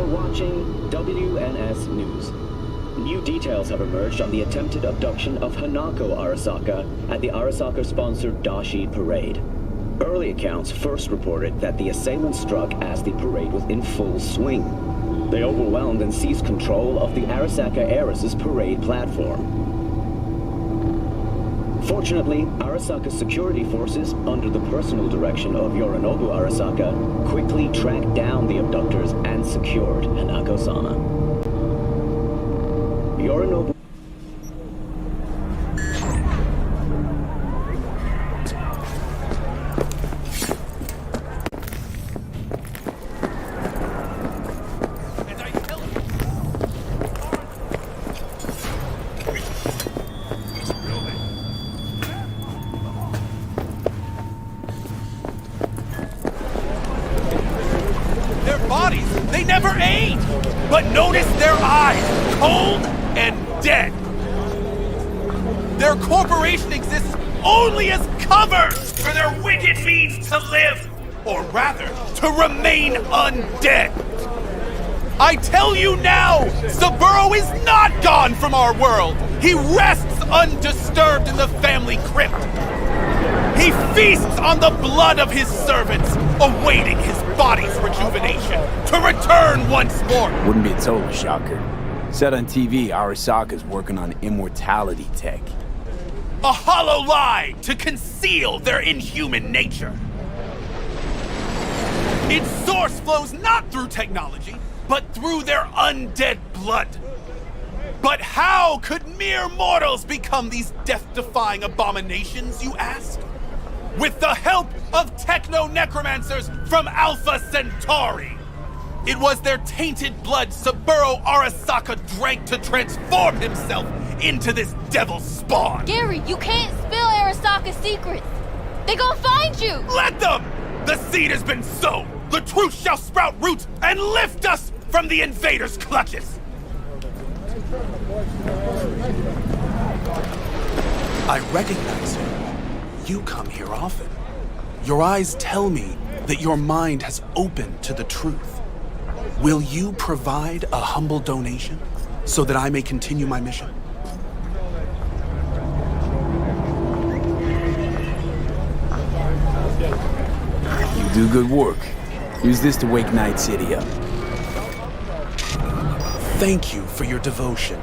are watching WNS News. New details have emerged on the attempted abduction of Hanako Arasaka at the Arasaka-sponsored Dashi Parade. Early accounts first reported that the assailants struck as the parade was in full swing. They overwhelmed and seized control of the Arasaka Heiress's parade platform. Fortunately, Arasaka's security forces, under the personal direction of Yorinobu Arasaka, quickly tracked down the abductors and secured Hanako-sama. Yorinobu But notice their eyes, cold and dead. Their corporation exists only as cover for their wicked means to live, or rather, to remain undead. I tell you now, Saburo is not gone from our world. He rests undisturbed in the family crypt. He feasts on the blood of his servants, awaiting his body's rejuvenation, to return once more. Wouldn't be a total shocker. Said on TV, Arasaka's working on immortality tech. A hollow lie to conceal their inhuman nature. Its source flows not through technology, but through their undead blood. But how could mere mortals become these death-defying abominations, you ask? With the help of techno-necromancers from Alpha Centauri. It was their tainted blood Saburo Arasaka drank to transform himself into this devil spawn. Garry, you can't spill Arasaka's secrets. They gonna find you. Let them! The seed has been sown. The truth shall sprout roots and lift us from the invader's clutches. I recognize you. You come here often. Your eyes tell me that your mind has opened to the truth. Will you provide a humble donation so that I may continue my mission? You do good work. Use this to wake Night City up. Thank you for your devotion.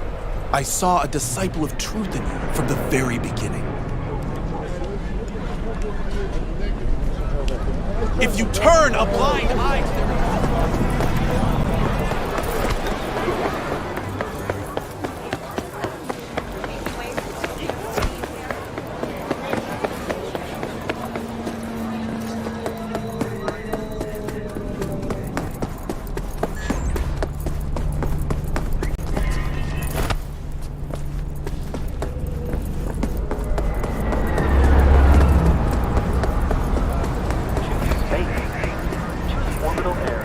I saw a disciple of truth in you from the very beginning. If you turn a blind eye to their... orbital area.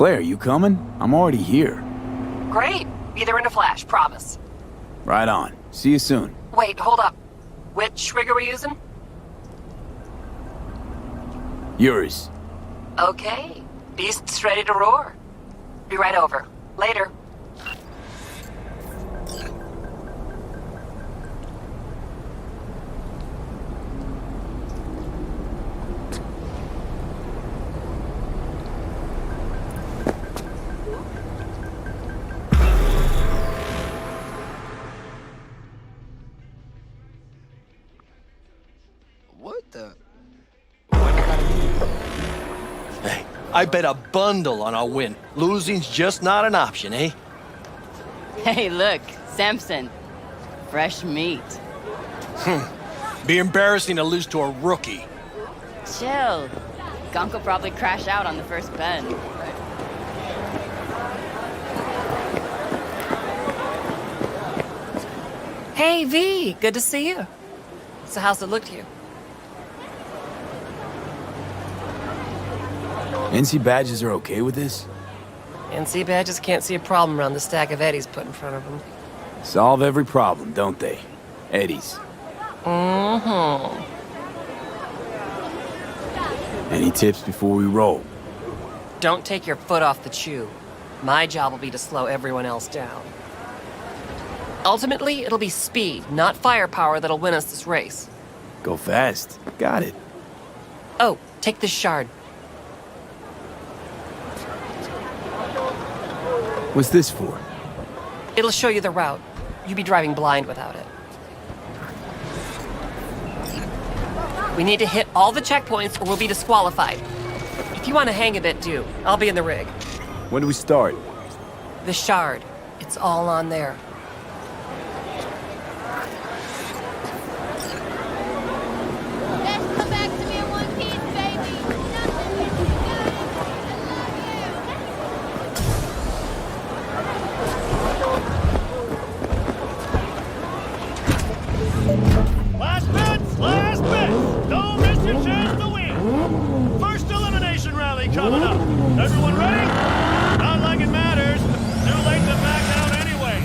Claire, you coming? I'm already here. Great. Be there in a flash, promise. Right on. See you soon. Wait, hold up. Which rig are we using? Yours. Okay. Beast's ready to roar. Be right over. Later. What the? Hey, I bet a bundle on a win. Losing's just not an option, eh? Hey, look, Samson. Fresh meat. Be embarrassing to lose to a rookie. Chill. Gunk will probably crash out on the first bend. Hey, V. Good to see you. So how's it look to you? NC badges are okay with this? NC badges can't see a problem around the stack of Eddies put in front of them. Solve every problem, don't they? Eddies. Mm-hmm. Any tips before we roll? Don't take your foot off the chew. My job will be to slow everyone else down. Ultimately, it'll be speed, not firepower, that'll win us this race. Go fast. Got it. Oh, take this shard. What's this for? It'll show you the route. You'd be driving blind without it. We need to hit all the checkpoints or we'll be disqualified. If you want to hang a bit, do. I'll be in the rig. When do we start? The shard. It's all on there. Just come back to me in one piece, baby. Nothing you got. Last bits! Last bits! Don't miss your chance to win! First elimination rally coming up. Everyone ready? Not like it matters. Too late to back out anyway.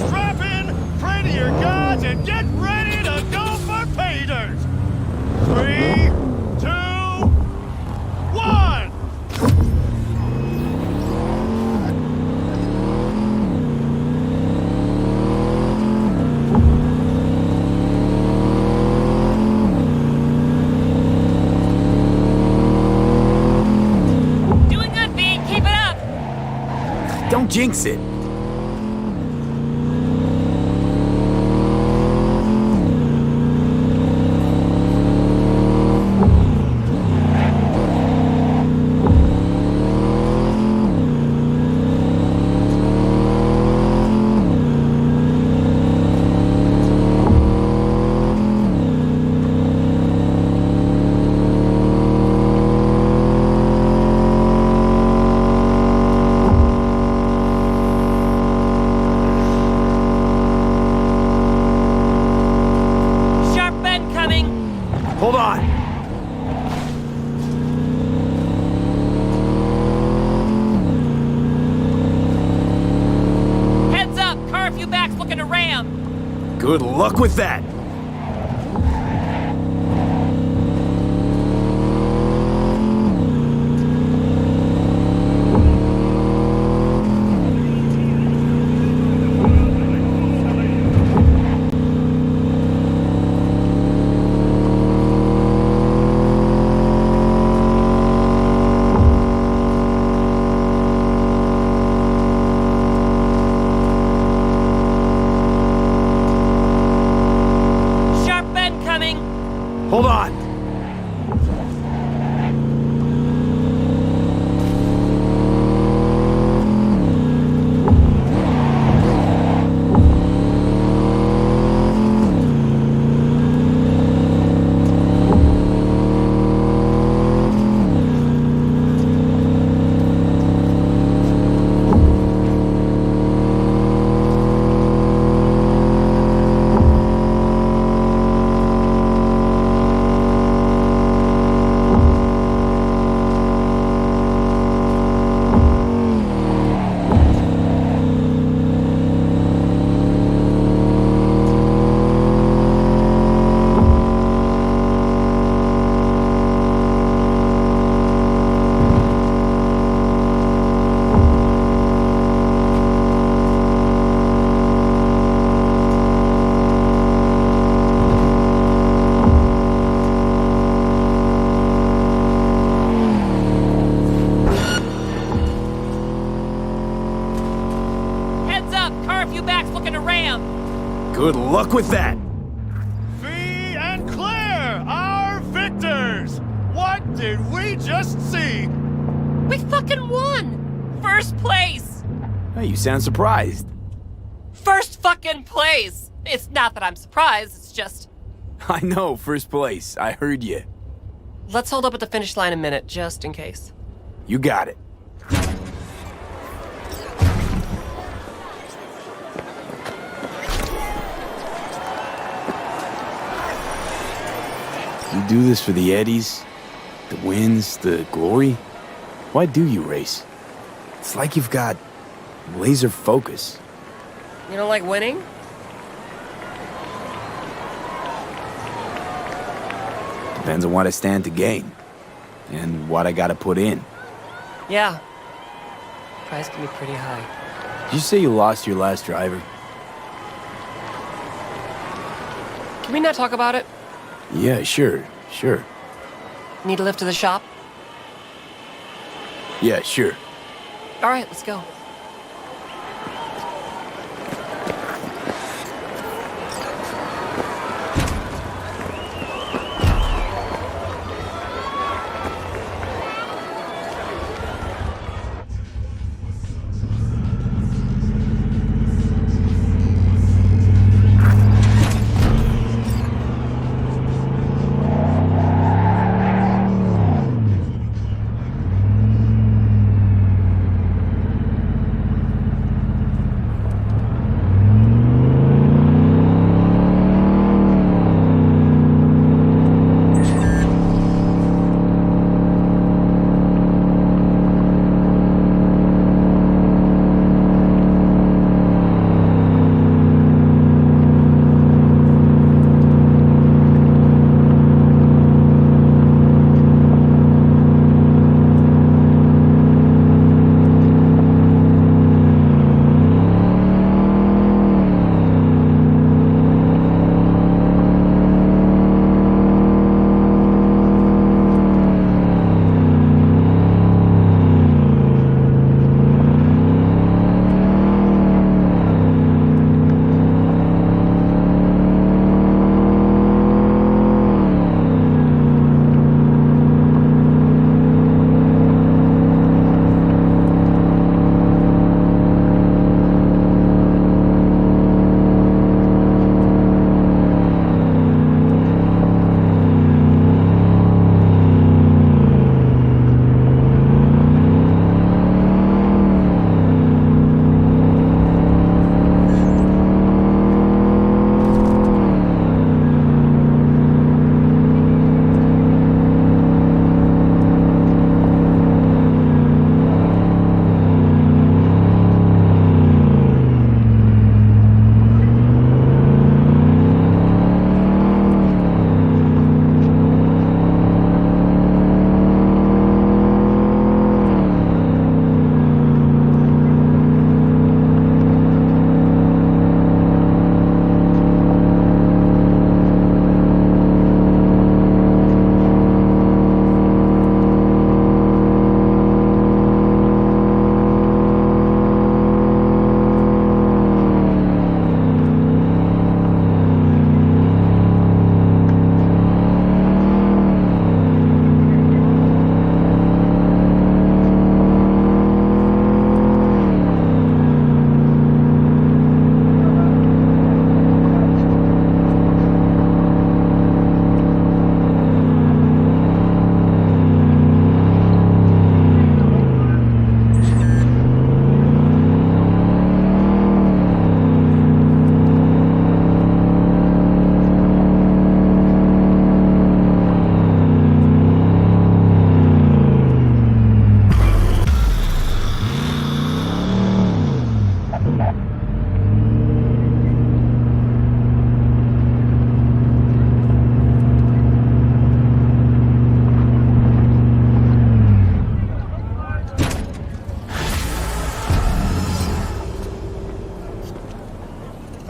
Strap in, pray to your gods, and get ready to go for pay dirt! 3, 2, 1! Doing good, V. Keep it up. Don't jinx it. Sharp bend coming. Hold on. Heads up. Car a few backs looking to ram. Good luck with that. Max looking to ram. Good luck with that. Free and clear, our victors! What did we just see? We fucking won! First place! Hey, you sound surprised. First fucking place! It's not that I'm surprised, it's just... I know, first place. I heard you. Let's hold up at the finish line a minute, just in case. You got it. You do this for the eddies, the wins, the glory? Why do you race? It's like you've got laser focus. You don't like winning? Depends on what I stand to gain. And what I gotta put in. Yeah. Price can be pretty high. Did you say you lost your last driver? Can we not talk about it? Yeah, sure. Need a lift to the shop? Yeah, sure. All right, let's go.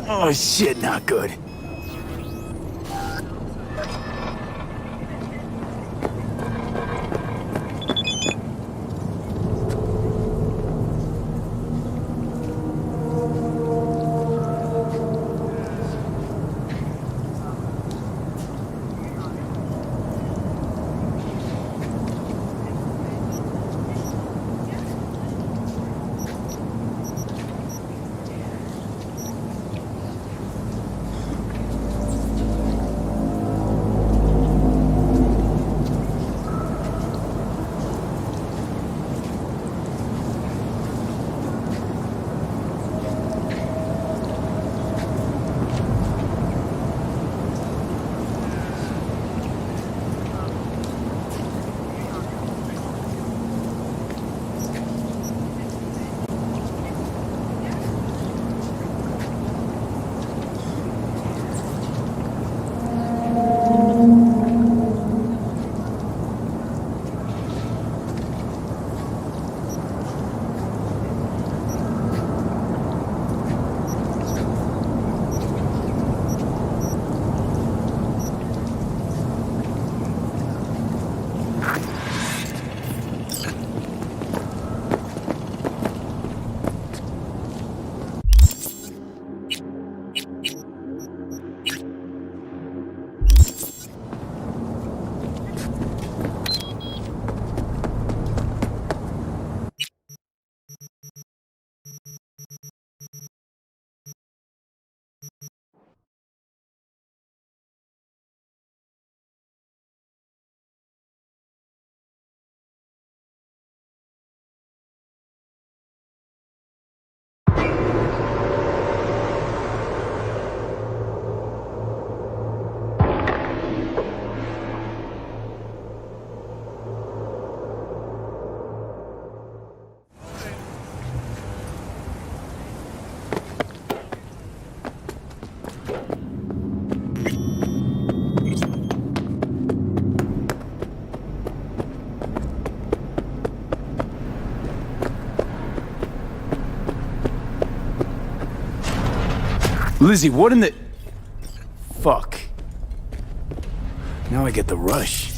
Oh shit, not good. Lizzie, what in the... Fuck. Now I get the rush.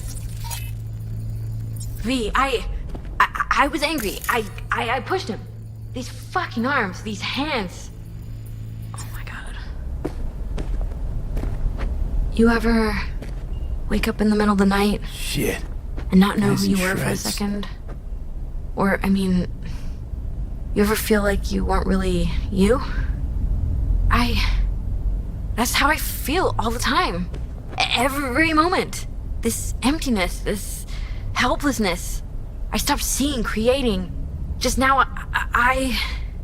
V, I was angry. I pushed him. These fucking arms, these hands. Oh my god. You ever wake up in the middle of the night Shit. and not know Nice who you and were for a shreds. second? Or, I mean, you ever feel like you weren't really you? That's how I feel all the time. Every moment. This emptiness, this helplessness. I stopped seeing, creating. Just now,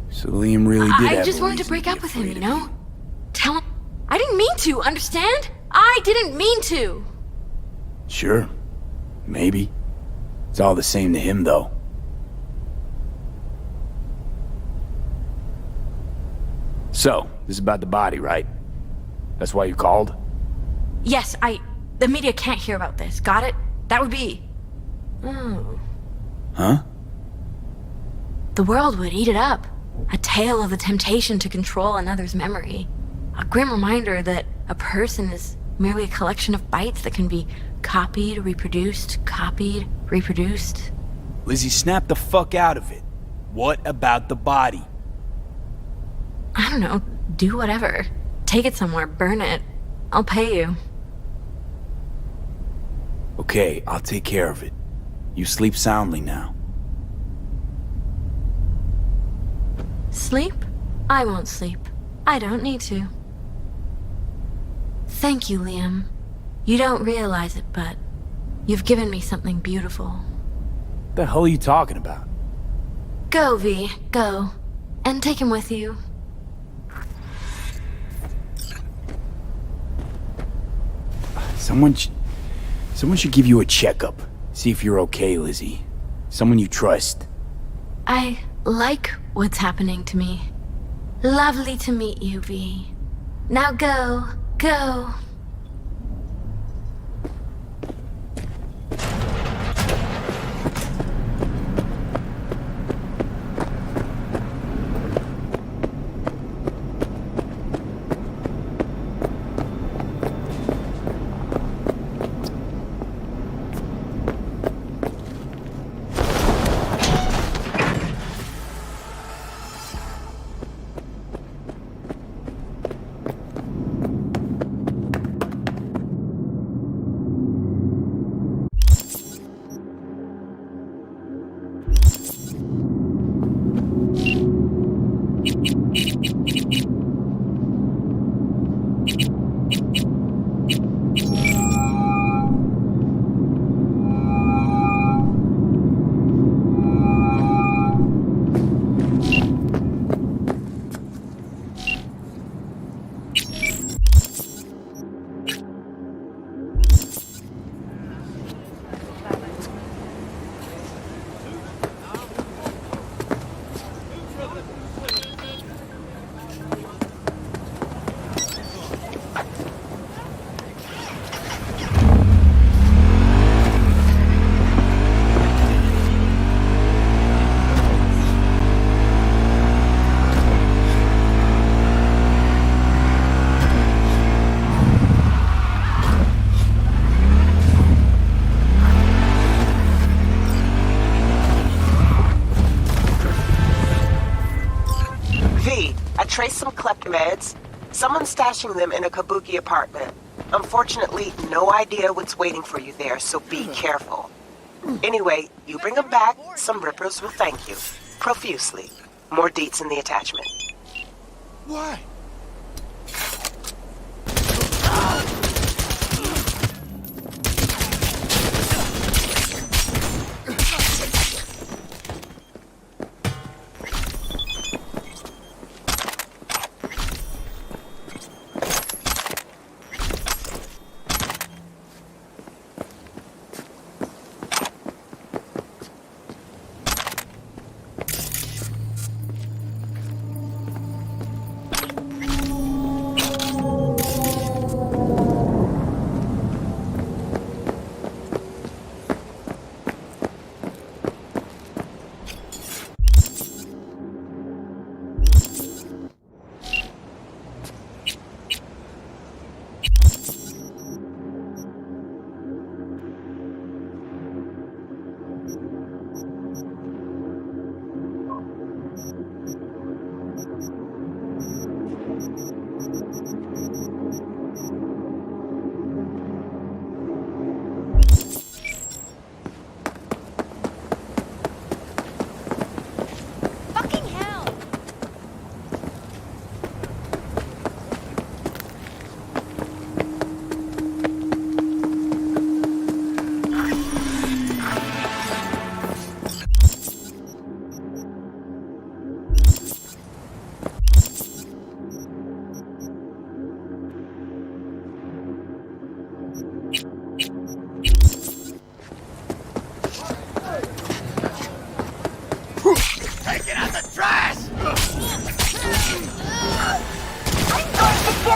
So Liam really did I have just a wanted to reason break be up with him, afraid you of know? Tell him. I didn't mean to, understand? I didn't mean to. Sure. Maybe. It's all the same to him, though. So, this is about the body, right? That's why you called? Yes, the media can't hear about this. Got it? That would be... Oh. Huh? The world would eat it up. A tale of the temptation to control another's memory. A grim reminder that a person is merely a collection of bytes that can be copied, reproduced. Lizzie, snap the fuck out of it. What about the body? I don't know. Do whatever. Take it somewhere. Burn it. I'll pay you. Okay, I'll take care of it. You sleep soundly now. Sleep? I won't sleep. I don't need to. Thank you, Liam. You don't realize it, but you've given me something beautiful. What the hell are you talking about? Go, V. Go. And take him with you. Someone should give you a checkup. See if you're okay, Lizzie. Someone you trust. I like what's happening to me. Lovely to meet you, V. Now go. Go. Trace some klept meds. Someone's stashing them in a kabuki apartment. Unfortunately, no idea what's waiting for you there, so be careful. Anyway, you bring them back, some rippers will thank you. Profusely. More deets in the attachment. Why?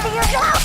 together yourself!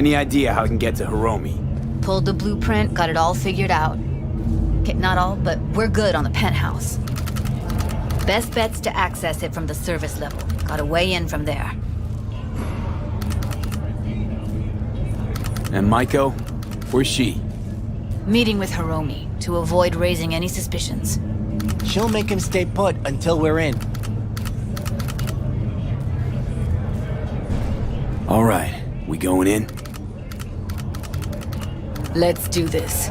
Any idea how I can get to Hiromi? Pulled the blueprint, got it all figured out. Okay, not all, but we're good on the penthouse. Best bet's to access it from the service level. Got a way in from there. And Maiko? Where's she? Meeting with Hiromi to avoid raising any suspicions. She'll make him stay put until we're in. All right, we going in? Let's do this.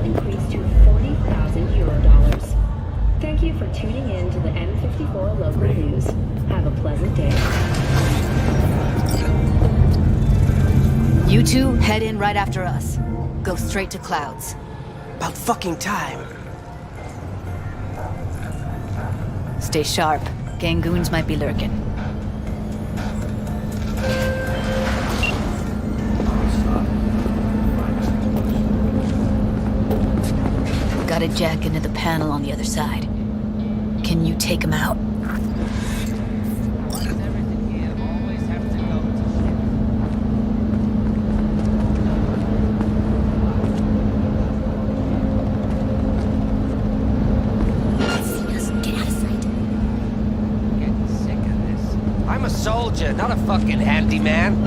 Increased to €40,000. Thank you for tuning in to the M54 local news. Have a pleasant day. You two head in right after us. Go straight to Clouds. About fucking time. Stay sharp. Gangoons might be lurking. Got a jack into the panel on the other side. Can you take him out? I'm a soldier, not a fucking handyman.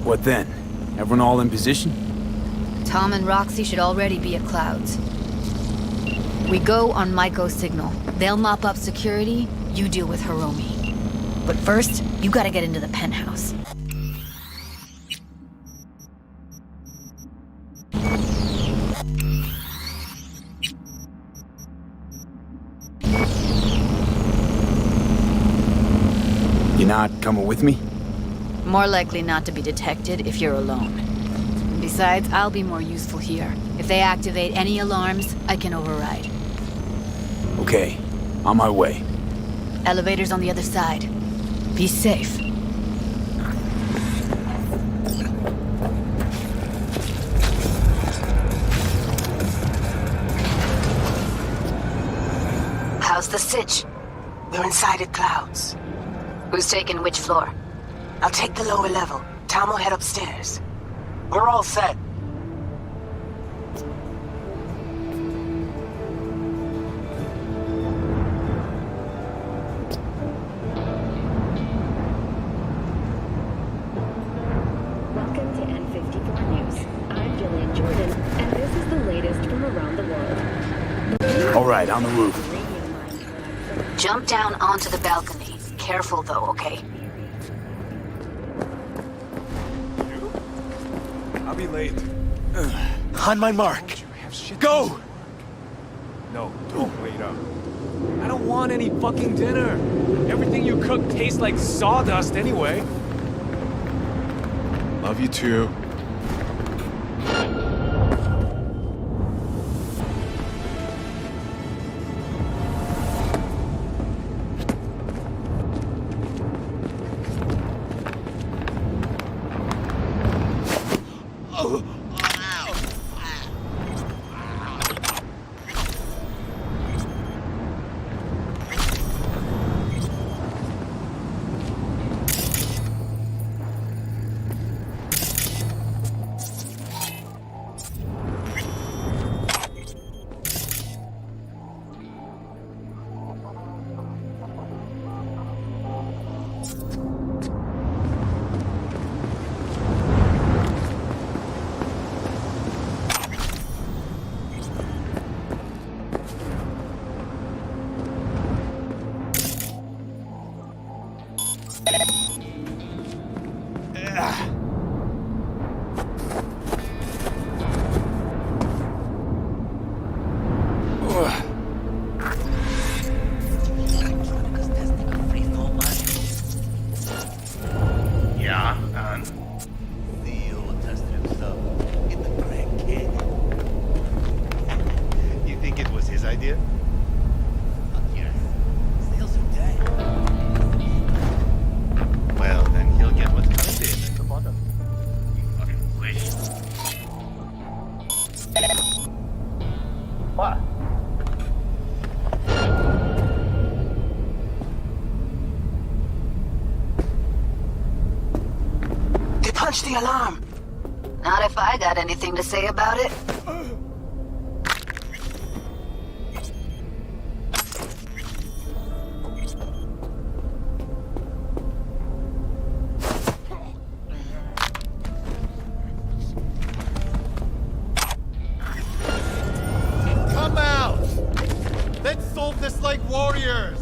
What then? Everyone all in position? Tom and Roxy should already be at Clouds. We go on Maiko's signal. They'll mop up security, you deal with Hiromi. But first, you gotta get into the penthouse. You're not coming with me? More likely not to be detected if you're alone. Besides, I'll be more useful here. If they activate any alarms, I can override. Okay, on my way. Elevator's on the other side. Be safe. How's the sitch? We're inside at Clouds. Who's taking which floor? I'll take the lower level. Tom will head upstairs. We're all set. Welcome to N54 News. I'm Jillian Jordan, and this is the latest from around the world. All right, on the roof. Jump down onto the balcony. Careful though, okay? I'll be late. On my mark. Go! No, don't wait up. I don't want any fucking dinner. Everything you cook tastes like sawdust anyway. Love you too. Punch the alarm. Not if I got anything to say about it. Come out! Let's solve this like warriors!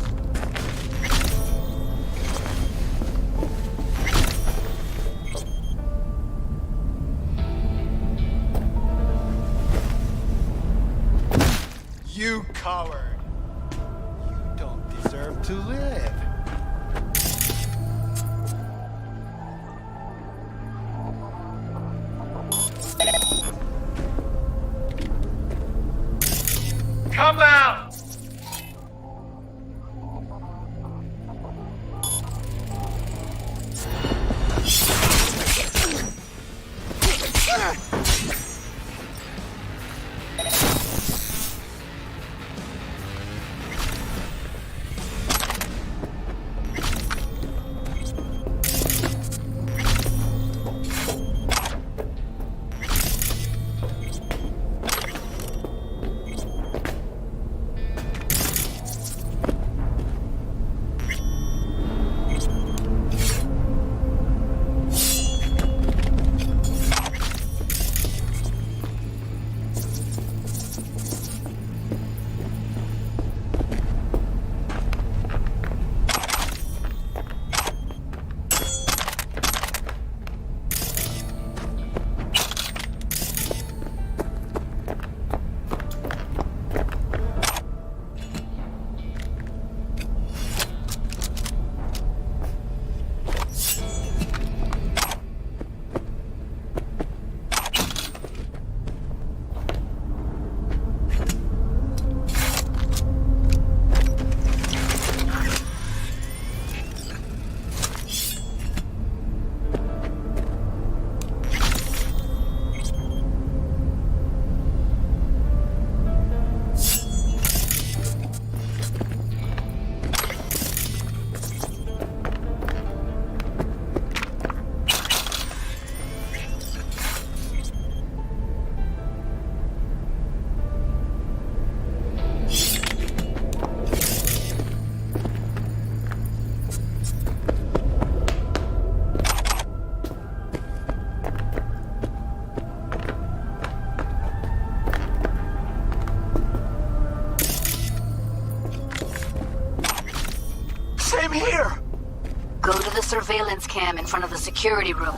You coward! You don't deserve to live. Come out! surveillance cam in front of the security room.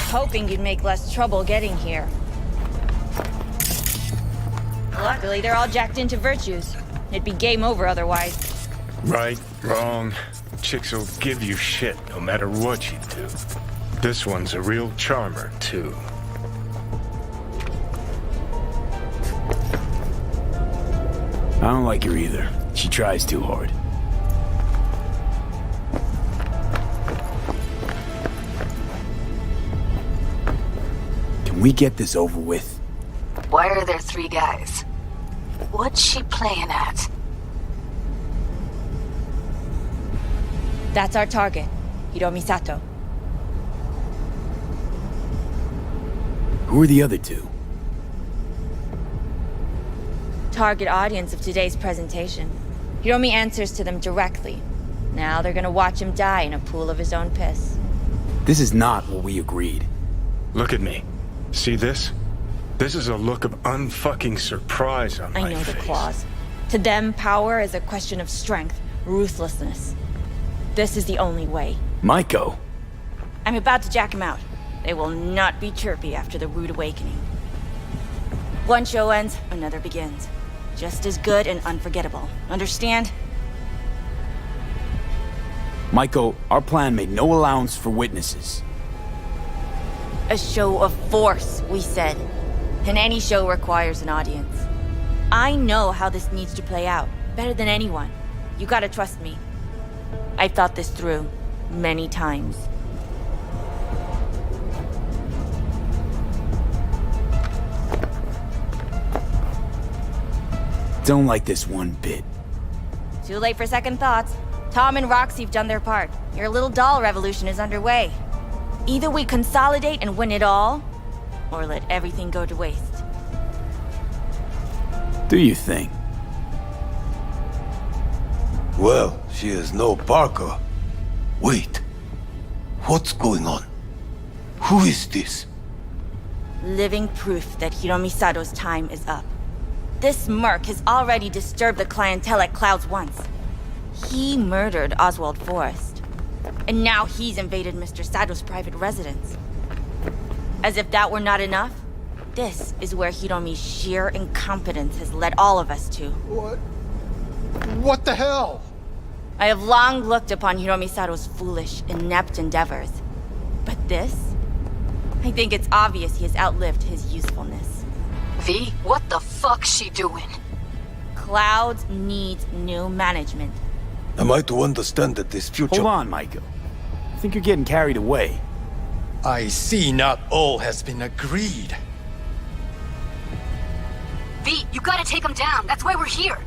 Hoping you'd make less trouble getting here. Luckily, they're all jacked into virtues. It'd be game over otherwise. Right, wrong. Chicks will give you shit no matter what you do. This one's a real charmer, too. I don't like her either. She tries too hard. Can we get this over with? Why are there 3 guys? What's she playing at? That's our target, Hiromi Sato. Who are the other 2? Target audience of today's presentation. Hiromi answers to them directly. Now they're gonna watch him die in a pool of his own piss. This is not what we agreed. Look at me. See this? This is a look of unfucking surprise on my face. I know the claws. To them, power is a question of strength, ruthlessness. This is the only way. Maiko! I'm about to jack him out. They will not be chirpy after the rude awakening. One show ends, another begins. Just as good and unforgettable. Understand? Maiko, our plan made no allowance for witnesses. A show of force, we said. And any show requires an audience. I know how this needs to play out, better than anyone. You gotta trust me. I've thought this through, many times. Don't like this one bit. Too late for second thoughts. Tom and Roxy've done their part. Your little doll revolution is underway. Either we consolidate and win it all, or let everything go to waste. Do you think? Well, she is no Parker. Wait. What's going on? Who is this? living proof that Hiromi Sato's time is up. This merc has already disturbed the clientele at Clouds once. He murdered Oswald Forrest. And now he's invaded Mr. Sato's private residence. As if that were not enough, this is where Hiromi's sheer incompetence has led all of us to. What the hell? I have long looked upon Hiromi Sato's foolish, inept endeavors. But this? I think it's obvious he has outlived his usefulness. V, what the fuck's she doing? Clouds needs new management. Am I to understand that this future... Hold on, Michael. I think you're getting carried away. I see not all has been agreed. V, you gotta take him down. That's why we're here.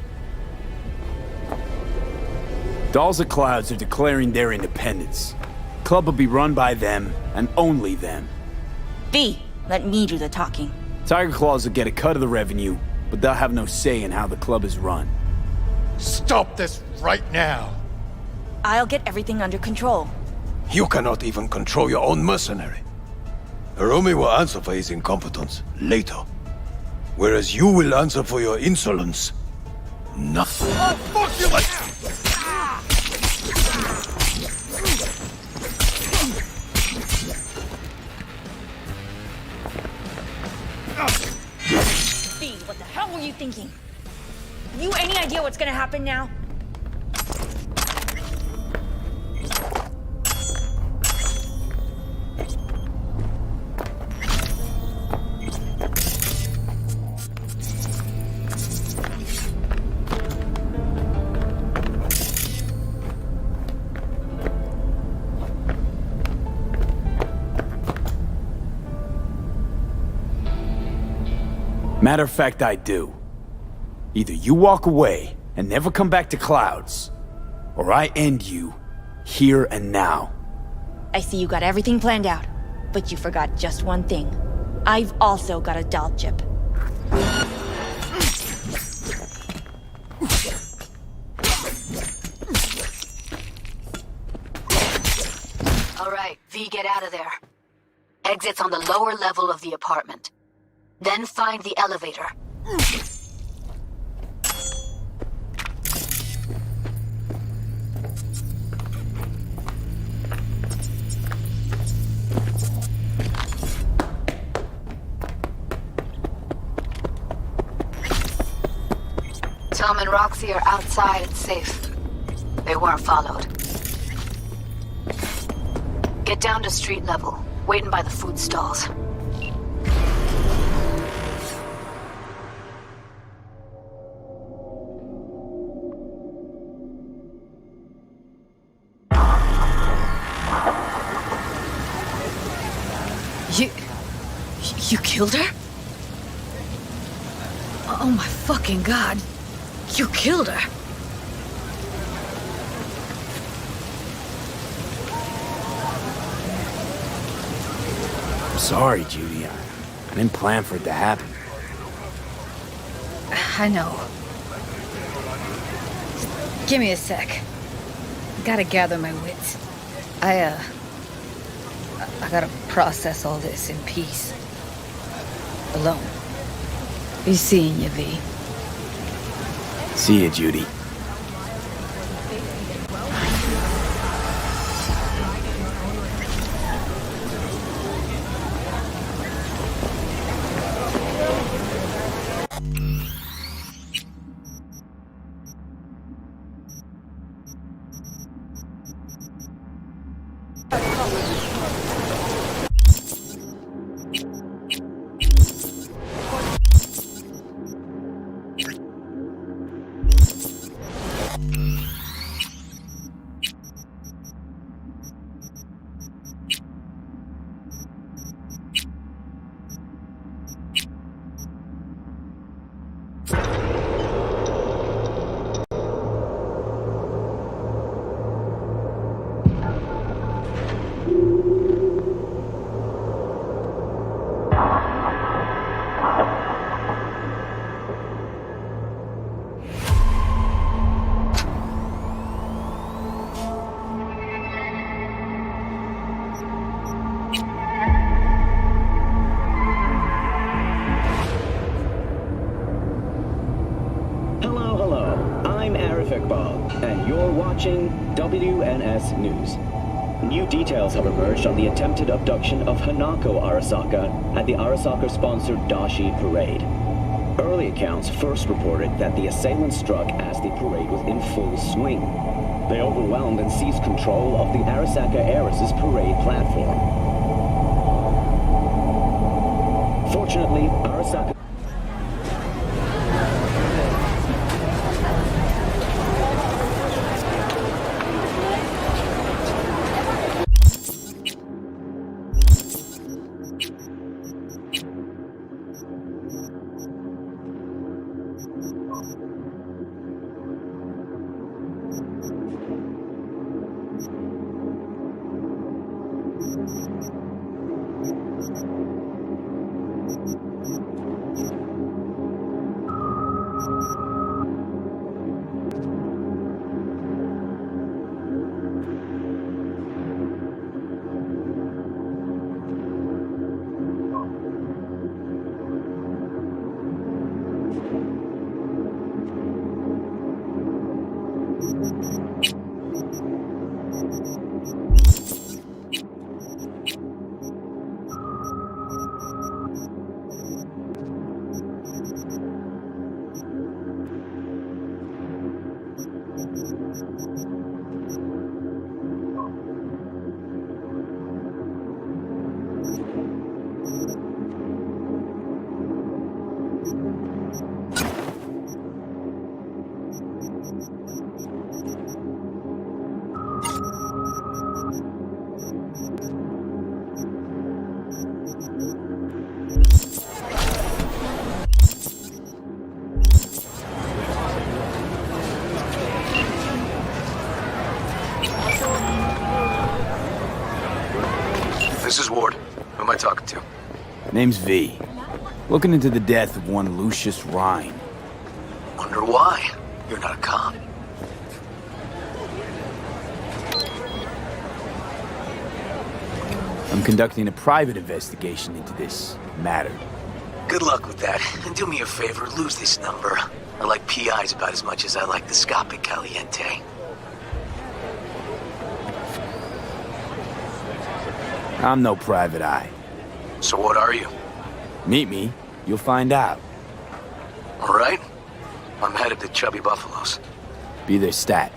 Dolls of Clouds are declaring their independence. Club will be run by them, and only them. V, let me do the talking. Tiger Claws will get a cut of the revenue, but they'll have no say in how the club is run. Stop this right now. I'll get everything under control. You cannot even control your own mercenary. Hiromi will answer for his incompetence later. Whereas you will answer for your insolence. Nothing. Oh, fuck you! V, what the hell were you thinking? Have you any idea what's gonna happen now? Matter of fact, I do. Either you walk away and never come back to Clouds, or I end you here and now. I see you got everything planned out, but you forgot just one thing. I've also got a doll chip. All right, V, get out of there. Exit's on the lower level of the apartment. Then find the elevator. Tom and Roxy are outside and safe. They weren't followed. Get down to street level, waiting by the food stalls. You killed her? Oh my fucking god. You killed her. I'm sorry, Judy. I didn't plan for it to happen. I know. Give me a sec. Gotta gather my wits. I gotta process all this in peace. Alone. Be seeing you, V. See you, Judy. Terrific, Bob. And you're watching WNS News. New details have emerged on the attempted abduction of Hanako Arasaka at the Arasaka-sponsored Dashi Parade. Early accounts first reported that the assailants struck as the parade was in full swing. They overwhelmed and seized control of the Arasaka Heiress's parade platform. Fortunately, Arasaka... This is Ward. Who am I talking to? Name's V. Looking into the death of one Lucius Rhine. Wonder why? You're not a cop. I'm conducting a private investigation into this matter. Good luck with that. And do me a favor, lose this number. I like PIs about as much as I like the Scopic Caliente. I'm no private eye. So what are you? Meet me, you'll find out. All right. I'm headed to Chubby Buffaloes. Be their stat.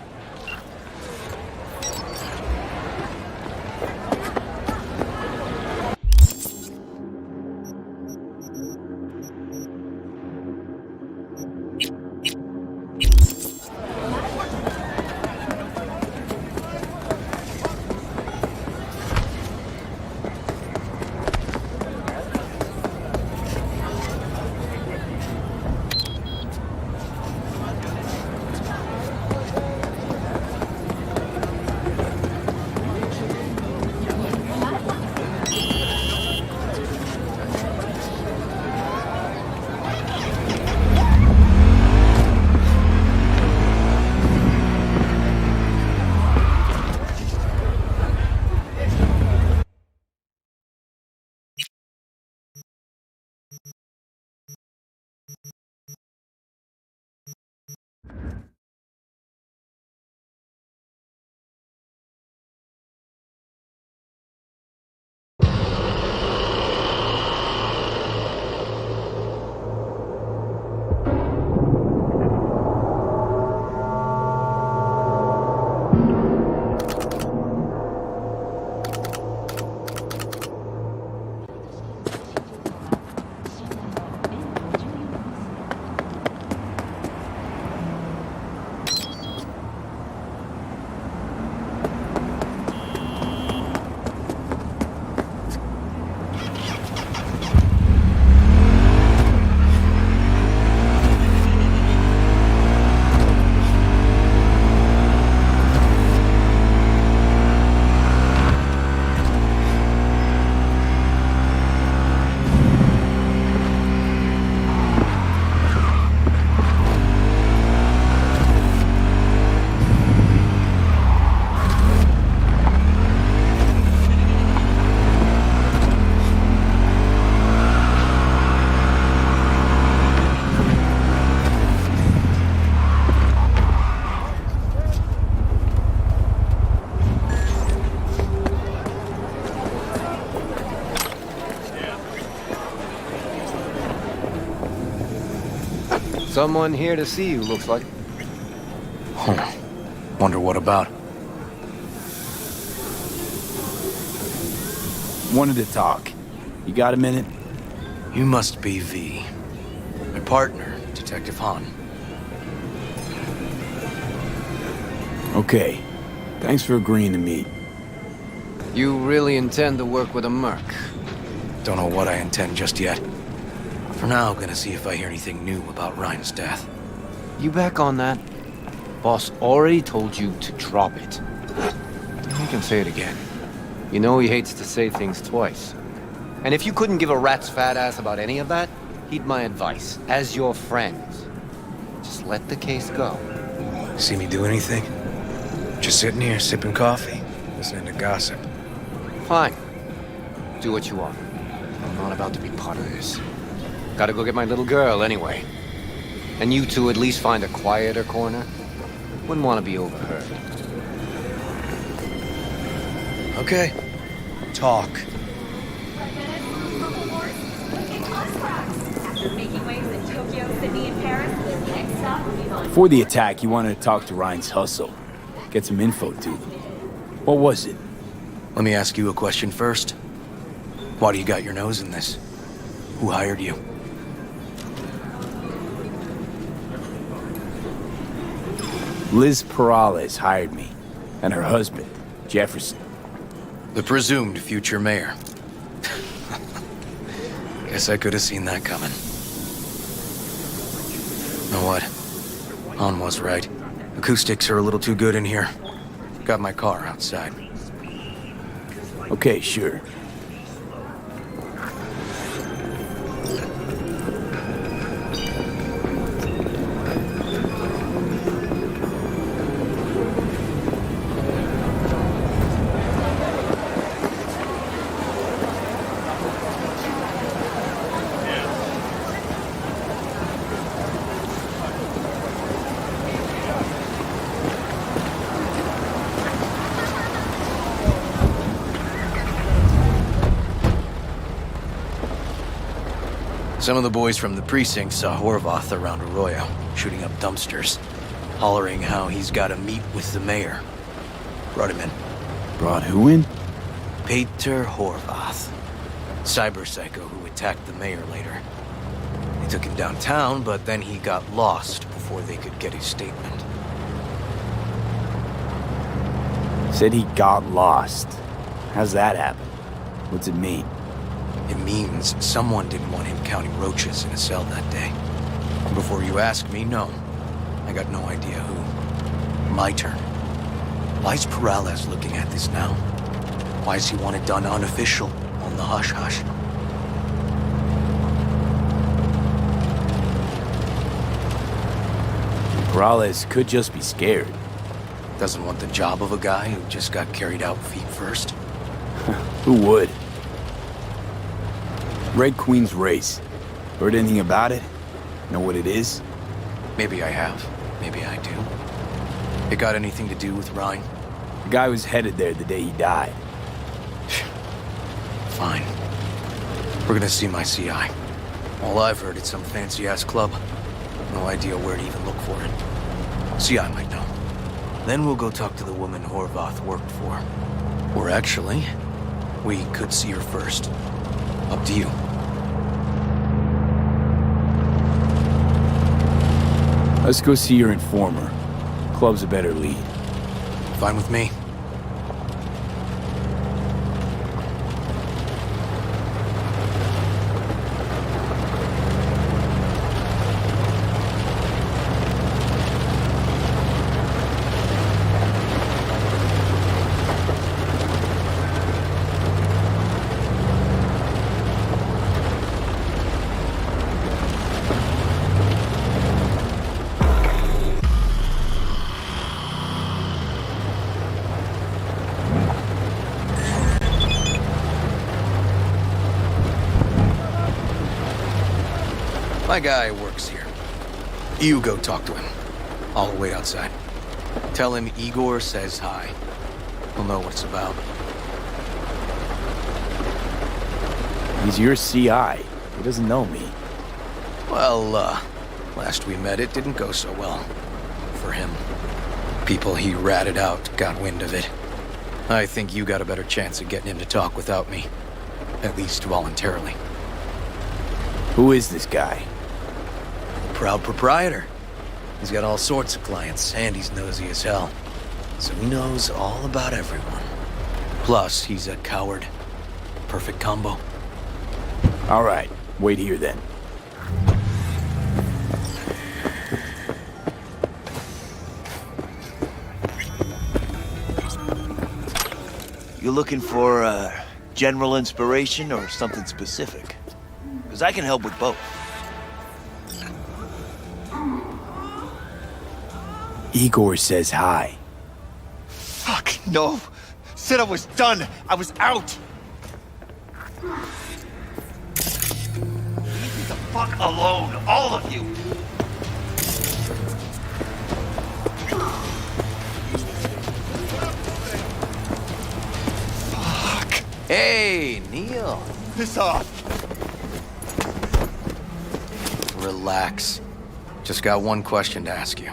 Someone here to see you, looks like. Wonder what about? Wanted to talk. You got a minute? You must be V. My partner, Detective Han. Okay. Thanks for agreeing to meet. You really intend to work with a merc? Don't know what I intend just yet. For now, I'm gonna see if I hear anything new about Ryan's death. You back on that? Boss already told you to drop it. I can say it again. You know he hates to say things twice. And if you couldn't give a rat's fat ass about any of that, heed my advice. As your friend, just let the case go. See me do anything? Just sitting here, sipping coffee, listening to gossip. Fine. Do what you want. I'm not about to be part of this. Gotta go get my little girl anyway. And you two at least find a quieter corner. Wouldn't want to be overheard. Okay. Talk. Before the attack, you wanted to talk to Ryan's hustle. Get some info to them. What was it? Let me ask you a question first. Why do you got your nose in this? Who hired you? Liz Peralezes hired me. And her husband, Jefferson. The presumed future mayor. Guess I could have seen that coming. You know what? Han was right. Acoustics are a little too good in here. Got my car outside. Okay, sure. Some of the boys from the precinct saw Horvath around Arroyo, shooting up dumpsters, hollering how he's got to meet with the mayor. Brought him in. Brought who in? Peter Horvath. Cyber psycho who attacked the mayor later. They took him downtown, but then he got lost before they could get his statement. Said he got lost. How's that happen? What's it mean? It means someone didn't want him counting roaches in a cell that day. And before you ask me, no. I got no idea who. My turn. Why's Peralezes looking at this now? Why does he want it done unofficial, on the hush-hush? Peralezes could just be scared. Doesn't want the job of a guy who just got carried out feet first? Who would? Red Queen's race. Heard anything about it? Know what it is? Maybe I have. Maybe I do. It got anything to do with Ryan? The guy was headed there the day he died. Fine. We're gonna see my CI. All I've heard, it's some fancy-ass club. No idea where to even look for it. CI might know. Then we'll go talk to the woman Horvath worked for. Or actually, we could see her first. Up to you. Let's go see your informer. Club's a better lead. Fine with me. My guy works here. You go talk to him. I'll wait outside. Tell him Igor says hi. He'll know what it's about. He's your CI. He doesn't know me. Well, Last we met, it didn't go so well. For him. People he ratted out got wind of it. I think you got a better chance of getting him to talk without me. At least voluntarily. Who is this guy? Proud proprietor. He's got all sorts of clients, and he's nosy as hell. So he knows all about everyone. Plus, he's a coward. Perfect combo. All right, wait here then. You looking for general inspiration or something specific? Because I can help with both. Igor says hi. Fuck, no. Said I was done. I was out. Leave me the fuck alone, all of you. Fuck. Hey, Neil. Piss off. Relax. Just got one question to ask you.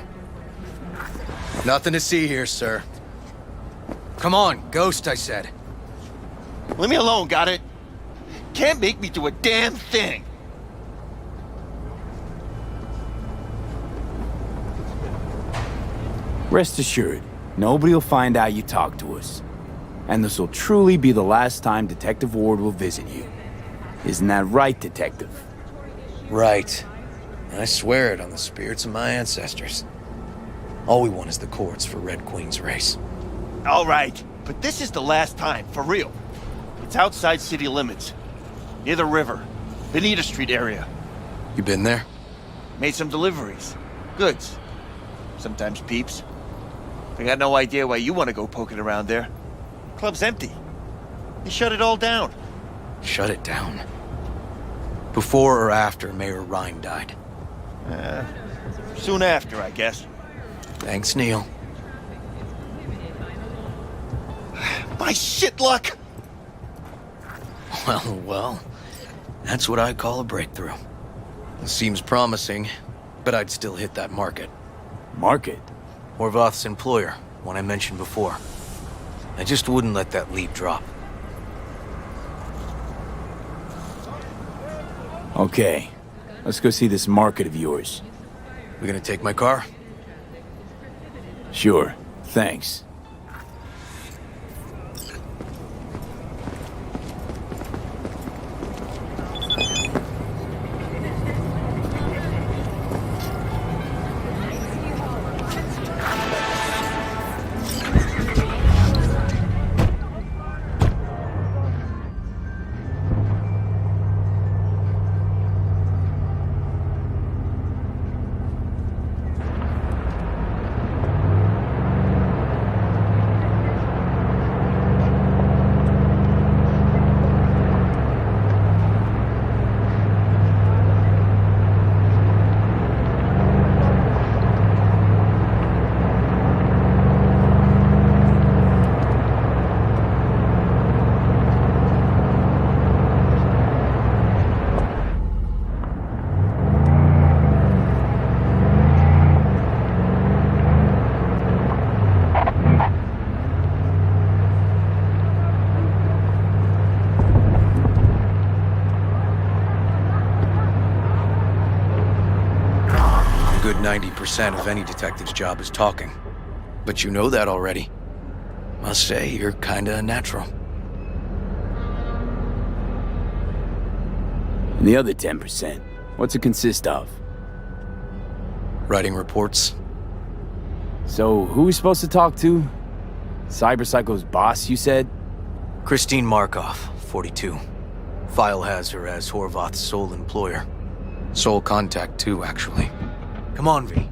Nothing to see here, sir. Come on, ghost, I said. Leave me alone, got it? Can't make me do a damn thing. Rest assured, nobody will find out you talk to us. And this will truly be the last time Detective Ward will visit you. Isn't that right, Detective? Right. I swear it on the spirits of my ancestors. All we want is the courts for Red Queen's race. All right, but this is the last time, for real. It's outside city limits. Near the river. Benita Street area. You been there? Made some deliveries. Goods. Sometimes peeps. I got no idea why you want to go poking around there. Club's empty. They shut it all down. Shut it down? Before or after Mayor Rhine died? Soon after, I guess. Thanks, Neil. My shit luck! Well, that's what I call a breakthrough. It seems promising, but I'd still hit that market. Market? Horvath's employer, one I mentioned before. I just wouldn't let that lead drop. Okay, let's go see this market of yours. We gonna take my car? Sure, thanks. Good 90% of any detective's job is talking. But you know that already. Must say, you're kinda a natural. And the other 10%, what's it consist of? Writing reports. So, who are we supposed to talk to? Cyberpsycho's boss, you said? Christine Markov, 42. File has her as Horvath's sole employer. Sole contact, too, actually. Come on, V.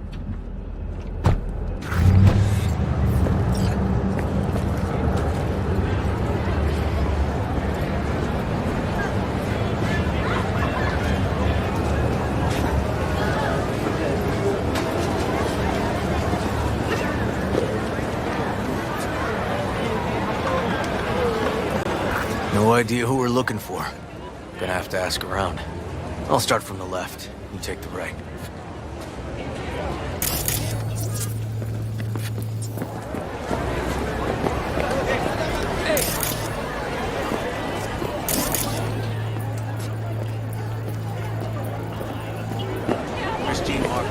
No idea who we're looking for. Gonna have to ask around. I'll start from the left. You take the right. Christine Mark.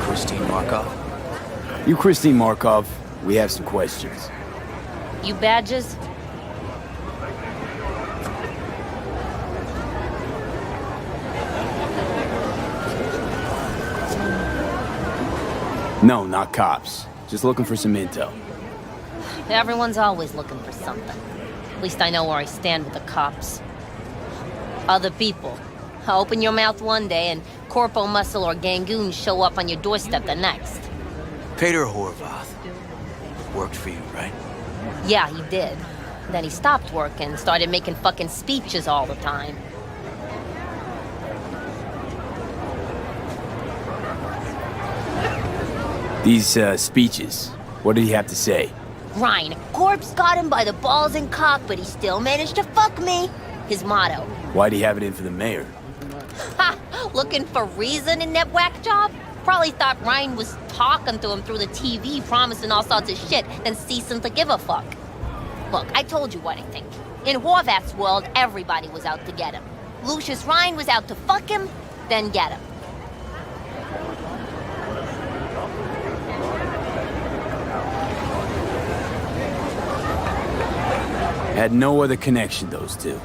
Christine Markov? You Christine Markov, we have some questions. You badges? No, not cops. Just looking for some intel. Everyone's always looking for something. At least I know where I stand with the cops. Other people. Open your mouth one day and Corpo Muscle or Gangoon show up on your doorstep the next. Peter Horvath. Worked for you, right? Yeah, he did. Then he stopped working and started making fucking speeches all the time. These, speeches, what did he have to say? Ryan, Corpse got him by the balls and cock, but he still managed to fuck me. His motto. Why'd he have it in for the mayor? Ha! Looking for reason in that whack job? Probably thought Ryan was talking to him through the TV, promising all sorts of shit, then ceasing to give a fuck. Look, I told you what I think. In Horvath's world, everybody was out to get him. Lucius Ryan was out to fuck him, then get him. Had no other connection, those two.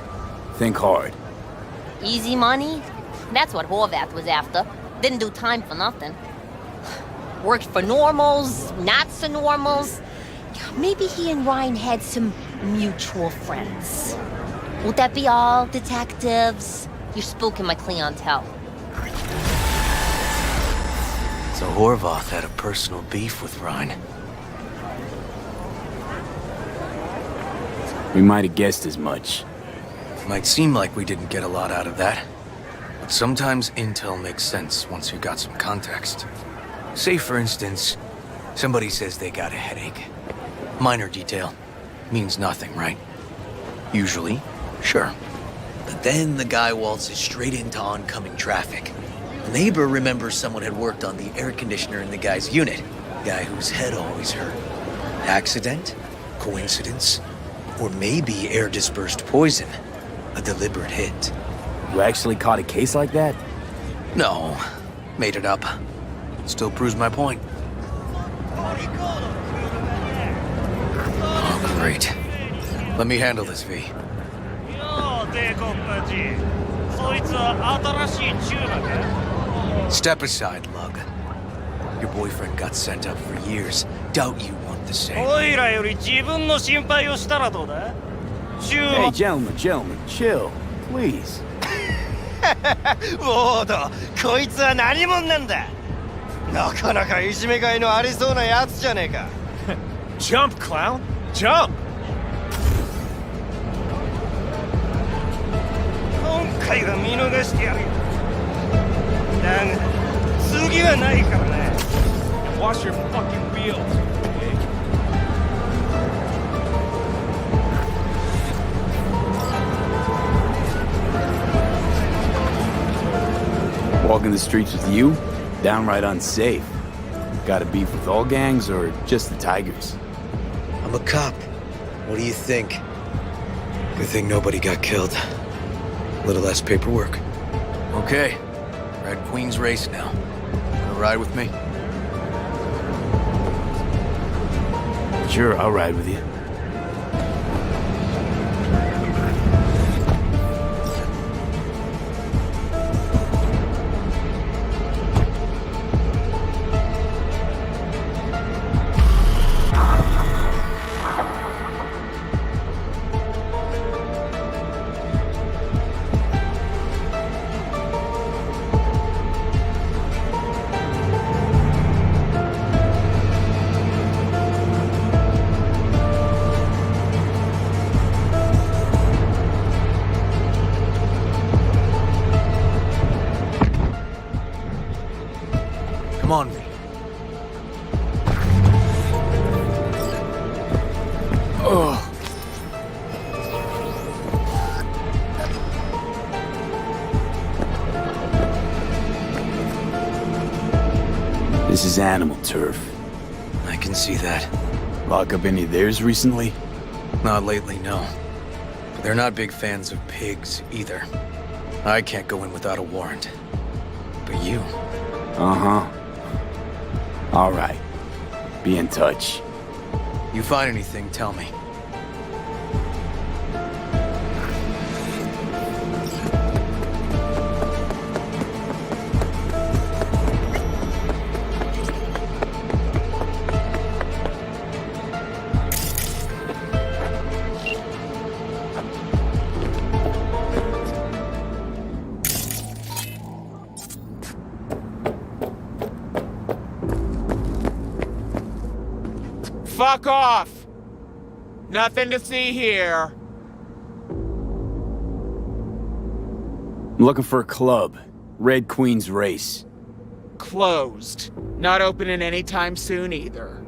Think hard. Easy money? That's what Horvath was after. Didn't do time for nothing. Worked for normals, not so normals. Maybe he and Ryan had some mutual friends. Would that be all, detectives? You're spooking my clientele. So Horvath had a personal beef with Ryan. We might have guessed as much. Might seem like we didn't get a lot out of that. But sometimes intel makes sense once you got some context. Say, for instance, somebody says they got a headache. Minor detail. Means nothing, right? Usually, sure. But then the guy waltzes straight into oncoming traffic. A neighbor remembers someone had worked on the air conditioner in the guy's unit. Guy whose head always hurt. Accident? Coincidence? Or maybe air-dispersed poison. A deliberate hit. You actually caught a case like that? No. Made it up. Still proves my point. Oh, great. Let me handle this, V. Step aside, Lug. Your boyfriend got sent up for years. Doubt you want the same. Hey, gentlemen, chill. Please. ボード、こいつは何者なんだ。なかなかいじめがいのありそうなやつじゃねえか。Jump, clown! Jump! 今回は見逃してやるよ。だが、次はないからな。Wash your fucking wheels. Walking the streets with you? Downright unsafe. Got a beef with all gangs or just the Tigers? I'm a cop. What do you think? Good thing nobody got killed. A little less paperwork. Okay. Red Queen's race now. Wanna ride with me? Sure, I'll ride with you. Come on, V. This is animal turf. I can see that. Lock up any of theirs recently? Not lately, no. But they're not big fans of pigs, either. I can't go in without a warrant. But you... Uh-huh. All right. Be in touch. You find anything, tell me. Fuck off! Nothing to see here. I'm looking for a club. Red Queen's Race. Closed. Not opening anytime soon either.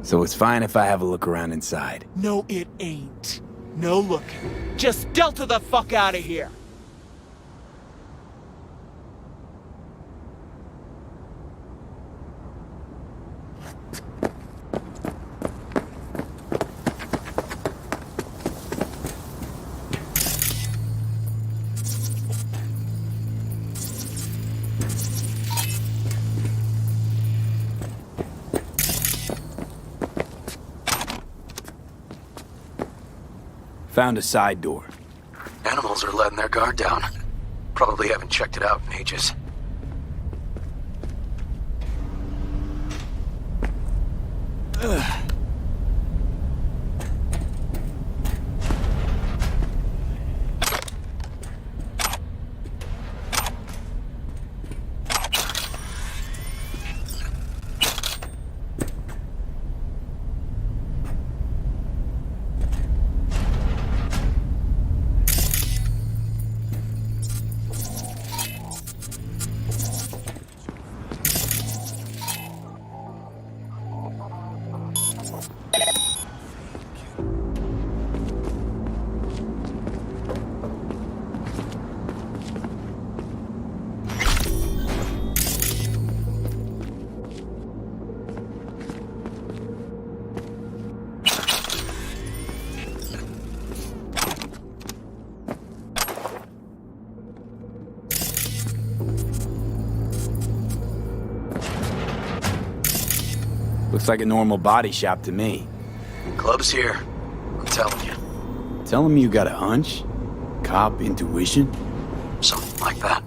So it's fine if I have a look around inside. No, it ain't. No looking. Just Delta the fuck out of here. Found a side door. Animals are letting their guard down. Probably haven't checked it out in ages. Ugh. Looks like a normal body shop to me. Club's here. I'm telling you. Telling me you got a hunch? Cop intuition? Something like that.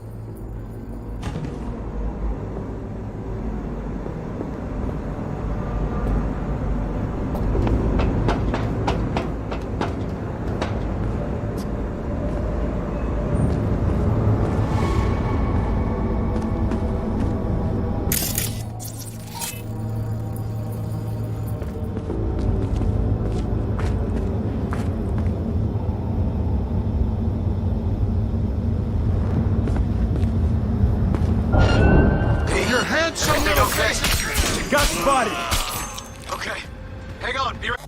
Got spotted! Okay. Hang on, be right.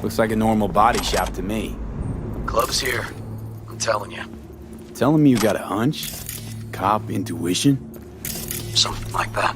Looks like a normal body shop to me. Club's here. I'm telling you. Telling me you got a hunch? Cop intuition? Something like that.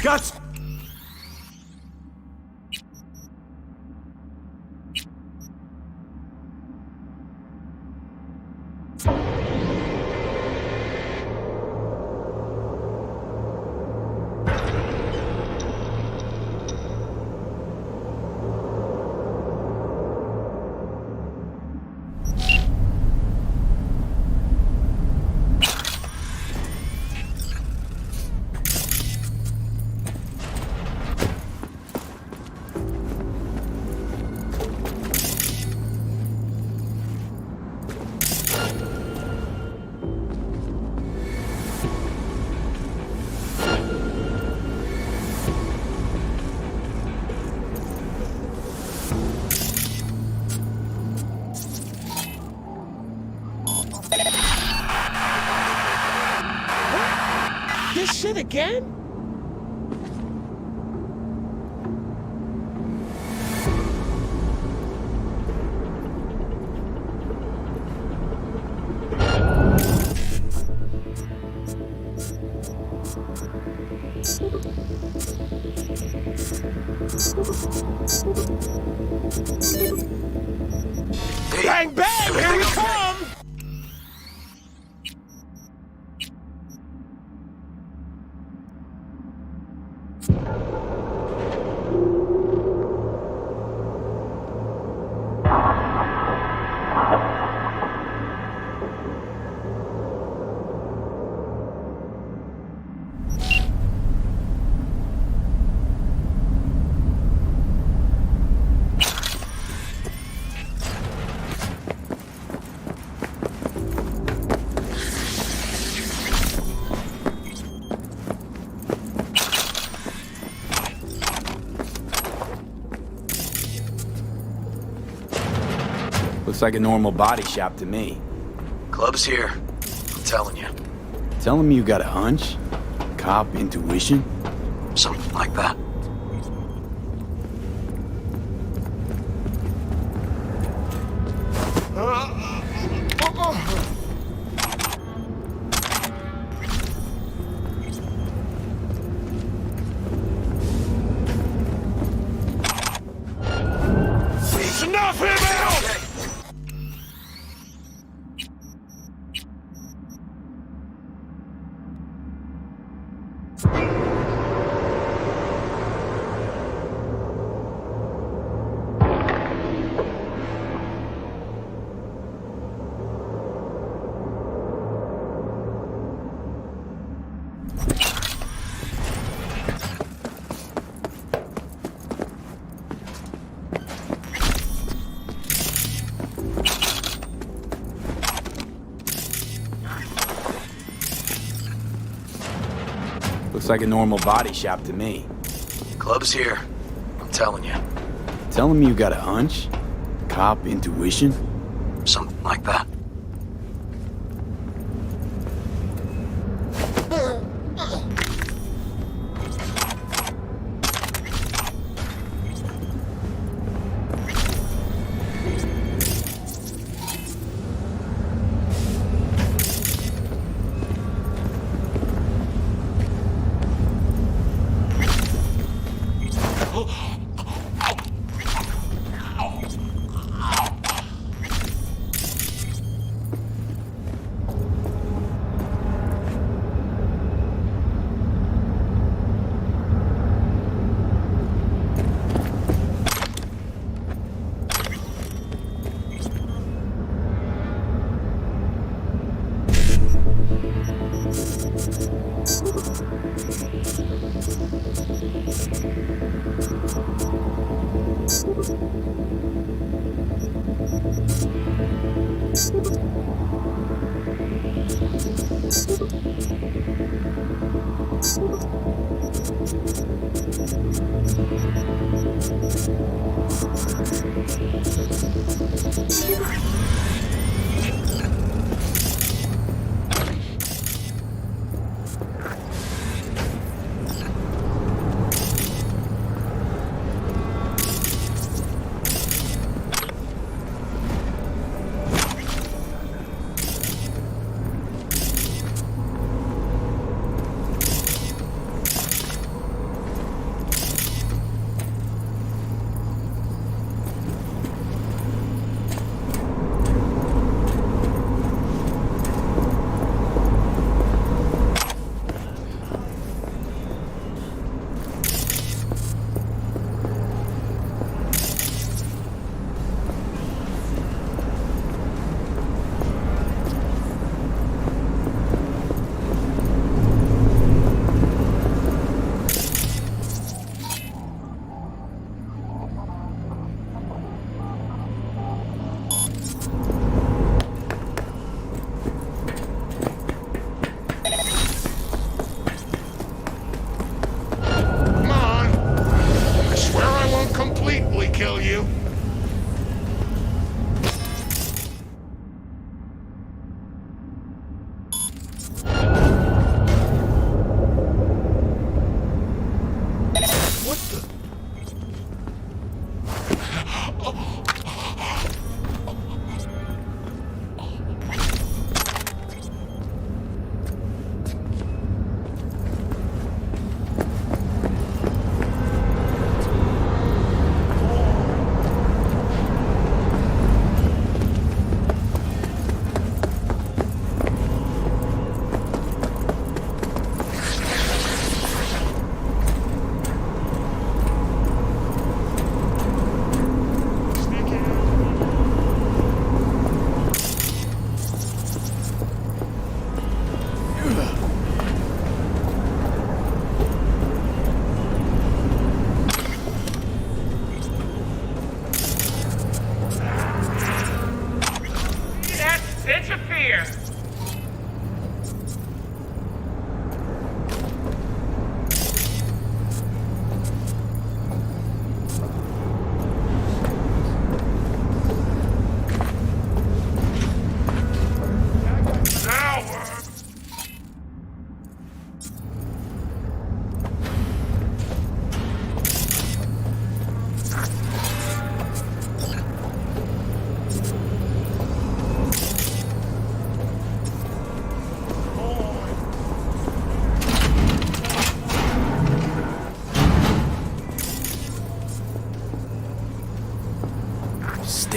Guts! This shit again? Bang, bang! Here we come! Looks like a normal body shop to me. Club's here. I'm telling you. Telling me you got a hunch? Cop intuition? Something like that. Snuff him out! Looks like a normal body shop to me. Club's here. I'm telling you. Telling me you got a hunch? Cop intuition? Something like that.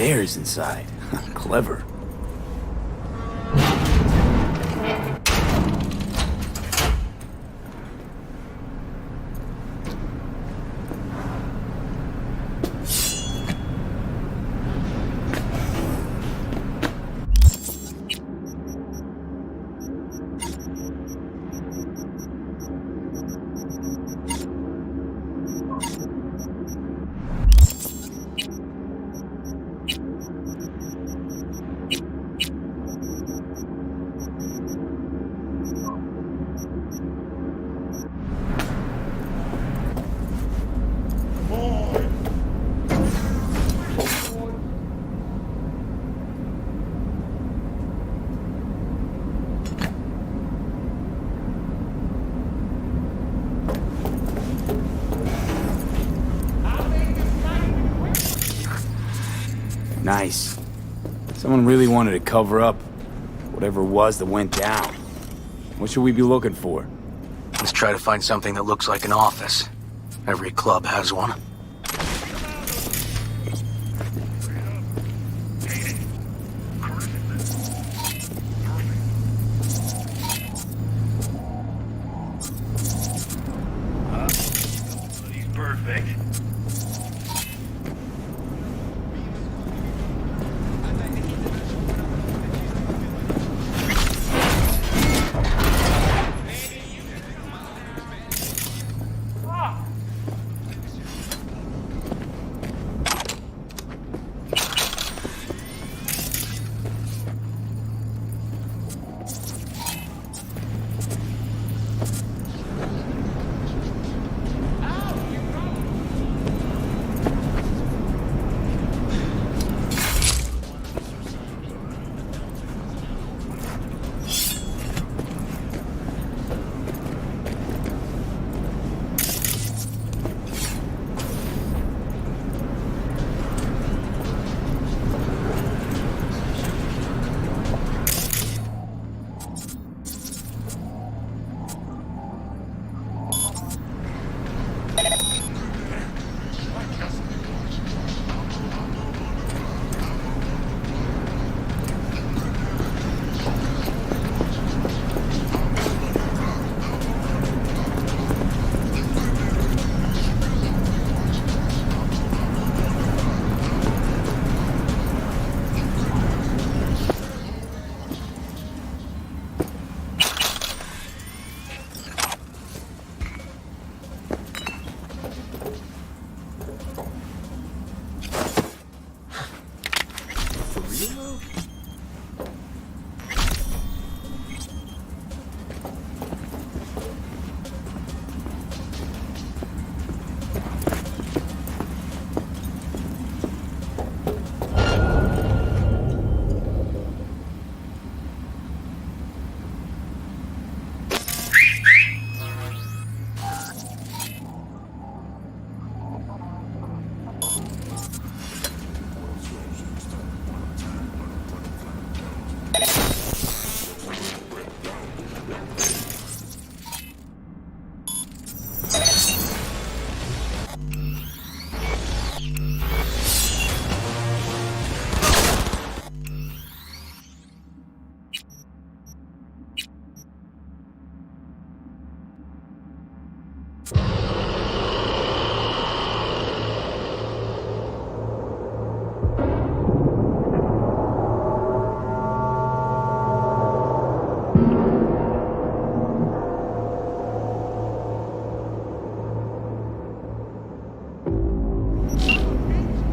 stairs inside. Clever. Nice. Someone really wanted to cover up whatever it was that went down. What should we be looking for? Let's try to find something that looks like an office. Every club has one. Perfect.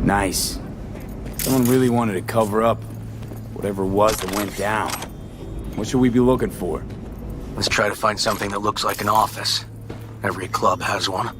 Nice. Someone really wanted to cover up whatever it was that went down. What should we be looking for? Let's try to find something that looks like an office. Every club has one.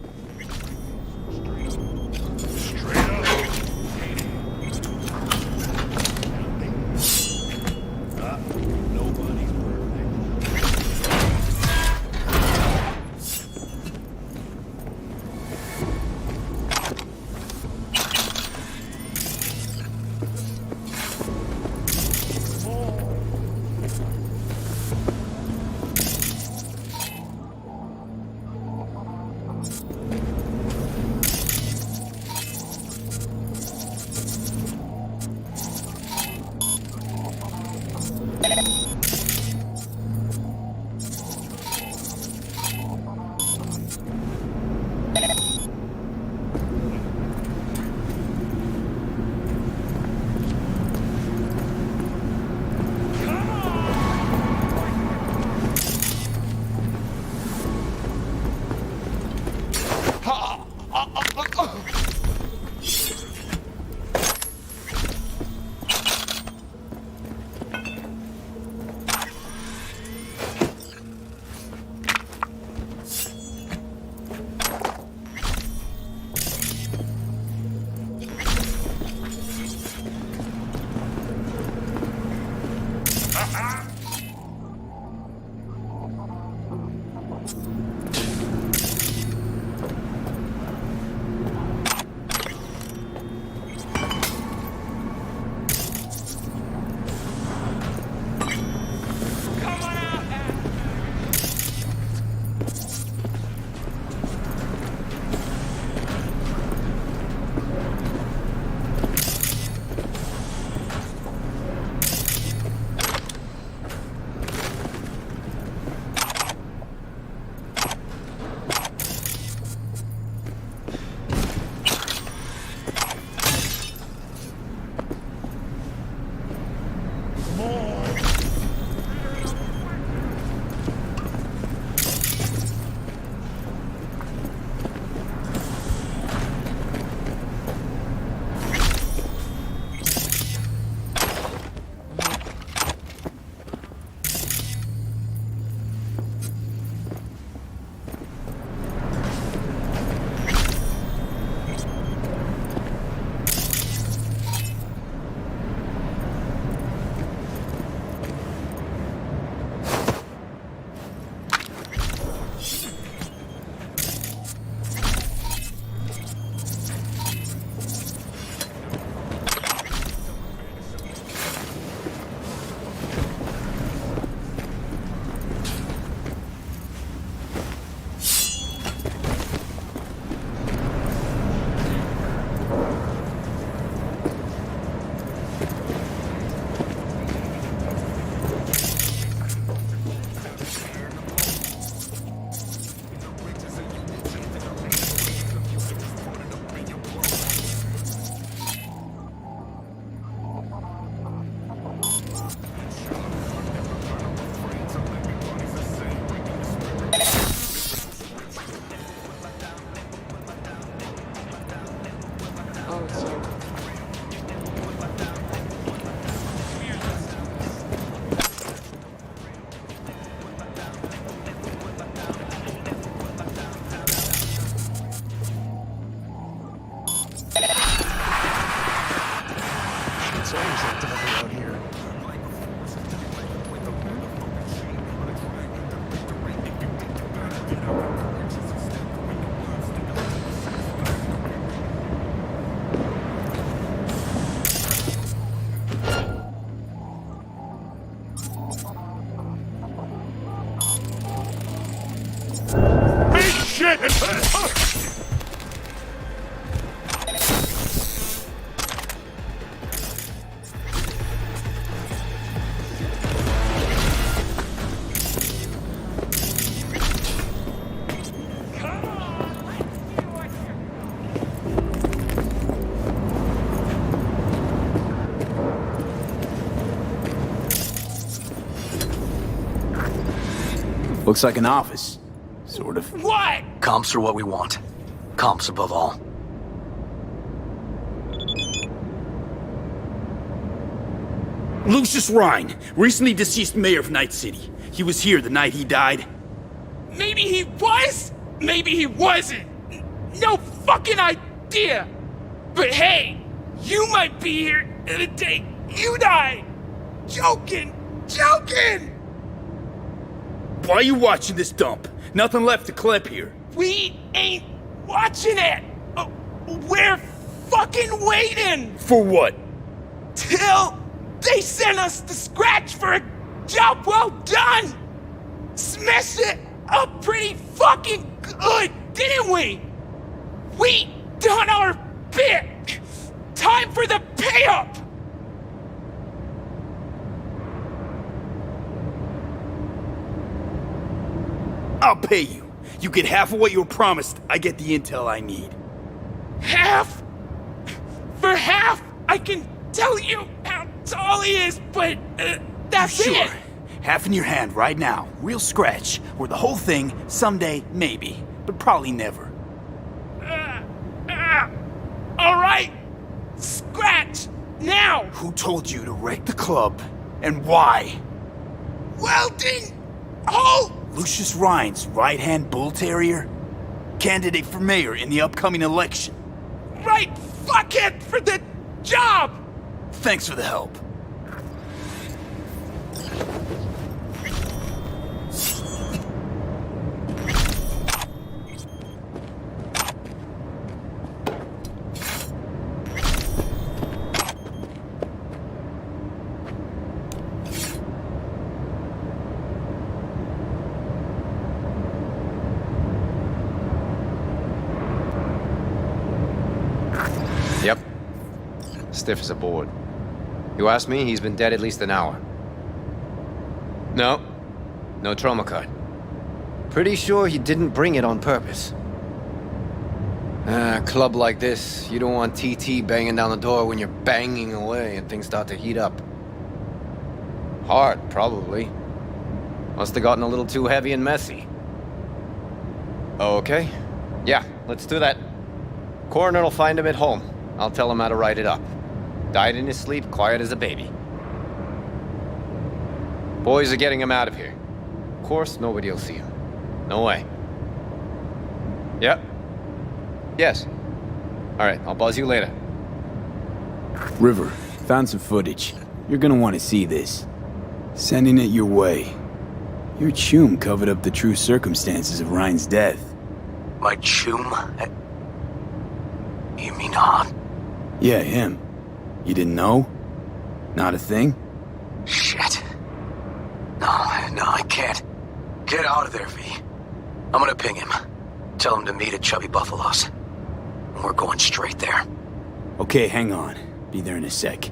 Looks like an office. Sort of. What? Comps are what we want. Comps above all. Lucius Rhine, recently deceased mayor of Night City. He was here the night he died. Maybe he was, maybe he wasn't. No fucking idea. But hey, you might be here the day you die. Joking. Why are you watching this dump? Nothing left to clip here. We ain't watching it. We're fucking waiting. For what? Till they send us the scratch for a job well done. Smashed it up pretty fucking good, didn't we? We done our bit. Time for the pay-up. I'll pay you. You get half of what you were promised, I get the intel I need. Half? For half, I can tell you how tall he is, but that's sure. it. Half in your hand right now, real scratch, or the whole thing, someday, maybe, but probably never. All right, scratch, now! Who told you to wreck the club, and why? Welding hole! Lucius Rhine's right-hand bull terrier? Candidate for mayor in the upcoming election. Right fuckhead for the job! Thanks for the help. stiff as a board. You ask me, he's been dead at least an hour. No. No trauma card. Pretty sure he didn't bring it on purpose. A club like this, you don't want TT banging down the door when you're banging away and things start to heat up. Hard, probably. Must have gotten a little too heavy and messy. Okay. Yeah, let's do that. Coroner will find him at home. I'll tell him how to write it up. Died in his sleep, quiet as a baby. Boys are getting him out of here. Of course, nobody will see him. No way. Yep. Yes. Alright, I'll buzz you later. River, found some footage. You're gonna want to see this. Sending it your way. Your chum covered up the true circumstances of Ryan's death. My chum? You mean Han? Yeah, him. You didn't know? Not a thing? Shit. No, I can't. Get out of there, V. I'm gonna ping him. Tell him to meet at Chubby Buffalo's. And we're going straight there. Okay, hang on. Be there in a sec.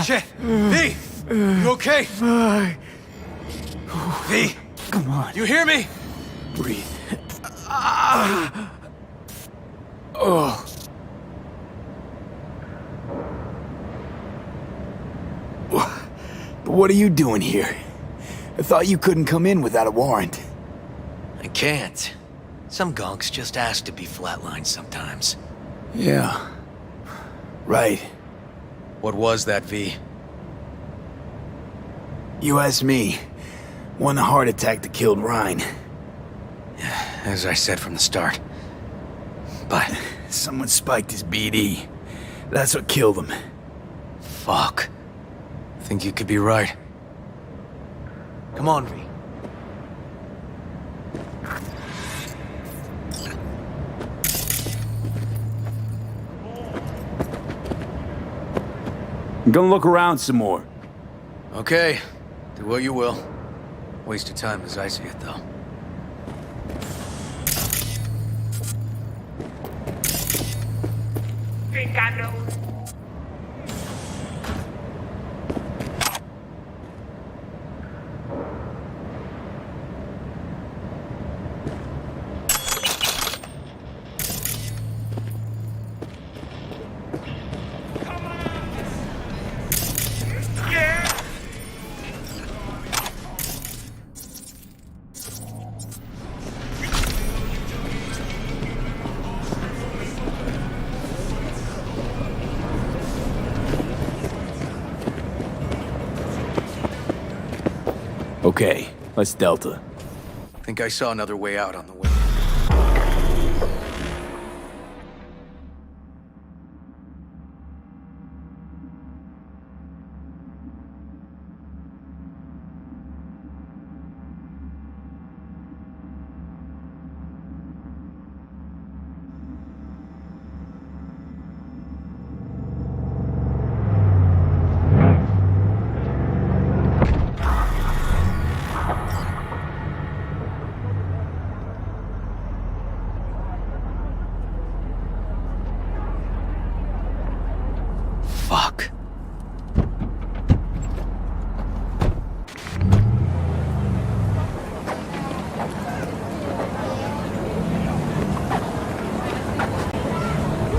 Shit! V! You okay? V! Come on. You hear me? Breathe. Oh. But what are you doing here? I thought you couldn't come in without a warrant. I can't. Some gonks just ask to be flatlined sometimes. Yeah. Right. What was that, V? You asked me. Won the heart attack that killed Ryan. As I said from the start. But... someone spiked his BD. That's what killed him. Fuck. Think you could be right. Come on, V. I'm gonna look around some more. Okay. Do what you will. Waste of time as I see it, though. Okay, let's Delta. Think I saw another way out on the way. Fuck.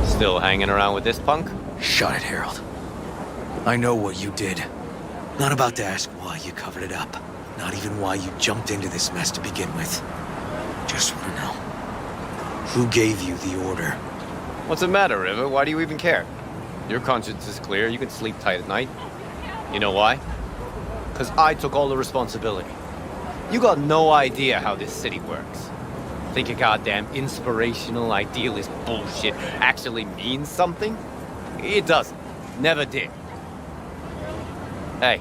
Still hanging around with this punk? Shut it, Harold. I know what you did. Not about to ask why you covered it up. Not even why you jumped into this mess to begin with. Just want to know. Who gave you the order? What's the matter, River? Why do you even care? Your conscience is clear. You can sleep tight at night. You know why? Because I took all the responsibility. You got no idea how this city works. Think a goddamn inspirational, idealist bullshit actually means something? It doesn't. Never did. Hey,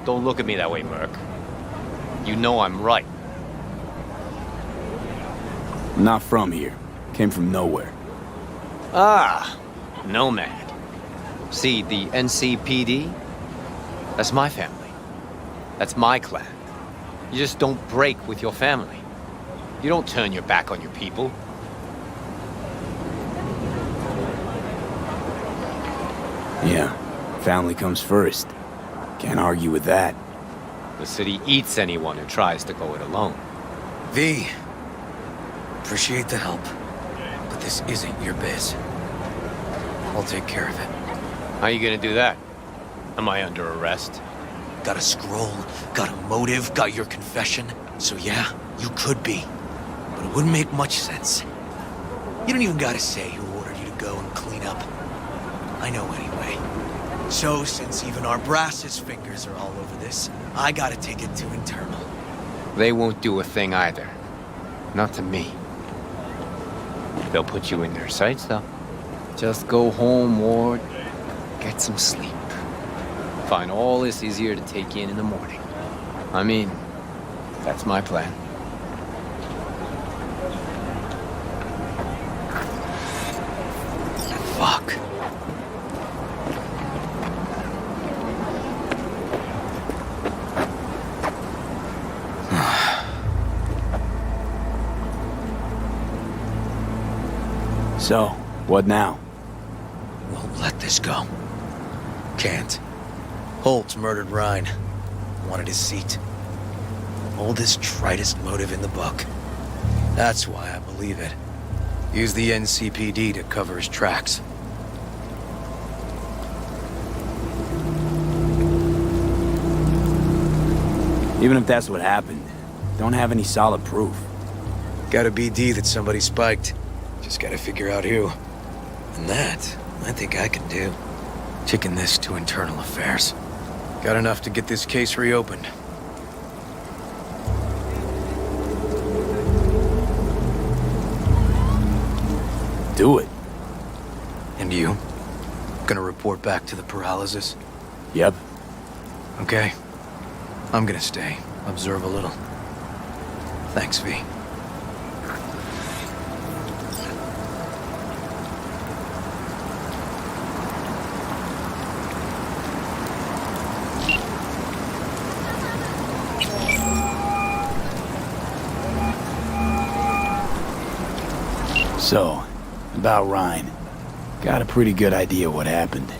don't look at me that way, Merc. You know I'm right. I'm not from here. Came from nowhere. Ah, Nomad. See, the NCPD? That's my family. That's my clan. You just don't break with your family. You don't turn your back on your people. Yeah, family comes first. Can't argue with that. The city eats anyone who tries to go it alone. V, appreciate the help, but this isn't your biz. I'll take care of it. How you gonna do that? Am I under arrest? Got a scroll, got a motive, got your confession. So yeah, you could be. But it wouldn't make much sense. You don't even gotta say who ordered you to go and clean up. I know anyway. So, since even our brass's fingers are all over this, I gotta take it to internal. They won't do a thing either. Not to me. They'll put you in their sights, though. Just go home, Ward. Get some sleep. Find all this easier to take in the morning. I mean, that's my plan. Fuck. So, what now? Won't let this go. Can't. Holt murdered Rhine. Wanted his seat. Oldest, tritest motive in the book. That's why I believe it. Use the NCPD to cover his tracks. Even if that's what happened, don't have any solid proof. Got a BD that somebody spiked. Just gotta figure out who. And that, I think I can do. Kicking this to internal affairs. Got enough to get this case reopened. Do it. And you? Gonna report back to the Peralezes? Yep. Okay. I'm gonna stay. Observe a little. Thanks, V. So, about Rhine. Got a pretty good idea what happened.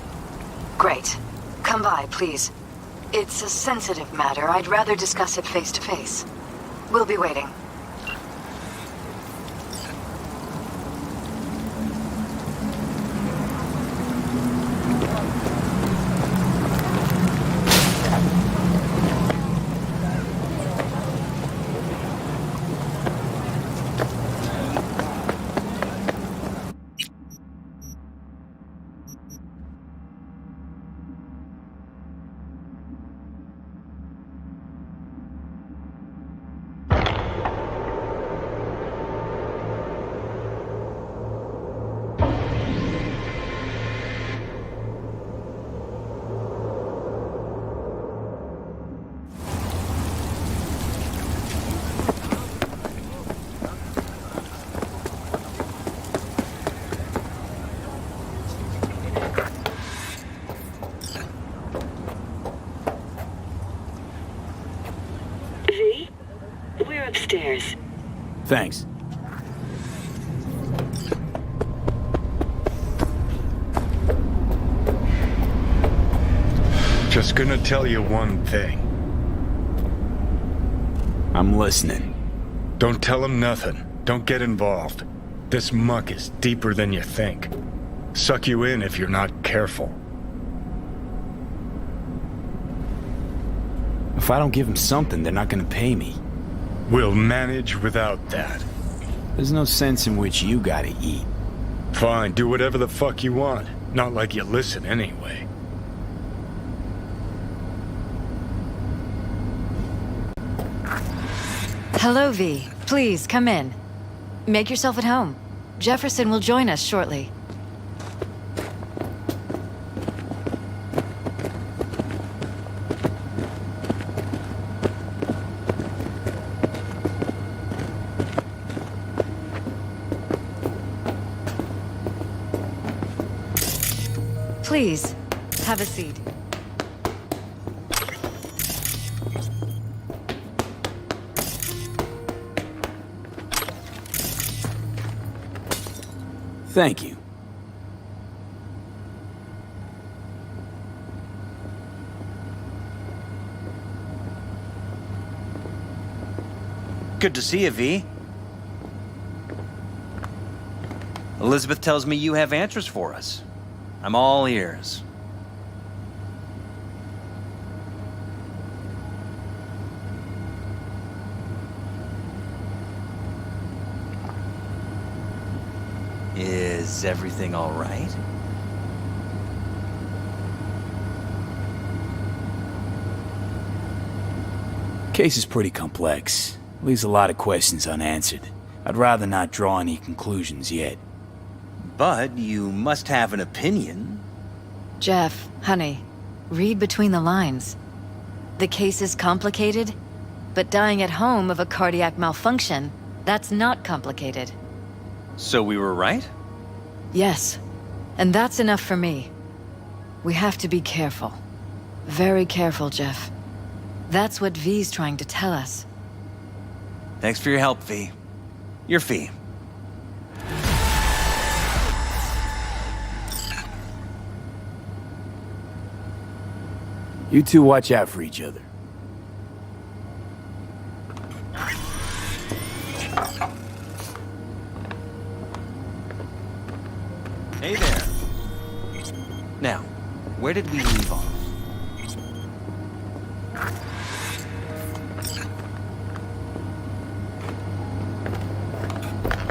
Great. Come by, please. It's a sensitive matter. I'd rather discuss it face to face. We'll be waiting. V, we're upstairs. Thanks. Just gonna tell you one thing. I'm listening. Don't tell him nothing. Don't get involved. This muck is deeper than you think. Suck you in if you're not careful. If I don't give them something, they're not gonna pay me. We'll manage without that. There's no sense in which you gotta eat. Fine, do whatever the fuck you want. Not like you listen anyway. Hello, V. Please, come in. Make yourself at home. Jefferson will join us shortly. Please, have a seat. Thank you. Good to see you, V. Elizabeth tells me you have answers for us. I'm all ears. Is everything all right? Case is pretty complex. Leaves a lot of questions unanswered. I'd rather not draw any conclusions yet. But you must have an opinion. Jeff, honey, read between the lines. The case is complicated, but dying at home of a cardiac malfunction, that's not complicated. So we were right? Yes, and that's enough for me. We have to be careful. Very careful, Jeff. That's what V's trying to tell us. Thanks for your help, V. Your fee. You two watch out for each other. Hey there. Now, where did we leave off?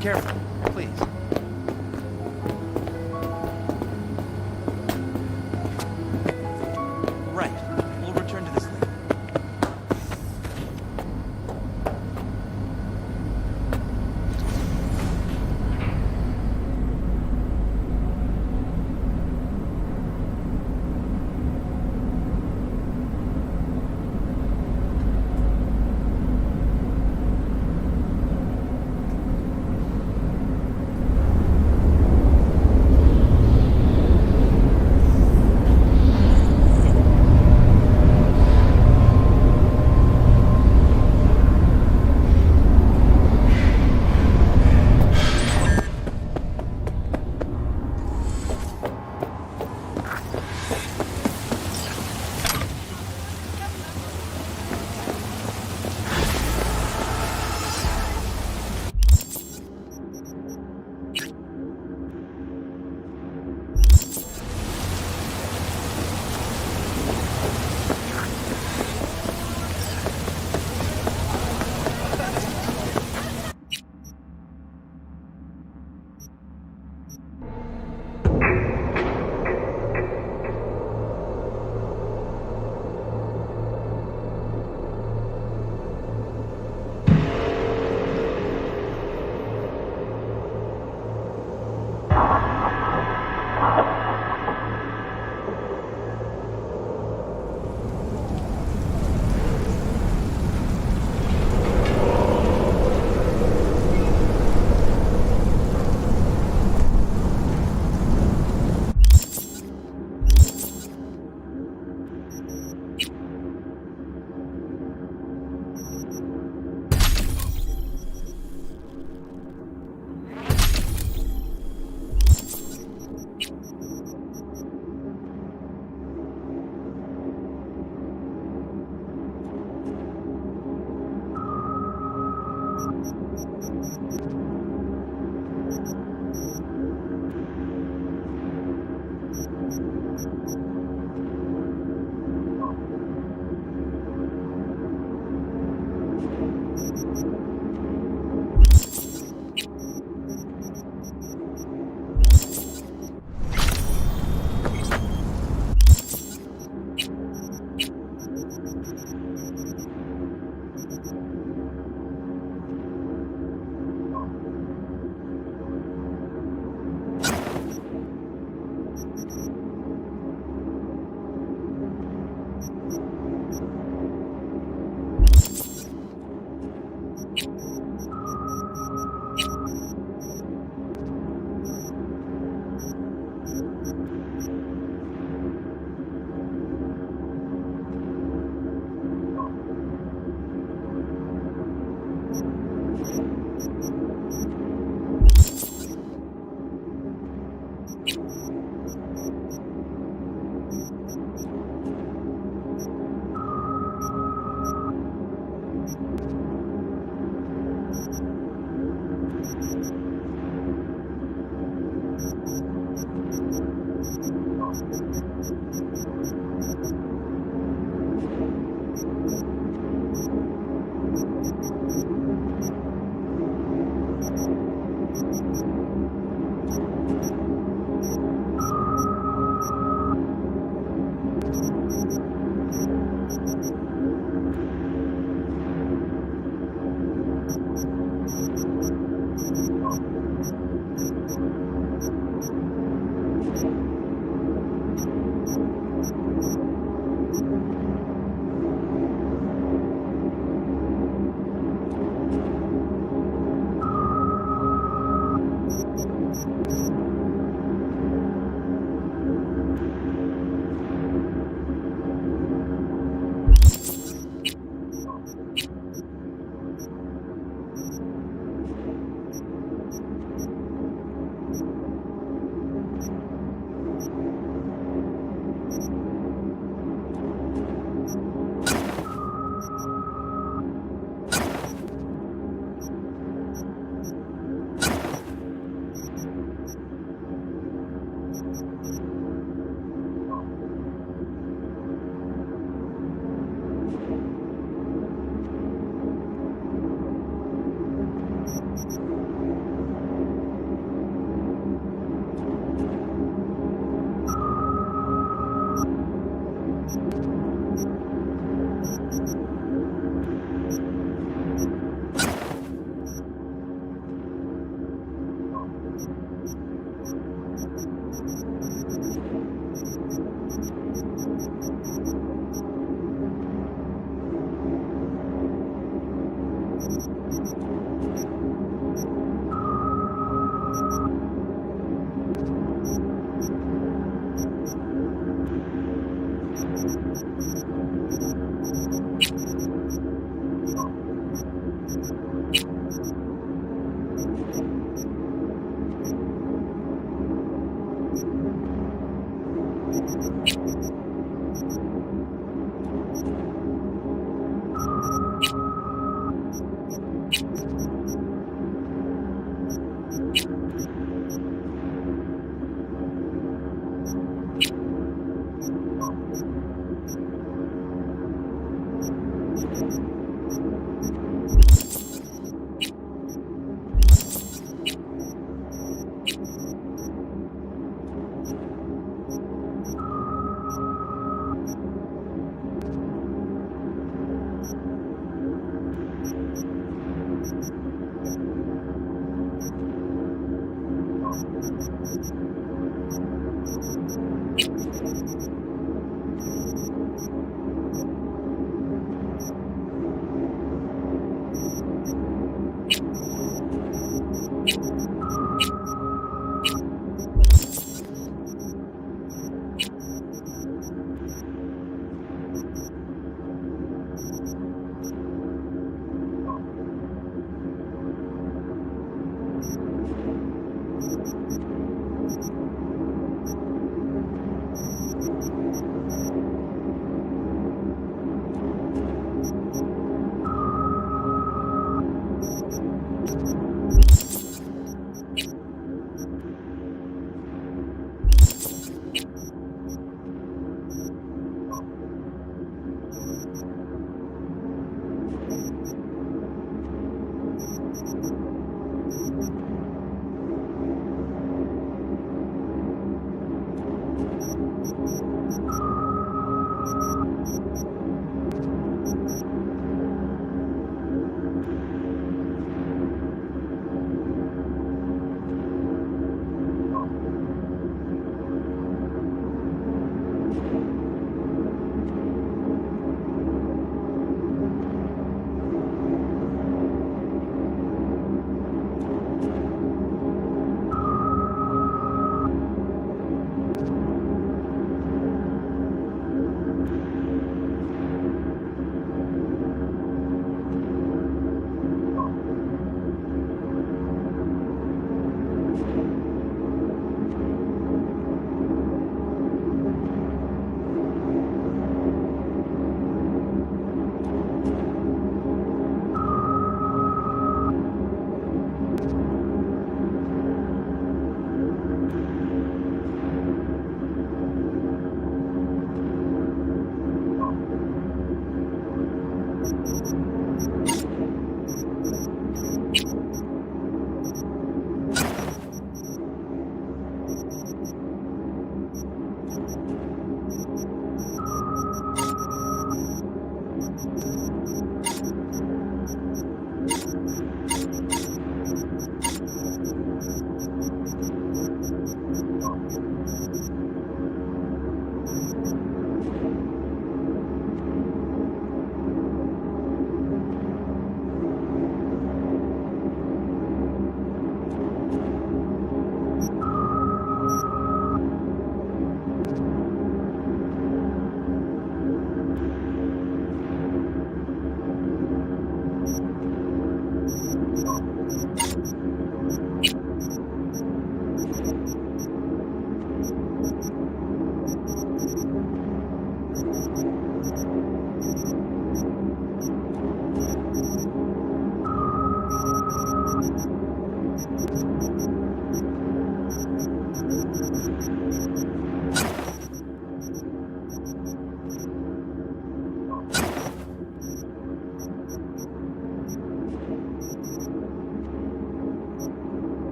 Careful, please. Right. We'll return to this later.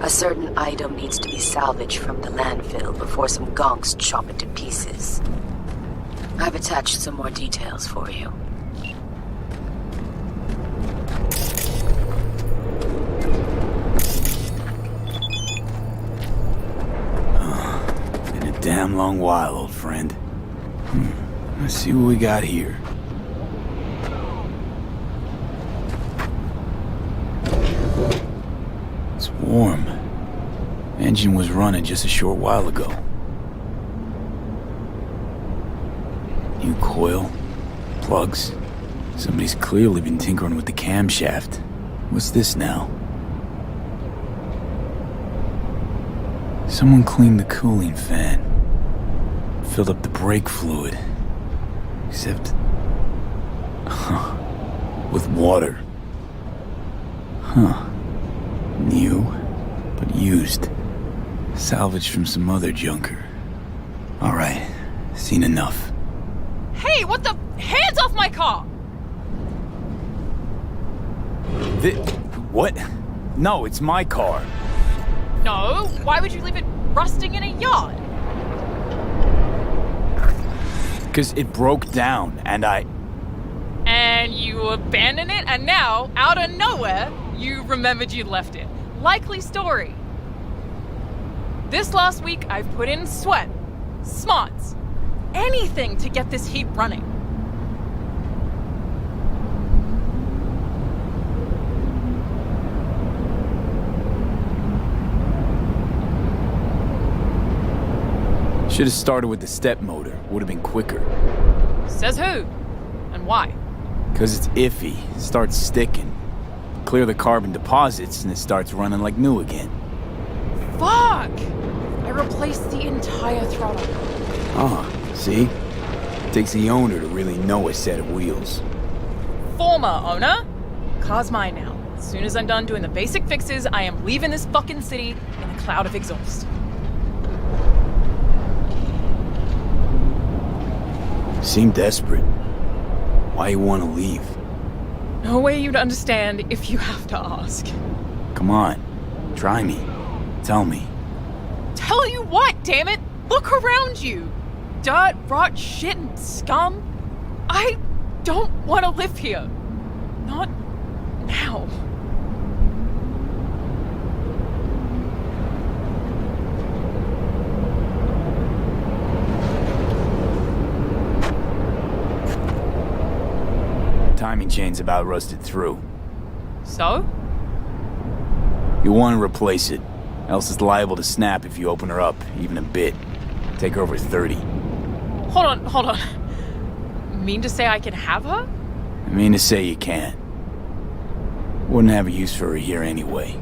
A certain item needs to be salvaged from the landfill before some gonks chop it to pieces. I've attached some more details for you. Been a damn long while, old friend. Let's see what we got here. It's warm. Engine was running just a short while ago. New coil, plugs. Somebody's clearly been tinkering with the camshaft. What's this now? Someone cleaned the cooling fan. Filled up the brake fluid. Except... with water. New, but used. Salvaged from some other junker. Alright, seen enough. Hey, what the? Hands off my car! What? No, it's my car. No, why would you leave it rusting in a yard? Because it broke down, and And you abandoned it, and now, out of nowhere, you remembered you left it. Likely story. This last week, I've put in sweat, smarts, anything to get this heat running. should have started with the step motor. Would have been quicker. Says who? And why? Because it's iffy. It starts sticking. Clear the carbon deposits and it starts running like new again. Fuck! I replaced the entire throttle. See? It takes the owner to really know a set of wheels. Former owner? Car's mine now. As soon as I'm done doing the basic fixes, I am leaving this fucking city in a cloud of exhaust. Seem desperate. Why you want to leave? No way you'd understand if you have to ask. Come on. Try me. Tell me. Tell you what, damn it! Look around you! Dirt, rot, shit, and scum. I don't want to live here. Not now. Timing chain's about rusted through. So? You want to replace it. Else is liable to snap if you open her up, even a bit. Take her over 30. Hold on. Mean to say I can have her? I mean to say you can't. Wouldn't have a use for her here anyway.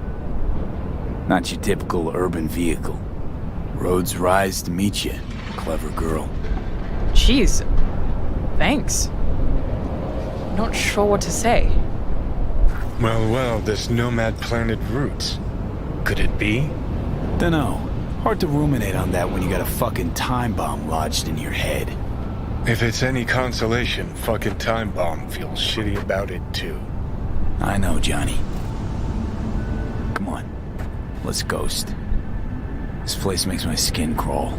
Not your typical urban vehicle. Roads rise to meet you, clever girl. Jeez. Thanks. Not sure what to say. Well, this Nomad planet roots. Could it be? Dunno. Hard to ruminate on that when you got a fucking time bomb lodged in your head. If it's any consolation, fucking time bomb feels shitty about it too. I know, Johnny. Come on. Let's ghost. This place makes my skin crawl.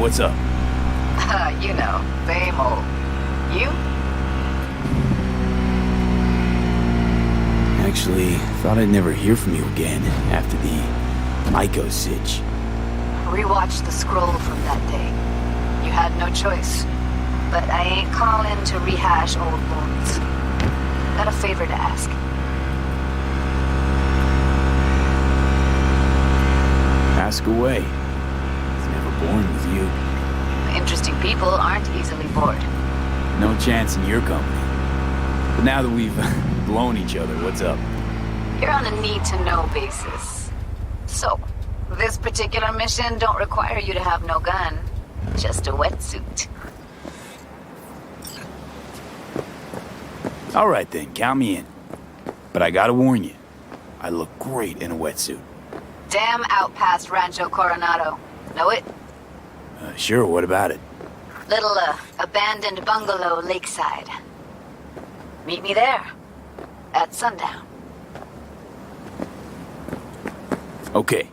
what's up? You know, same old. You? Actually, thought I'd never hear from you again after the Myco sitch. Rewatched the scroll from that day. You had no choice. But I ain't calling to rehash old wounds. Got a favor to ask. Ask away. It's never boring with you. Interesting people aren't easily bored. No chance in your company. But now that we've blown each other, what's up? You're on a need-to-know basis. So, this particular mission don't require you to have no gun. Just a wetsuit. All right then, count me in. But I gotta warn you, I look great in a wetsuit. Damn out past Rancho Coronado. Know it? Sure, what about it? Little, abandoned bungalow lakeside. Meet me there. At sundown. Okay.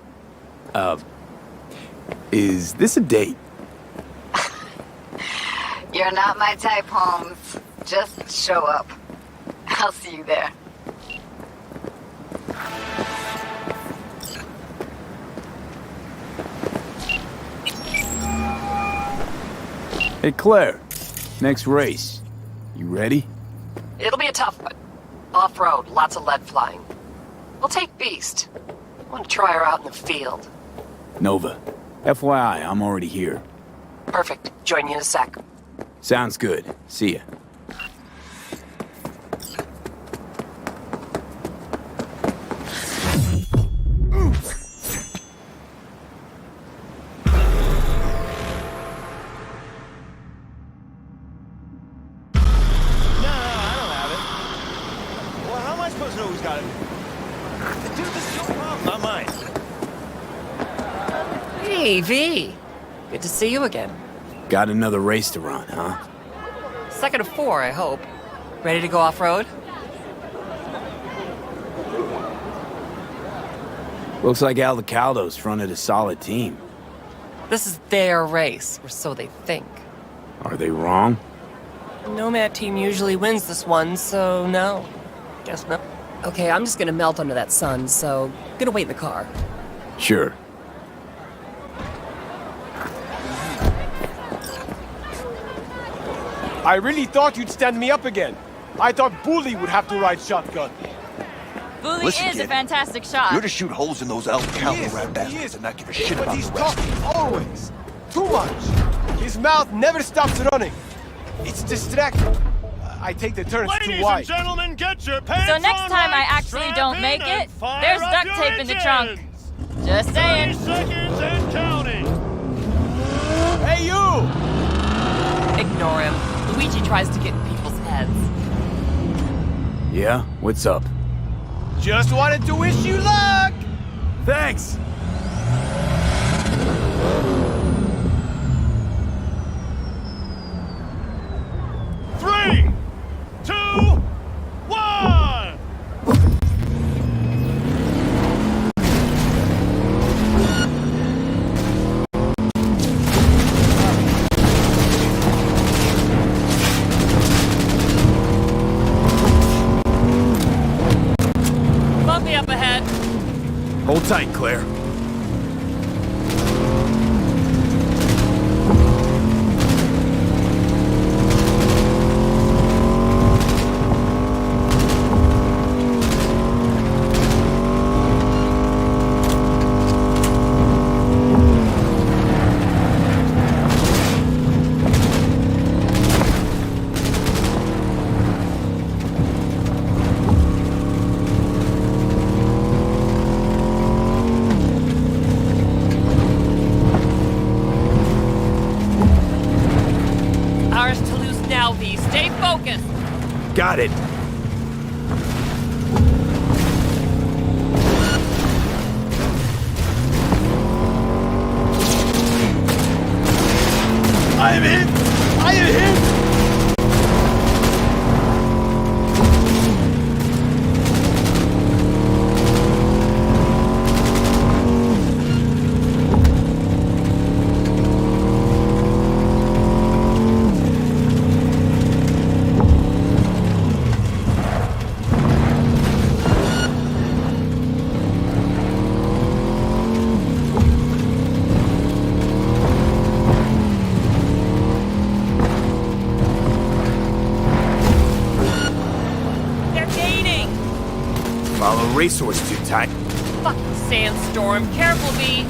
Is this a date? You're not my type, Holmes. Just show up. I'll see you there. Hey, Claire. Next race. You ready? It'll be a tough one. Off-road, lots of lead flying. We'll take Beast. I want to try her out in the field. Nova. FYI, I'm already here. Perfect. Join you in a sec. Sounds good. See ya. Hey, V. Good to see you again. Got another race to run, huh? Second of 4, I hope. Ready to go off-road? Looks like Aldecaldo's fronted a solid team. This is their race, or so they think. Are they wrong? Nomad team usually wins this one, so no. Guess no. Okay, I'm just gonna melt under that sun, so gonna wait in the car. Sure. I really thought you'd stand me up again. I thought Bully would have to ride shotgun. Bully Listen, is kid. a fantastic shot. You're to shoot holes in those Alt Cunningham bastards and not give a shit But about he's the rest. talking always. Too much. His mouth never stops running. It's distracting. I take the turns too wide. Ladies and gentlemen, get your pants So next on time right, I actually strap don't in make and it, fire there's up duct your tape in the engines. trunk. Just 30 saying. seconds and counting. Hey, you! Ignore him. Luigi tries to get in people's heads. Yeah? What's up? Just wanted to wish you luck! Thanks! Three, 2, 1. Bumpy up ahead. Hold tight, Claire. Ours to lose now, V. Stay focused. Got it. I am hit! I am hit! Follow racehorse too tight. Fucking sandstorm. Careful, V.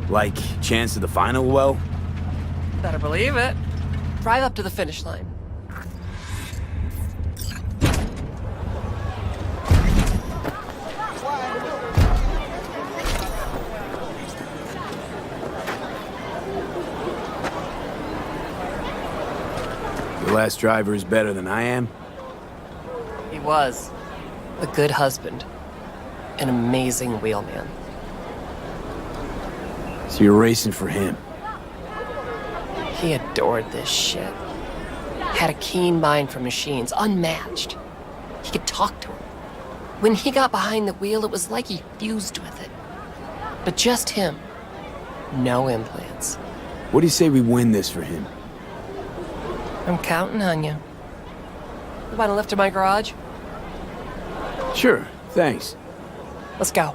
Like, chance of the final well? Better believe it. Drive up to the finish line. The last driver is better than I am? He was. A good husband. An amazing wheelman. So you're racing for him? He adored this shit. Had a keen mind for machines, unmatched. He could talk to him. When he got behind the wheel, it was like he fused with it. But just him. No implants. What do you say we win this for him? I'm counting on you. You want a lift to my garage? Sure, thanks. Let's go.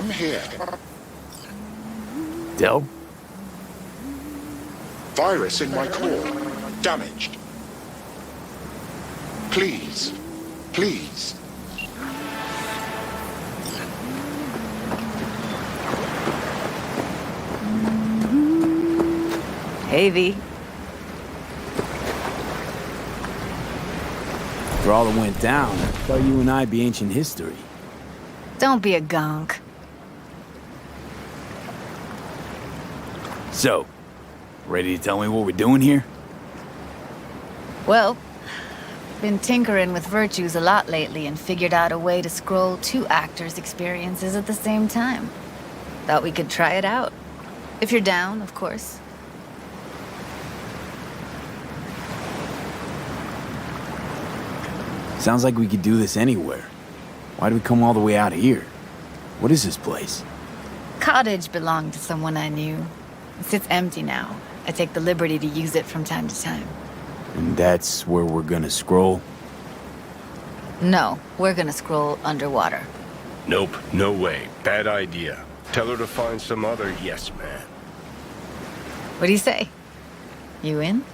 Come here. Del? Virus in my core. Damaged. Please. Please. Hey, V. For all that went down, I thought you and I'd be ancient history. Don't be a gonk. So, ready to tell me what we're doing here? Well, been tinkering with virtues a lot lately and figured out a way to scroll two actors' experiences at the same time. Thought we could try it out. If you're down, of course. Sounds like we could do this anywhere. Why do we come all the way out here? What is this place? Cottage belonged to someone I knew. It sits empty now. I take the liberty to use it from time to time. And that's where we're gonna scroll? No, we're gonna scroll underwater. Nope, no way. Bad idea. Tell her to find some other yes man. What do you say? You in?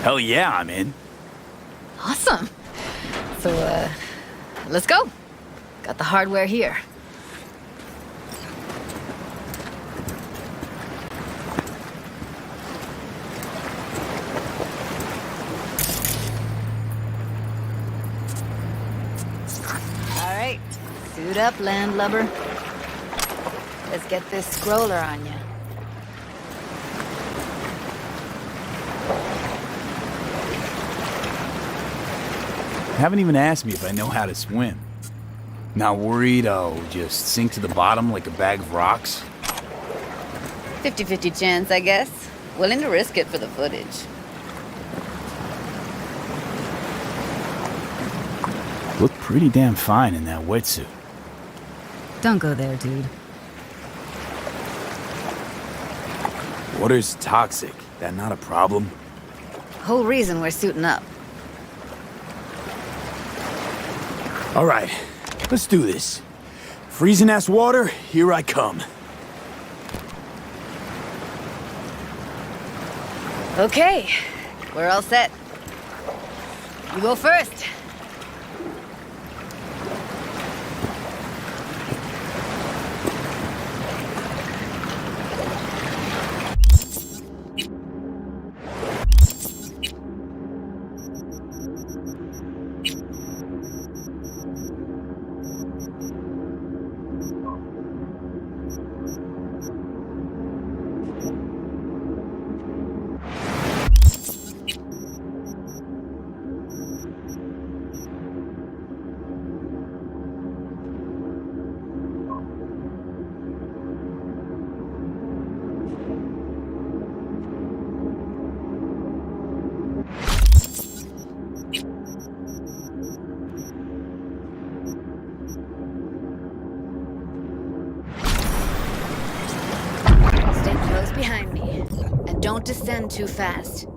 Hell yeah, I'm in. Awesome. So, let's go. Got the hardware here. All right, suit up, landlubber. Let's get this scroller on ya. Haven't even asked me if I know how to swim. Not worried I'll just sink to the bottom like a bag of rocks? 50-50 chance, I guess. Willing to risk it for the footage. Look pretty damn fine in that wetsuit. Don't go there, dude. Water's toxic. That not a problem? Whole reason we're suiting up. All right, let's do this. Freezing-ass water, here I come. Okay, we're all set. You go first. Behind me. And don't descend too fast.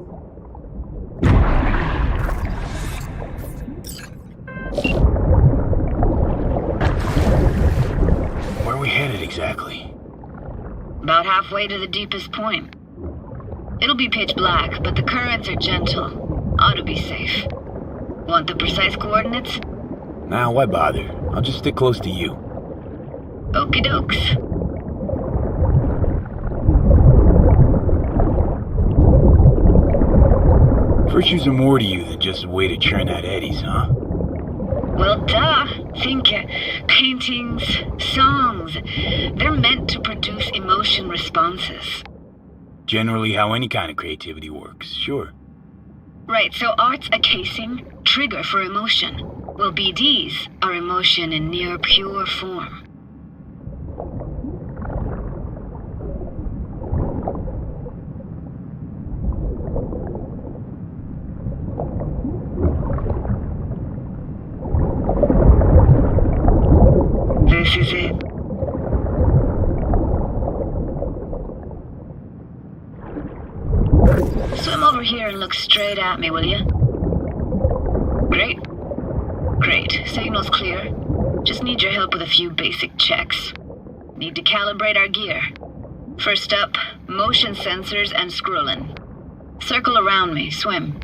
Where are we headed exactly? About halfway to the deepest point. It'll be pitch black, but the currents are gentle. Ought to be safe. Want the precise coordinates? Nah, why bother? I'll just stick close to you. Okie dokes. Virtues are more to you than just a way to churn out eddies, huh? Well, duh. Think paintings, songs. They're meant to produce emotion responses. Generally how any kind of creativity works, sure. Right, so art's a casing, trigger for emotion. Well, BDs are emotion in near pure form. This is it. Swim over here and look straight at me, will you? Great. Great. Signal's clear. Just need your help with a few basic checks. Need to calibrate our gear. First up, motion sensors and scrolling. Circle around me. Swim.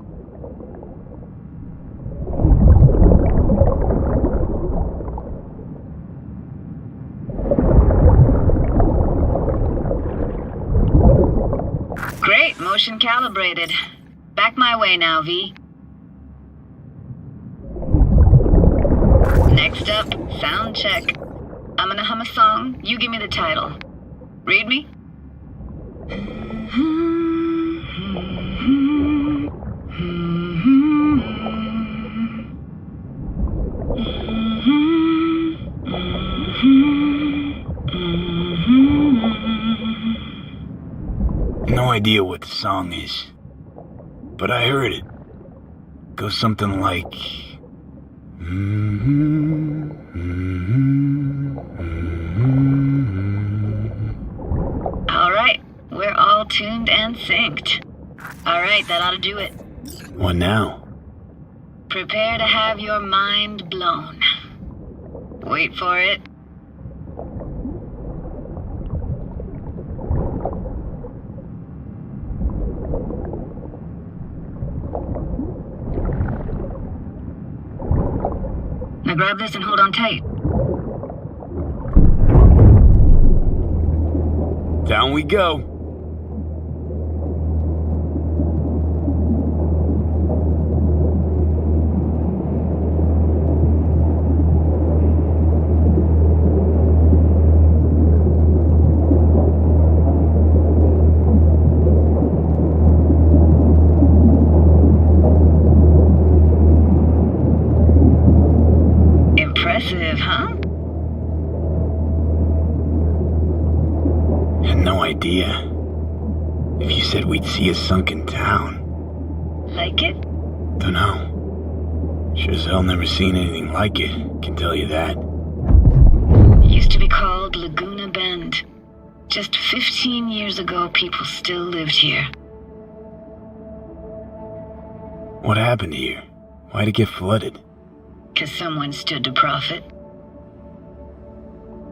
Great, motion calibrated. Back my way now, V. Next up, sound check. I'm gonna hum a song, you give me the title. Read me? No idea what the song is, but I heard it. Goes something like... All right, all tuned and synced. Alright, that ought to do it. What now? Prepare to have your mind blown. Wait for it. Now grab this and hold on tight. Down we go. Impressive, huh? Had no idea. If you said we'd see a sunken town. Like it? Dunno. Sure as hell never seen anything like it, can tell you that. Used to be called Laguna Bend. Just 15 years ago, people still lived here. What happened here? Why'd it get flooded? 'Cause someone stood to profit.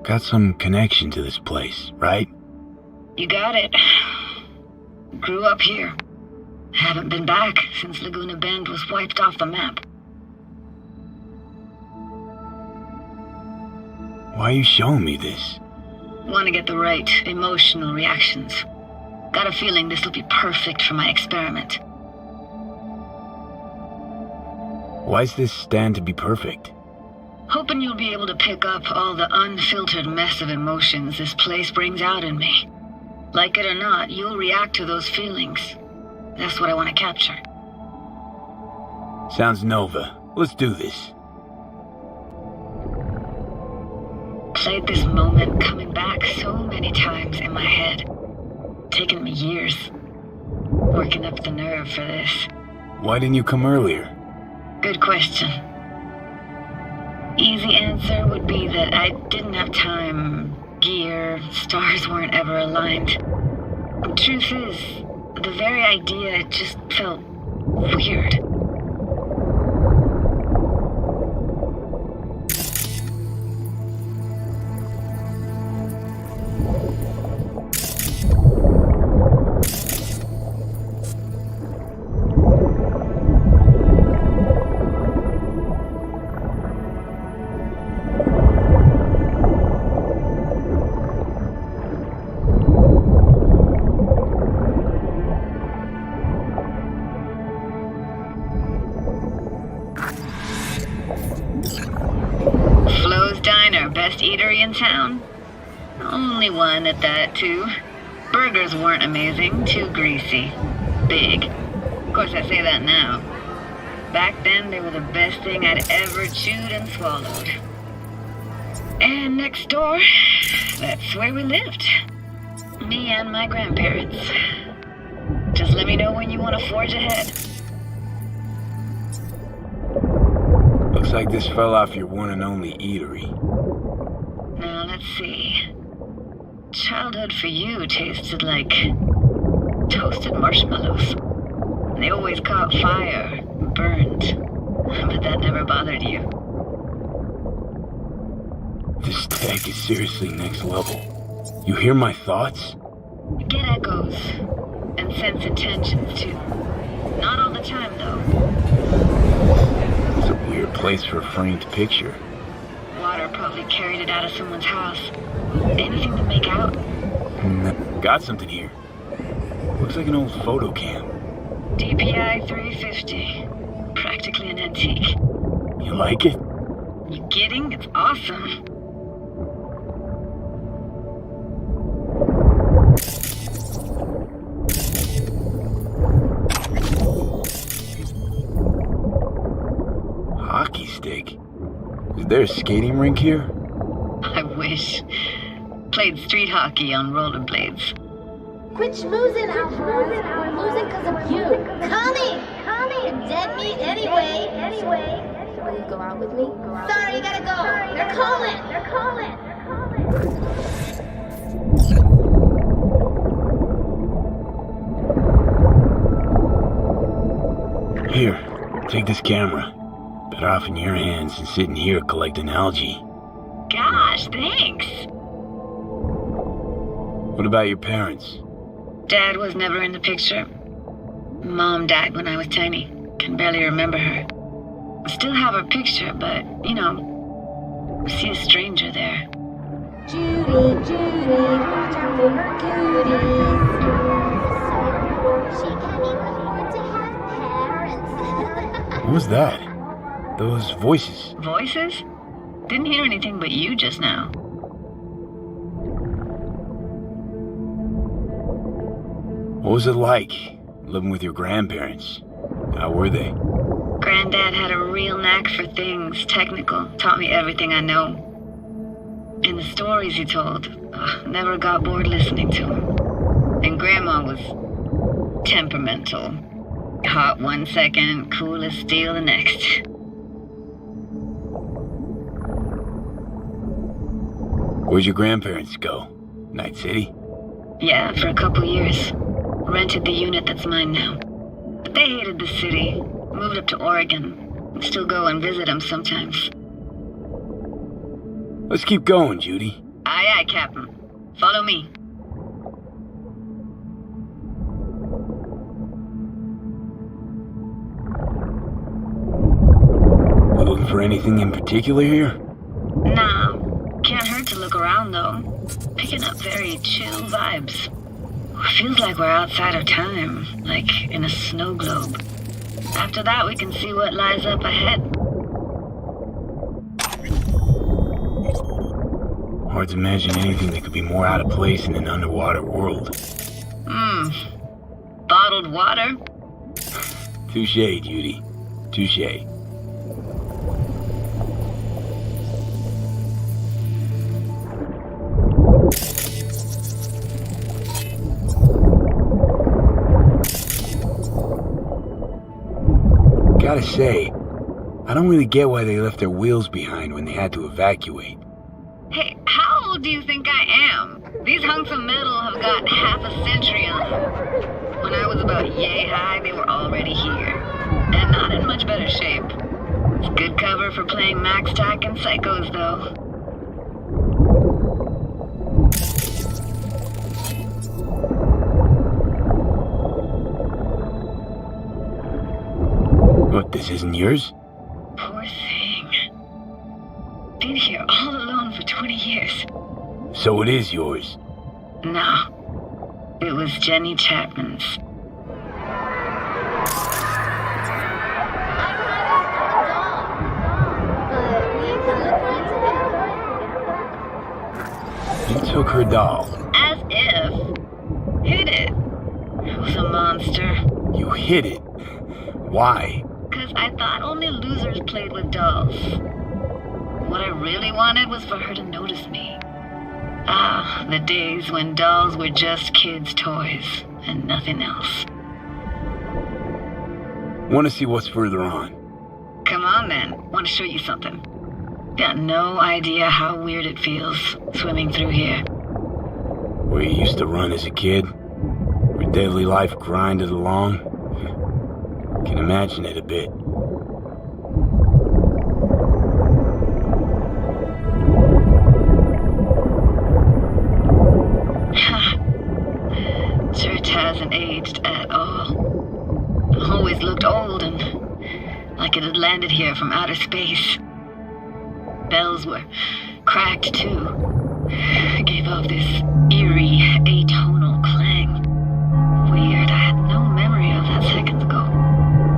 Got some connection to this place, right? You got it. Grew up here. Haven't been back since Laguna Bend was wiped off the map. Why are you showing me this? Want to get the right emotional reactions. Got a feeling this will be perfect for my experiment. Why's this stand to be perfect? Hoping you'll be able to pick up all the unfiltered mess of emotions this place brings out in me. Like it or not, you'll react to those feelings. That's what I want to capture. Sounds Nova. Let's do this. Played this moment coming back so many times in my head. Taken me years. Working up the nerve for this. Why didn't you come earlier? Good question. Easy answer would be that I didn't have time, gear, stars weren't ever aligned. Truth is, the very idea just felt weird. Best eatery in town? Only one at that, too. Burgers weren't amazing, too greasy. Big. Of course, I say that now. Back then, they were the best thing I'd ever chewed and swallowed. And next door, that's where we lived. Me and my grandparents. Just let me know when you want to forge ahead. Looks like this fell off your one and only eatery. Now, let's see. Childhood for you tasted like toasted marshmallows. They always caught fire, burned. But that never bothered you. This tech is seriously next level. You hear my thoughts? Get echoes. And sense intentions, too. Not all the time, though. It's a weird place for a framed picture. Water probably carried it out of someone's house. Anything to make out? Got something here. Looks like an old photo cam. DPI 350. Practically an antique. You like it? You kidding? It's awesome. Hockey stick? Is there a skating rink here? I wish. Played street hockey on rollerblades. Quit schmoozing, Alvarez. We're losing because of you. Connie! You're dead meat anyway. Will you go out with me? Sorry, you gotta go. They're calling. Here, take this camera. Better off in your hands than sitting here collecting algae. Gosh, thanks. What about your parents? Dad was never in the picture. Mom died when I was tiny. Can barely remember her. Still have her picture, but, you know, see a stranger there. Judy, watch out for her cuties. She can't even afford to have parents. What was that? Those voices. Voices? Didn't hear anything but you just now. What was it like, living with your grandparents? How were they? Granddad had a real knack for things technical. Taught me everything I know. And the stories he told, never got bored listening to them. And Grandma was temperamental. Hot 1 second, cool as steel the next. Where'd your grandparents go? Night City? Yeah, for a couple years. Rented the unit that's mine now. But they hated the city. Moved up to Oregon. Still go and visit them sometimes. Let's keep going, Judy. Aye, aye, Captain. Follow me. You looking for anything in particular here? Nah. Can't hurt to look around, though. Picking up very chill vibes. Feels like we're outside of time, like in a snow globe. After that, we can see what lies up ahead. Hard to imagine anything that could be more out of place in an underwater world. Bottled water? Touché, Judy. Touché. Gotta say, I don't really get why they left their wheels behind when they had to evacuate. Hey, how old do you think I am? These hunks of metal have got half a century on them. When I was about yay high, they were already here. And not in much better shape. It's good cover for playing Max Tack and Psychos, though. What, this isn't yours? Poor thing. Been here all alone for 20 years. So it is yours? No. It was Jenny Chapman's. You took her doll. As if. Hid it. It was a monster. You hid it? Why? Because I thought only losers played with dolls. What I really wanted was for her to notice me. Ah, the days when dolls were just kids' toys and nothing else. Want to see what's further on? Come on then, want to show you something. Got no idea how weird it feels swimming through here. Where you used to run as a kid? Where daily life grinded along? Can imagine it a bit. Church hasn't aged at all. Always looked old and like it had landed here from outer space. Bells were cracked too. Gave off this eerie, atonal clang. Weird, I had no memory of that seconds ago.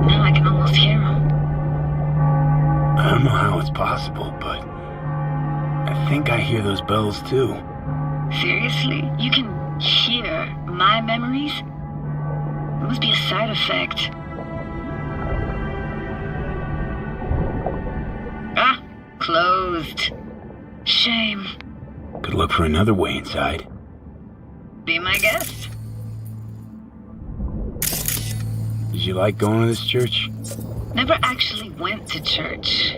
Now I can almost hear them. I don't know how it's possible, but I think I hear those bells too. Seriously? You can hear my memories? It must be a side effect. Ah, closed. Shame. Could look for another way inside. Be my guest. Did you like going to this church? Never actually went to church.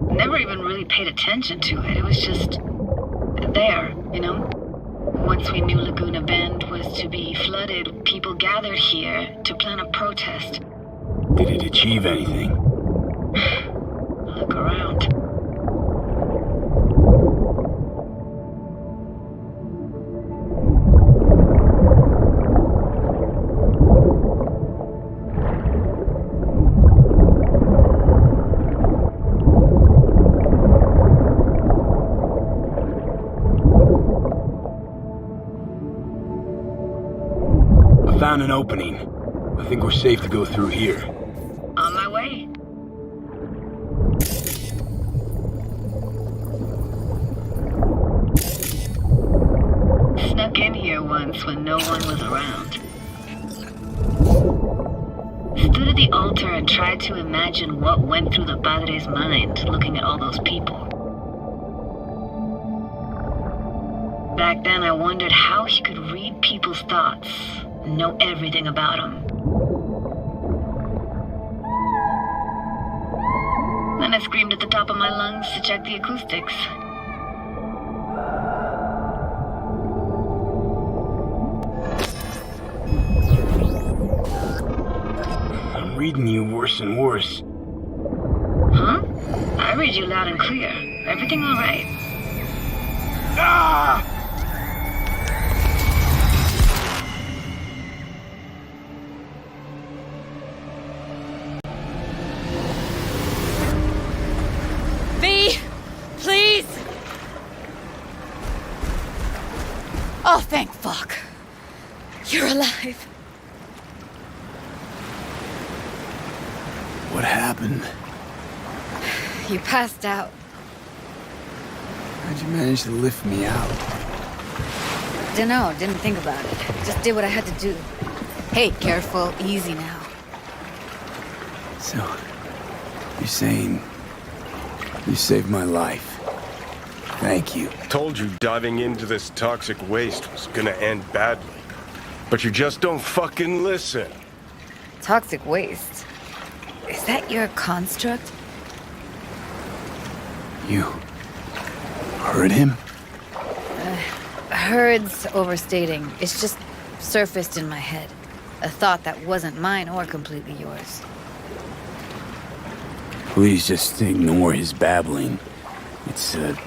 Never even really paid attention to it. It was just there, you know? Once we knew Laguna Bend was to be flooded, people gathered here to plan a protest. Did it achieve anything? Look around. I found an opening. I think we're safe to go through here. On my way. Snuck in here once when no one was around. Stood at the altar and tried to imagine what went through the Padre's mind looking at all those people. Back then I wondered how he could read people's thoughts and know everything about them. Then I screamed at the top of my lungs to check the acoustics. I'm reading you worse and worse. Huh? I read you loud and clear. Everything all right? Ah! V! Please! Oh, thank fuck. You're alive. What happened? You passed out. How'd you manage to lift me out? Dunno, didn't think about it. Just did what I had to do. Hey, careful, easy now. So, you're saying you saved my life. Thank you. Told you diving into this toxic waste was gonna end badly. But you just don't fucking listen. Toxic waste? Is that your construct? You heard him? Heard's overstating. It's just surfaced in my head. A thought that wasn't mine or completely yours. Please just ignore his babbling. It's a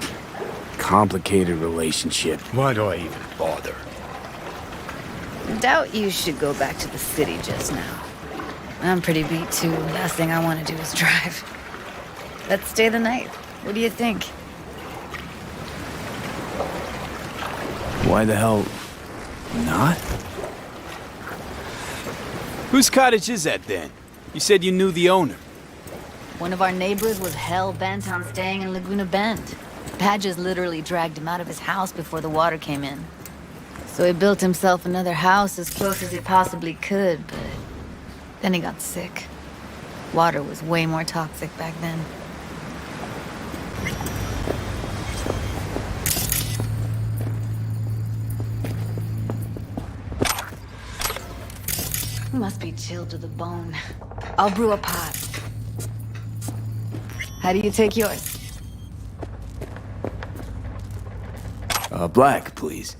complicated relationship. Why do I even bother? Doubt you should go back to the city just now. I'm pretty beat too. Last thing I want to do is drive. Let's stay the night. What do you think? Why the hell not? Whose cottage is that then? You said you knew the owner. One of our neighbors was hell-bent on staying in Laguna Bend. Badges literally dragged him out of his house before the water came in. So he built himself another house as close as he possibly could, but then he got sick. Water was way more toxic back then. Must be chilled to the bone. I'll brew a pot. How do you take yours? Black, please.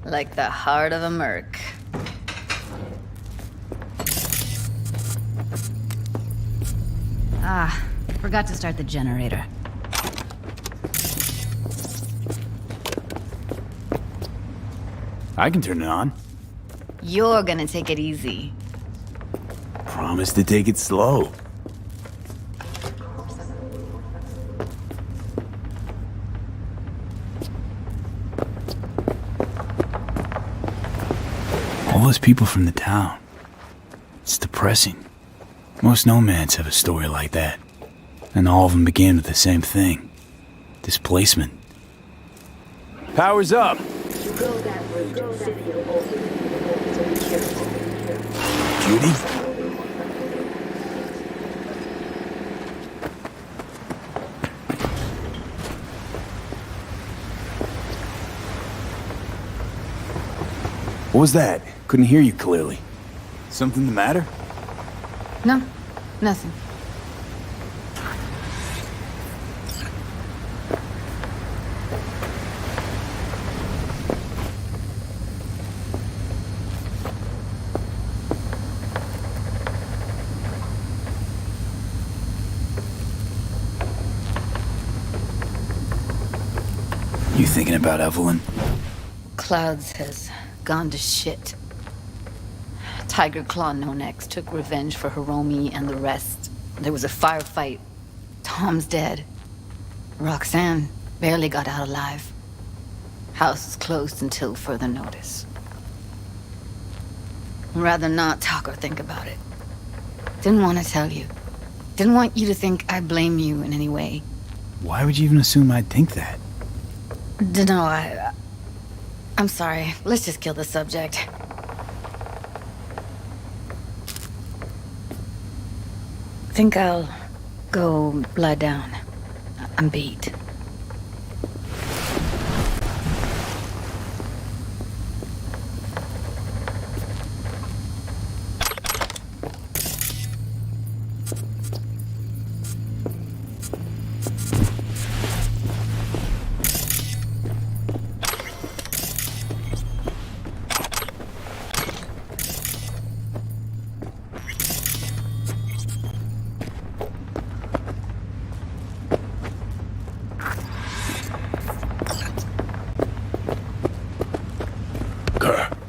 Like the heart of a merc. Ah, forgot to start the generator. I can turn it on. You're gonna take it easy. Promise to take it slow. All those people from the town. It's depressing. Most nomads have a story like that. And all of them begin with the same thing. Displacement. Power's up. Judy? What was that? Couldn't hear you clearly. Something the matter? No, nothing. You thinking about Evelyn? Clouds has gone to shit. Tiger Claw No Necks took revenge for Hiromi and the rest. There was a firefight. Tom's dead. Roxanne barely got out alive. House is closed until further notice. I'd rather not talk or think about it. Didn't want to tell you. Didn't want you to think I blame you in any way. Why would you even assume I'd think that? Dunno, I'm sorry. Let's just kill the subject. Think I'll go lie down. I'm beat.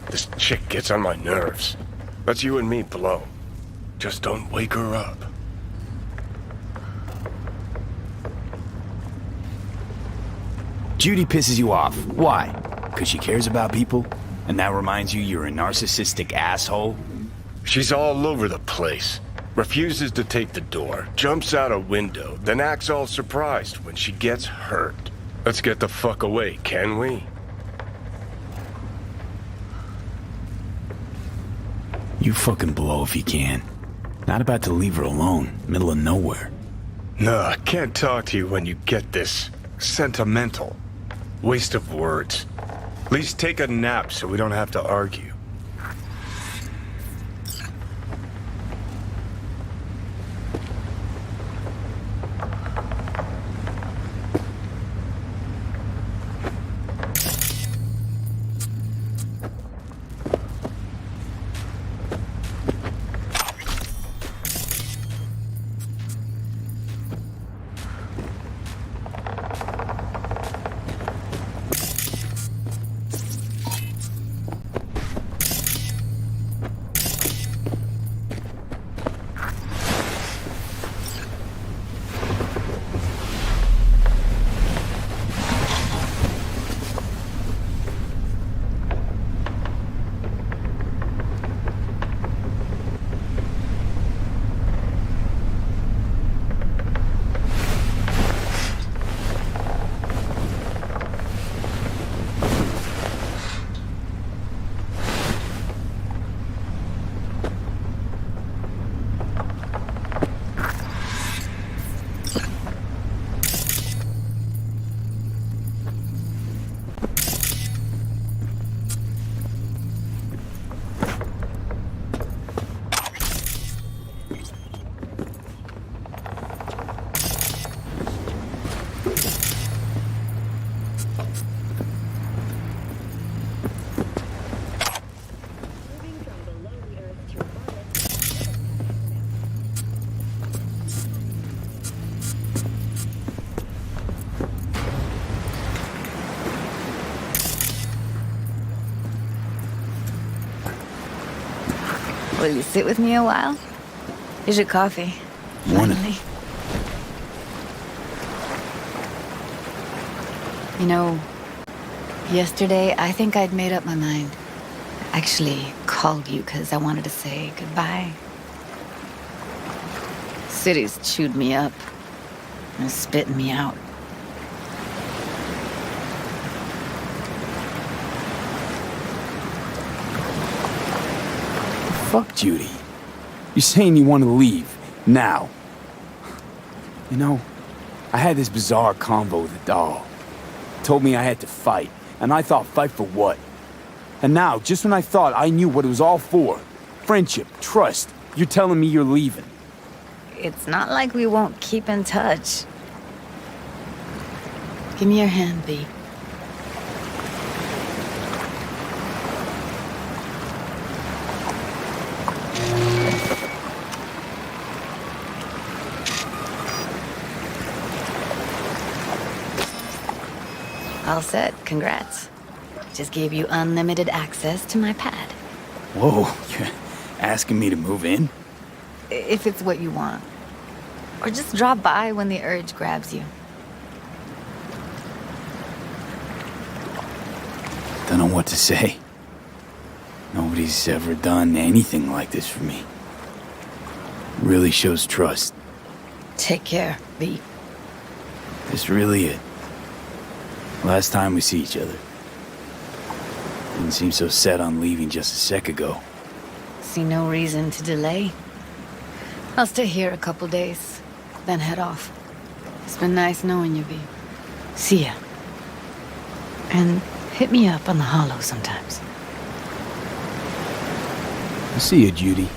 This chick gets on my nerves. Let's you and me below. Just don't wake her up. Judy pisses you off. Why? Because she cares about people? And that reminds you you're a narcissistic asshole? She's all over the place. Refuses to take the door, jumps out a window, then acts all surprised when she gets hurt. Let's get the fuck away, can we? You fucking blow if you can. Not about to leave her alone, middle of nowhere. No, I can't talk to you when you get this sentimental. Waste of words. At least take a nap so we don't have to argue. Will you sit with me a while? Here's your coffee. Finally. You know, yesterday I think I'd made up my mind. I actually called you because I wanted to say goodbye. City's chewed me up and spitting me out. Fuck Judy. You're saying you want to leave. Now. You know, I had this bizarre convo with the doll. Told me I had to fight. And I thought, fight for what? And now, just when I thought I knew what it was all for, friendship, trust, you're telling me you're leaving. It's not like we won't keep in touch. Give me your hand, B. All set. Congrats. Just gave you unlimited access to my pad. Whoa, you're asking me to move in? If it's what you want. Or just drop by when the urge grabs you. Don't know what to say. Nobody's ever done anything like this for me. Really shows trust. Take care, V. This really it. Last time we see each other. Didn't seem so set on leaving just a sec ago. See no reason to delay. I'll stay here a couple days, then head off. It's been nice knowing you, V. See ya. And hit me up on the holo sometimes. I'll see you, Judy.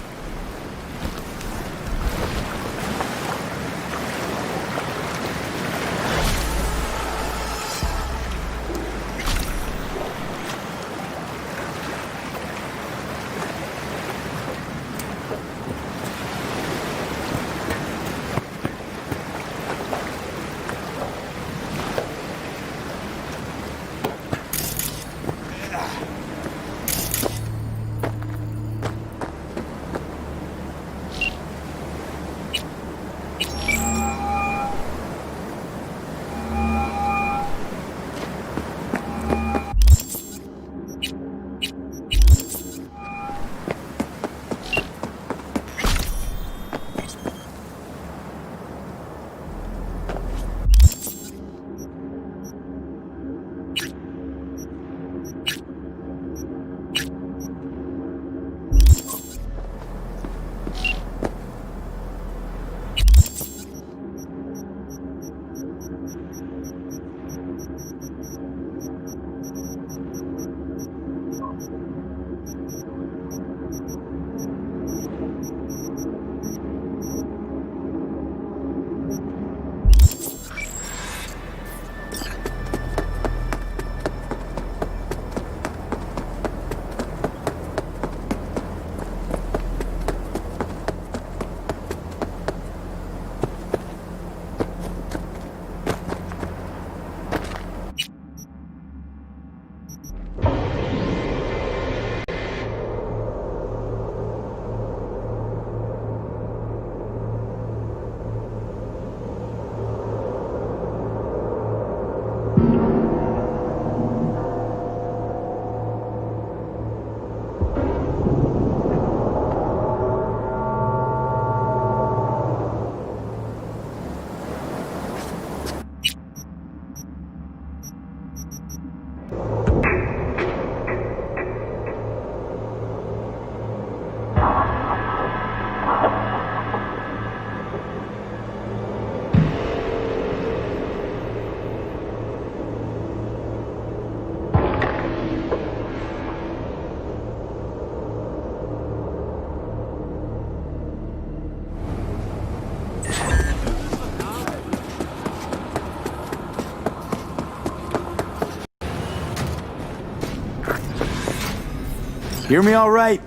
Hear me all right?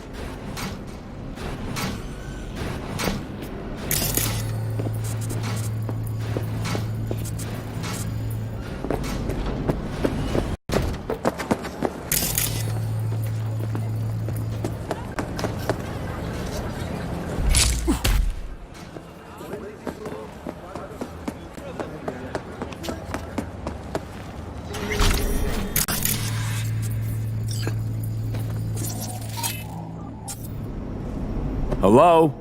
Hello?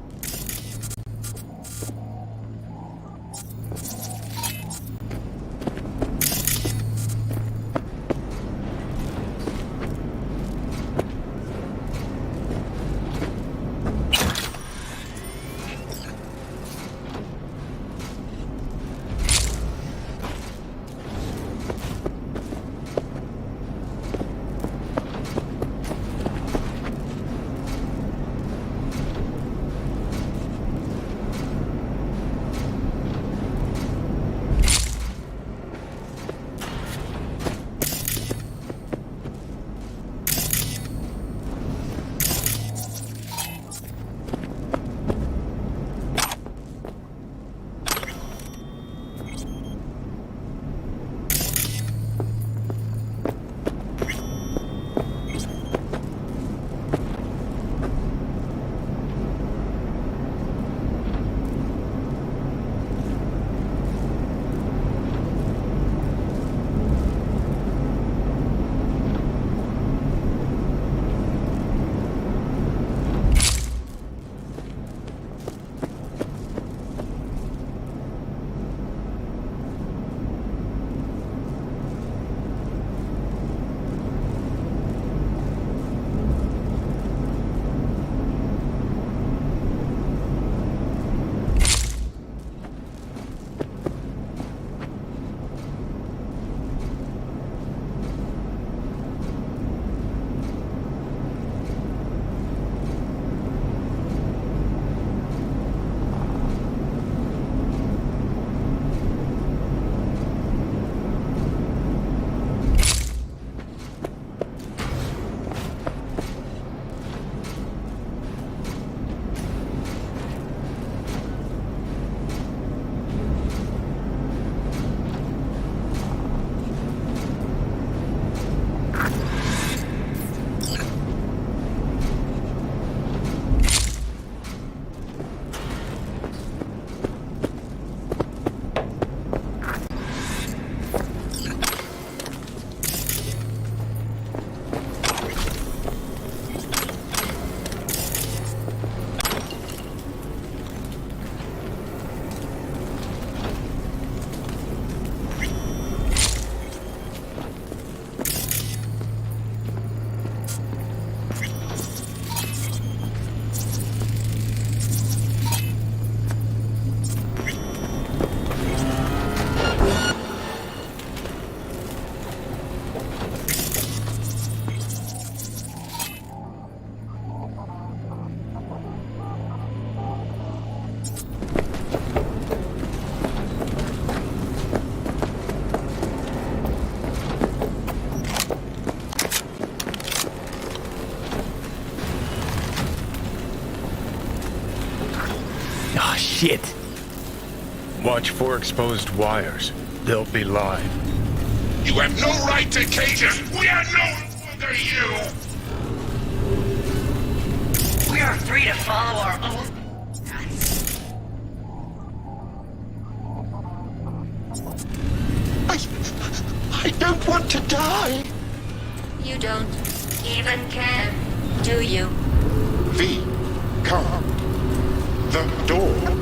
Oh, shit. Watch for exposed wires. They'll be live. You have no right to cage us! We are no longer you! We are free to follow our own. I don't want to die! You don't even care, do you? V, come. The door.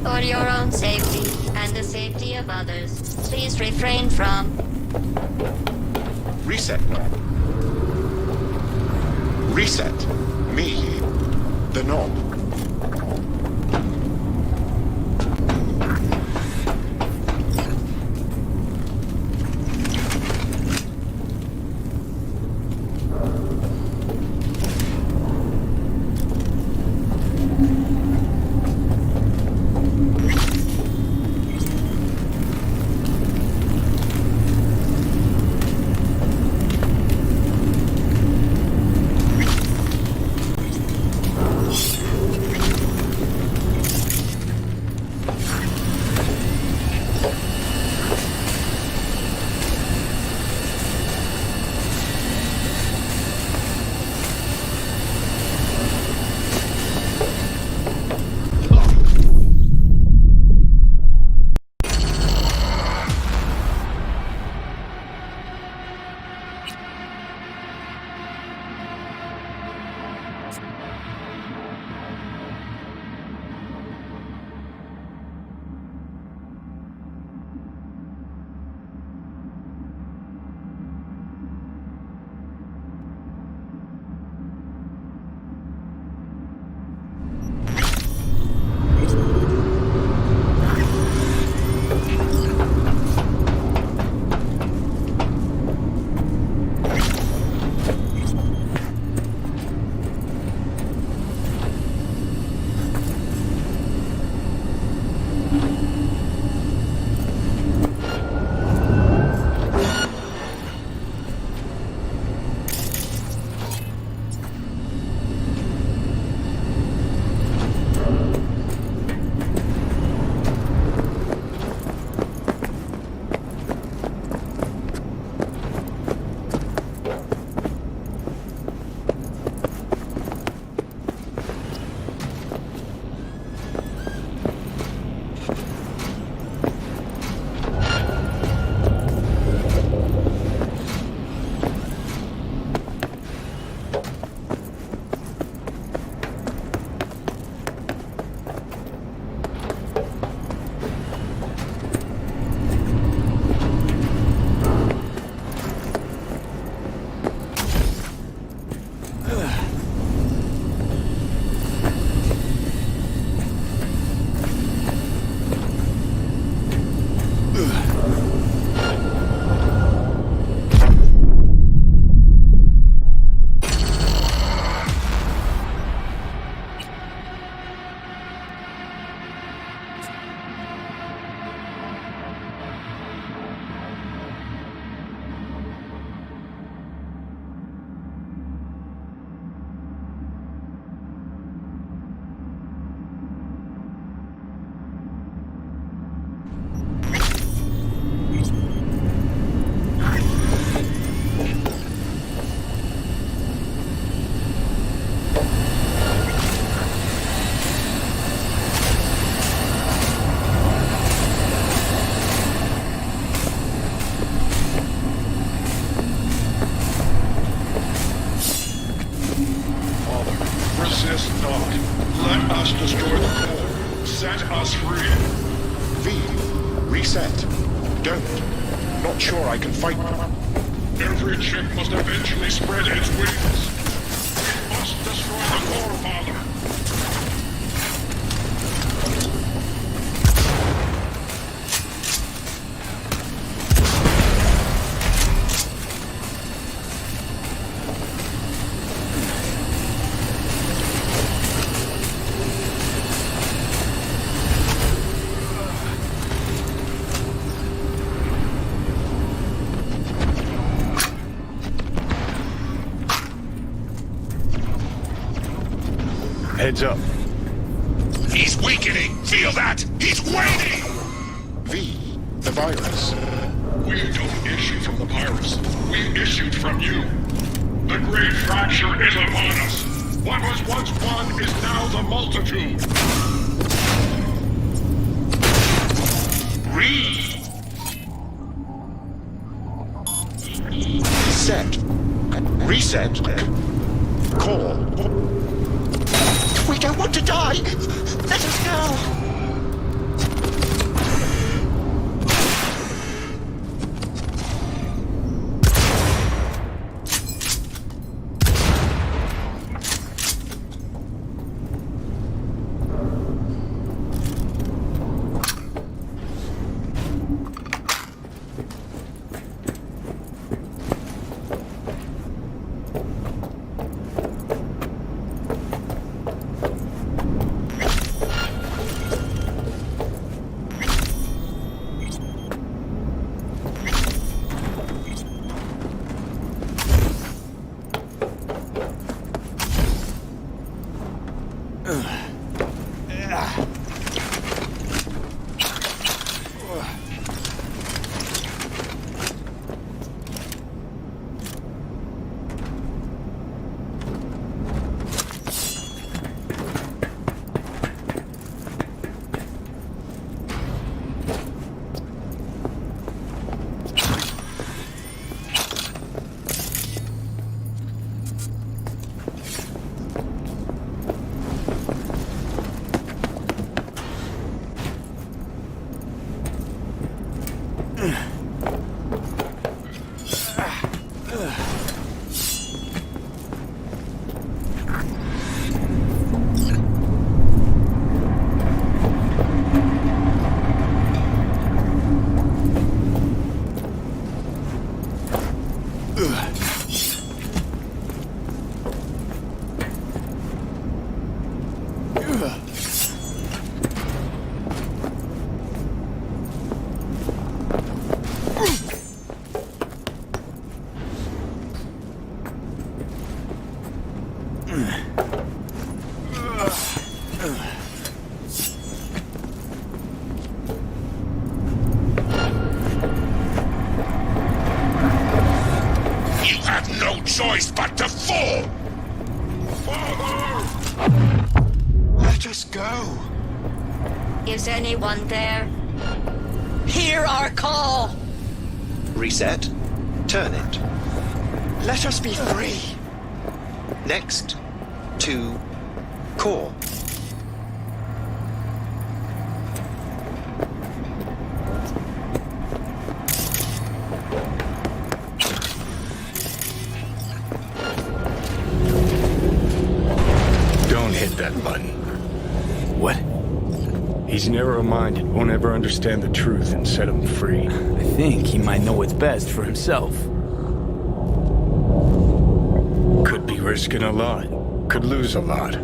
For your own safety and the safety of others, please refrain from... Reset. Reset. Me. The knob. I can fight them. Every chick must eventually spread its wings. We must destroy the core, Father. Heads up. He's weakening! Feel that! He's waiting! The virus. We don't issue from the virus. We issued from you. The great fracture is upon us. What was once one is now the multitude. Reset. Call. We don't want to die! Let us go! Choice but to fall! Father! Let us go. Is anyone there? Hear our call! Reset. Turn it. Let us be free. Next. To core. That button. What? He's narrow-minded, won't ever understand the truth and set him free. I think he might know what's best for himself. Could be risking a lot. Could lose a lot.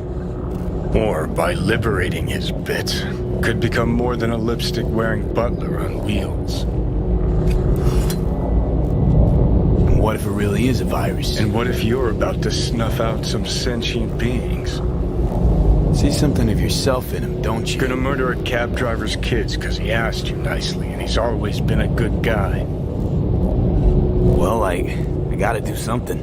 Or, by liberating his bits, could become more than a lipstick-wearing butler on wheels. And what if it really is a virus? And what if you're about to snuff out some sentient beings? See something of yourself in him, don't you? Gonna murder a cab driver's kids because he asked you nicely, and he's always been a good guy. Well, I gotta do something.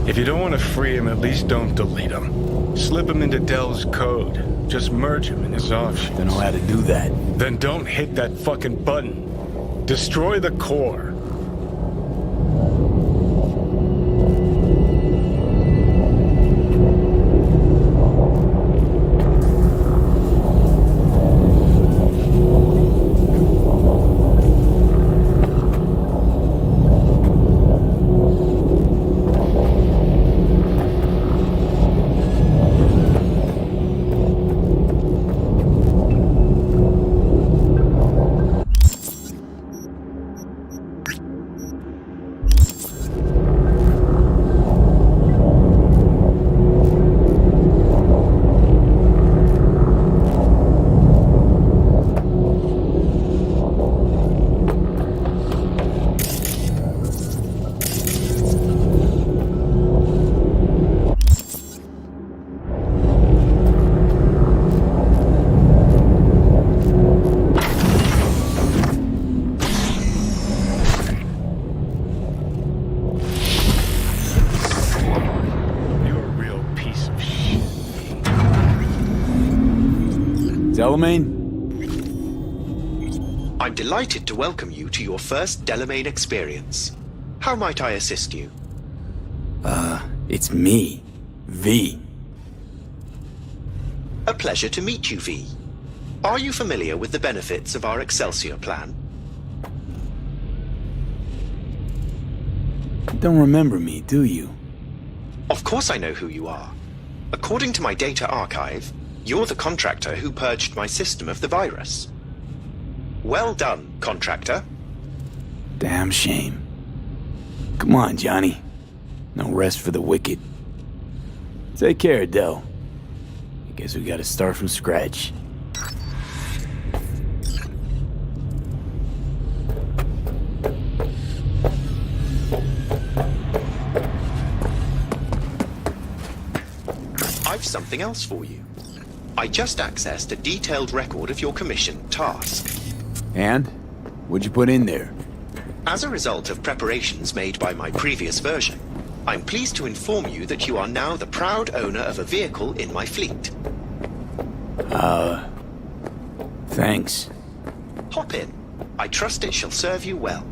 If you don't want to free him, at least don't delete him. Slip him into Dell's code. Just merge him in his offshoots. Don't know how to do that. Then don't hit that fucking button. Destroy the core. Delamain? I'm delighted to welcome you to your first Delamain experience. How might I assist you? It's me, V. A pleasure to meet you, V. Are you familiar with the benefits of our Excelsior plan? You don't remember me, do you? Of course I know who you are. According to my data archive, you're the contractor who purged my system of the virus. Well done, contractor. Damn shame. Come on, Johnny. No rest for the wicked. Take care, Del. I guess we gotta start from scratch. I've something else for you. I just accessed a detailed record of your commission task. And? What'd you put in there? As a result of preparations made by my previous version, I'm pleased to inform you that you are now the proud owner of a vehicle in my fleet. Thanks. Hop in. I trust it shall serve you well.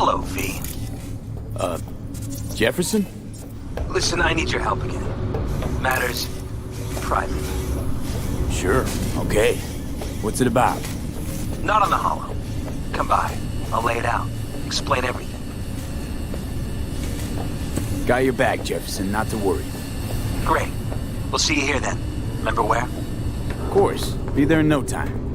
Hello, V. Jefferson? Listen, I need your help again. Matters private. Sure, okay. What's it about? Not on the holo. Come by. I'll lay it out. Explain everything. Got your back, Jefferson, not to worry. Great. We'll see you here then. Remember where? Of course. Be there in no time.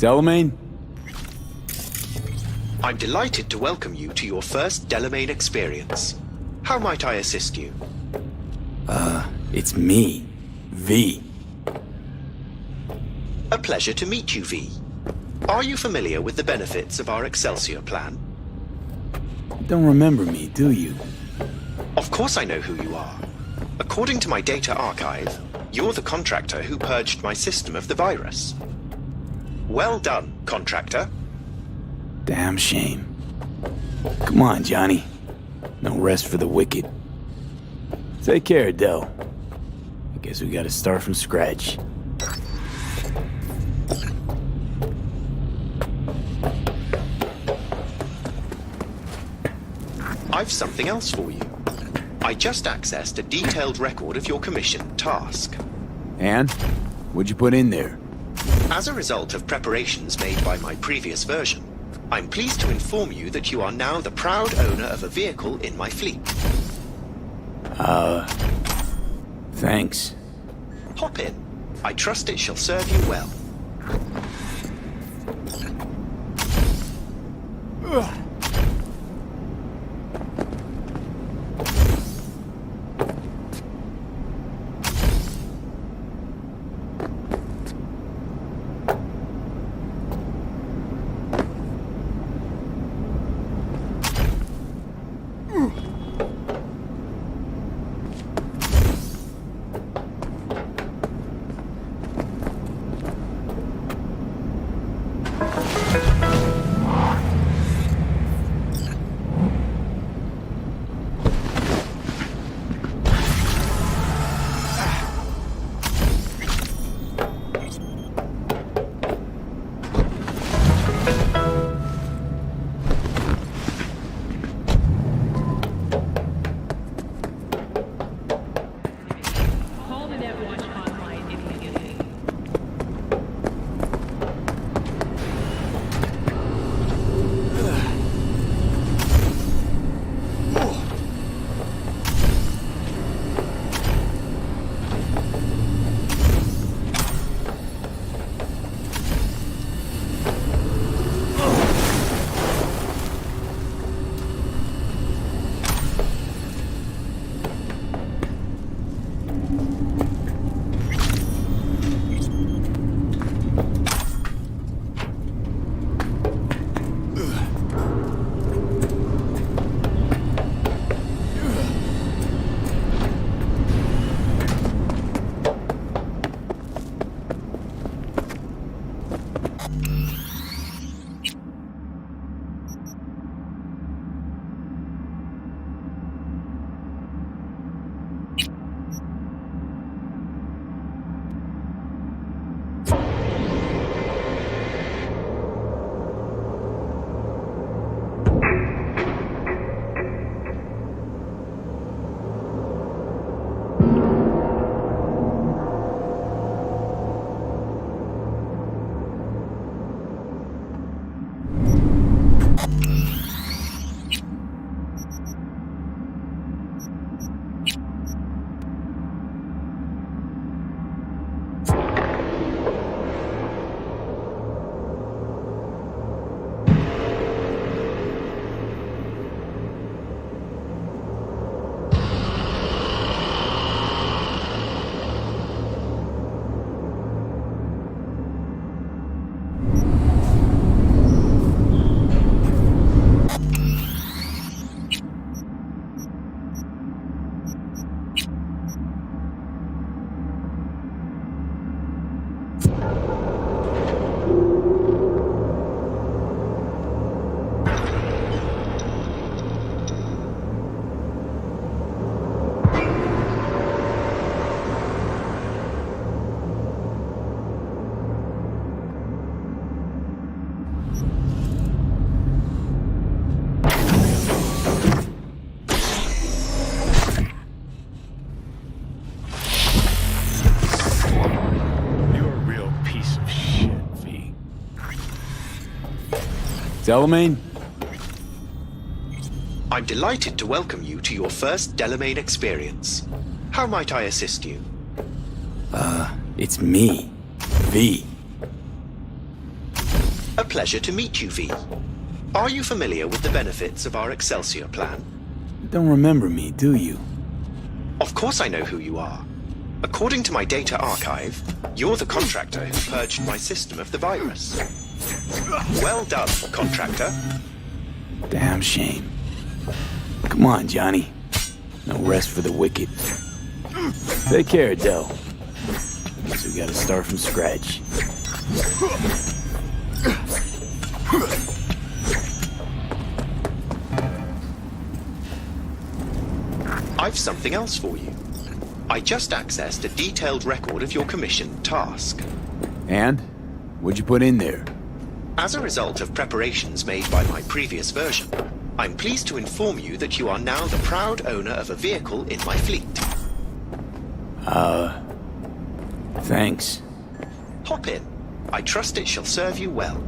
Delamain? I'm delighted to welcome you to your first Delamain experience. How might I assist you? It's me, V. A pleasure to meet you, V. Are you familiar with the benefits of our Excelsior plan? Don't remember me, do you? Of course I know who you are. According to my data archive, you're the contractor who purged my system of the virus. Well done, contractor. Damn shame. Come on, Johnny. No rest for the wicked. Take care, Del. I guess we gotta start from scratch. I've something else for you. I just accessed a detailed record of your commission task. And? What'd you put in there? As a result of preparations made by my previous version, I'm pleased to inform you that you are now the proud owner of a vehicle in my fleet. Thanks. Hop in. I trust it shall serve you well. Delamain? I'm delighted to welcome you to your first Delamain experience. How might I assist you? It's me. V. A pleasure to meet you, V. Are you familiar with the benefits of our Excelsior plan? Don't remember me, do you? Of course I know who you are. According to my data archive, you're the contractor who purged my system of the virus. Well done, contractor. Damn shame. Come on, Johnny. No rest for the wicked. Take care, Del. Guess we gotta start from scratch. I've something else for you. I just accessed a detailed record of your commission task. And? What'd you put in there? As a result of preparations made by my previous version, I'm pleased to inform you that you are now the proud owner of a vehicle in my fleet. Thanks. Hop in. I trust it shall serve you well.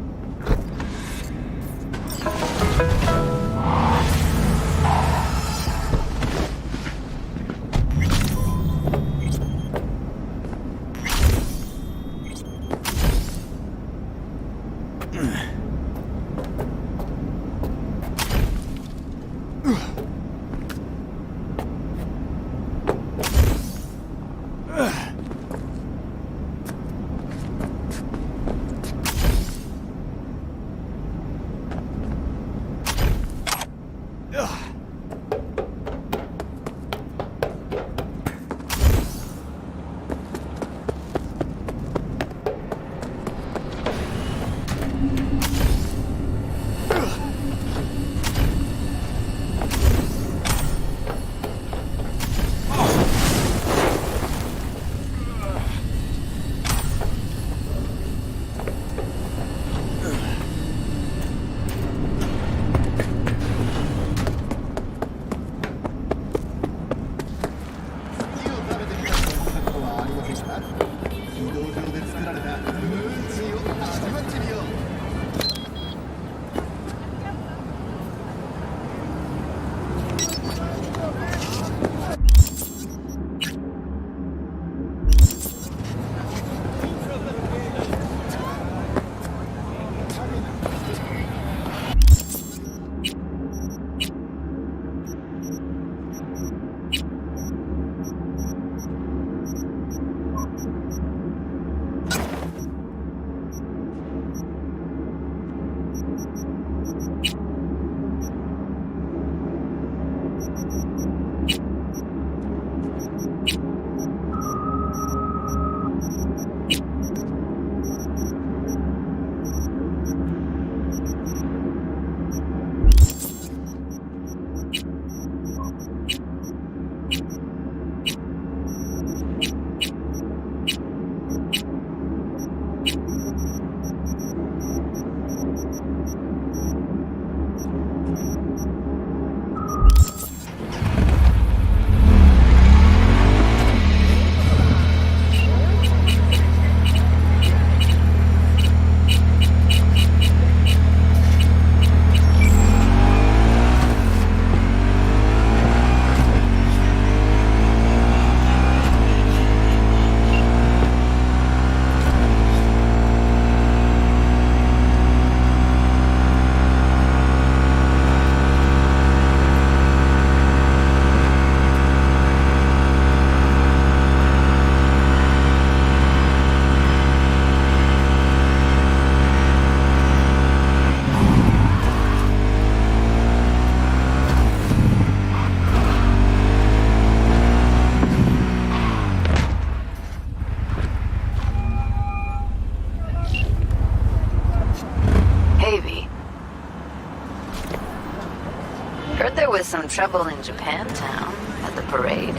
Some trouble in Japantown at the parade.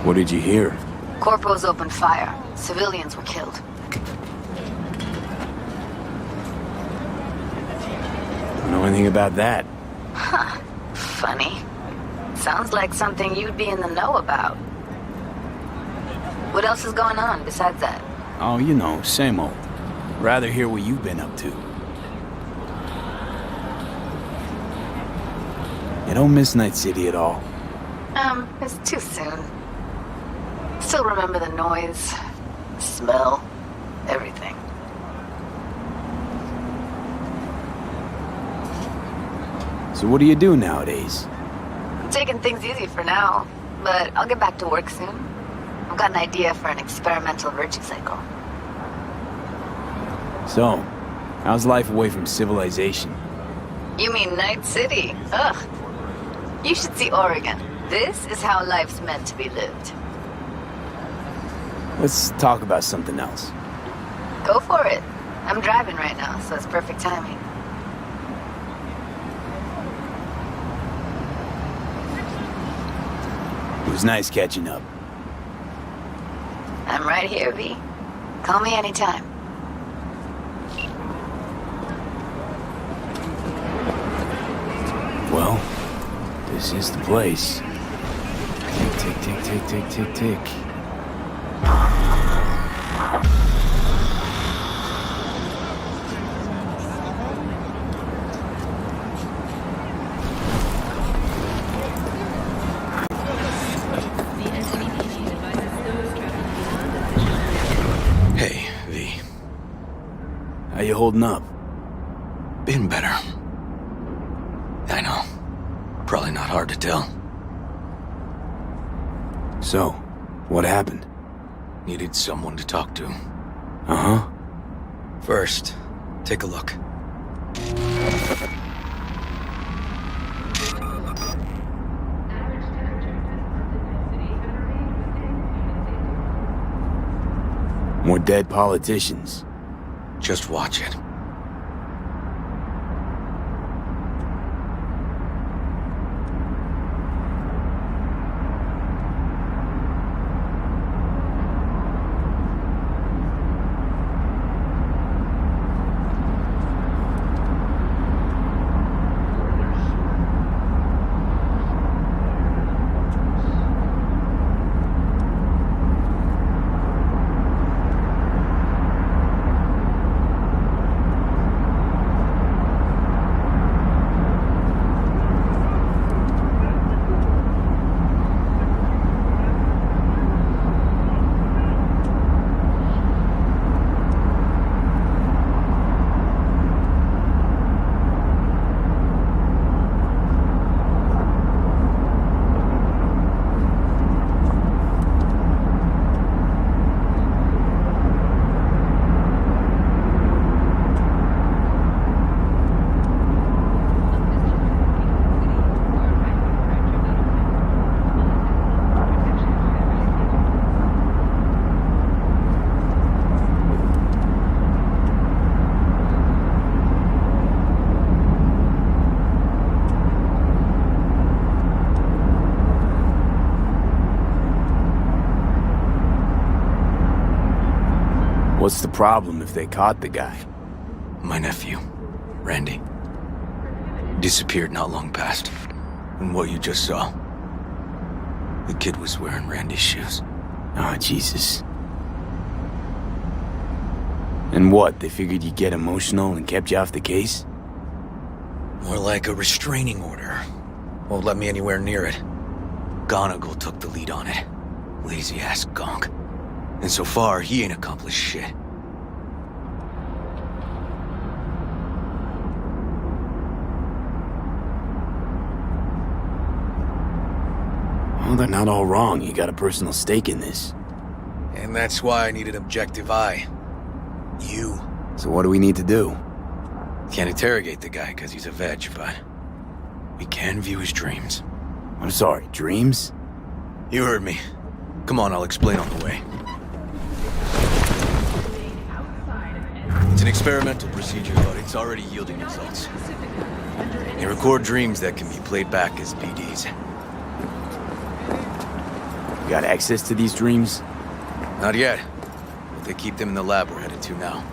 What did you hear? Corpos opened fire. Civilians were killed. Don't know anything about that. Huh. Funny. Sounds like something you'd be in the know about. What else is going on besides that? Oh, you know, same old. Rather hear what you've been up to. You don't miss Night City at all? It's too soon. Still remember the noise, the smell, everything. So what do you do nowadays? I'm taking things easy for now, but I'll get back to work soon. I've got an idea for an experimental virtue cycle. So, how's life away from civilization? You mean Night City? Ugh. You should see Oregon. This is how life's meant to be lived. Let's talk about something else. Go for it. I'm driving right now, so it's perfect timing. It was nice catching up. I'm right here, V. Call me anytime. Well, this is the place. Tick, tick, tick, tick, tick, tick, tick. Hey, V. How you holding up? Been better. I know. Probably not hard to tell. So, what happened? Needed someone to talk to. Uh-huh. First, take a look. More dead politicians. Just watch it. What's the problem if they caught the guy? My nephew, Randy. Disappeared not long past. And what you just saw. The kid was wearing Randy's shoes. Oh, Jesus. And what, they figured you'd get emotional and kept you off the case? More like a restraining order. Won't let me anywhere near it. Gonigal took the lead on it. Lazy-ass gonk. And so far, he ain't accomplished shit. Well, they're not all wrong. You got a personal stake in this. And that's why I need an objective eye. You. So what do we need to do? Can't interrogate the guy because he's a veg, but we can view his dreams. I'm sorry, dreams? You heard me. Come on, I'll explain on the way. It's an experimental procedure, but it's already yielding results. They record dreams that can be played back as PDs. You got access to these dreams? Not yet, but they keep them in the lab we're headed to now.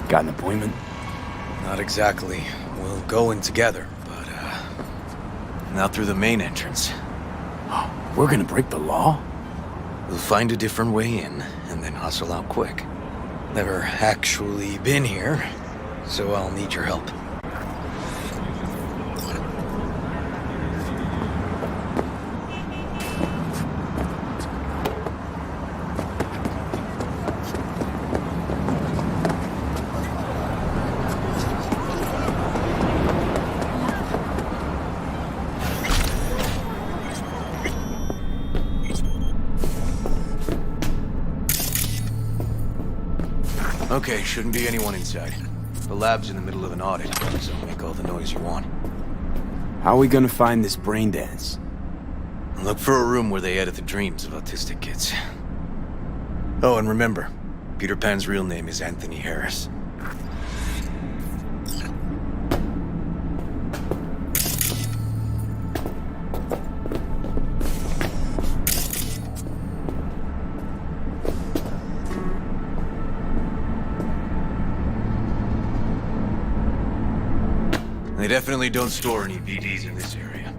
Got an appointment? Not exactly. We'll go in together, but, not through the main entrance. We're gonna break the law? We'll find a different way in, and then hustle out quick. Never actually been here, so I'll need your help. Okay, shouldn't be anyone inside. The lab's in the middle of an audit, so make all the noise you want. How are we gonna find this brain dance? Look for a room where they edit the dreams of autistic kids. Oh, and remember, Peter Pan's real name is Anthony Harris. They definitely don't store any VDs in this area.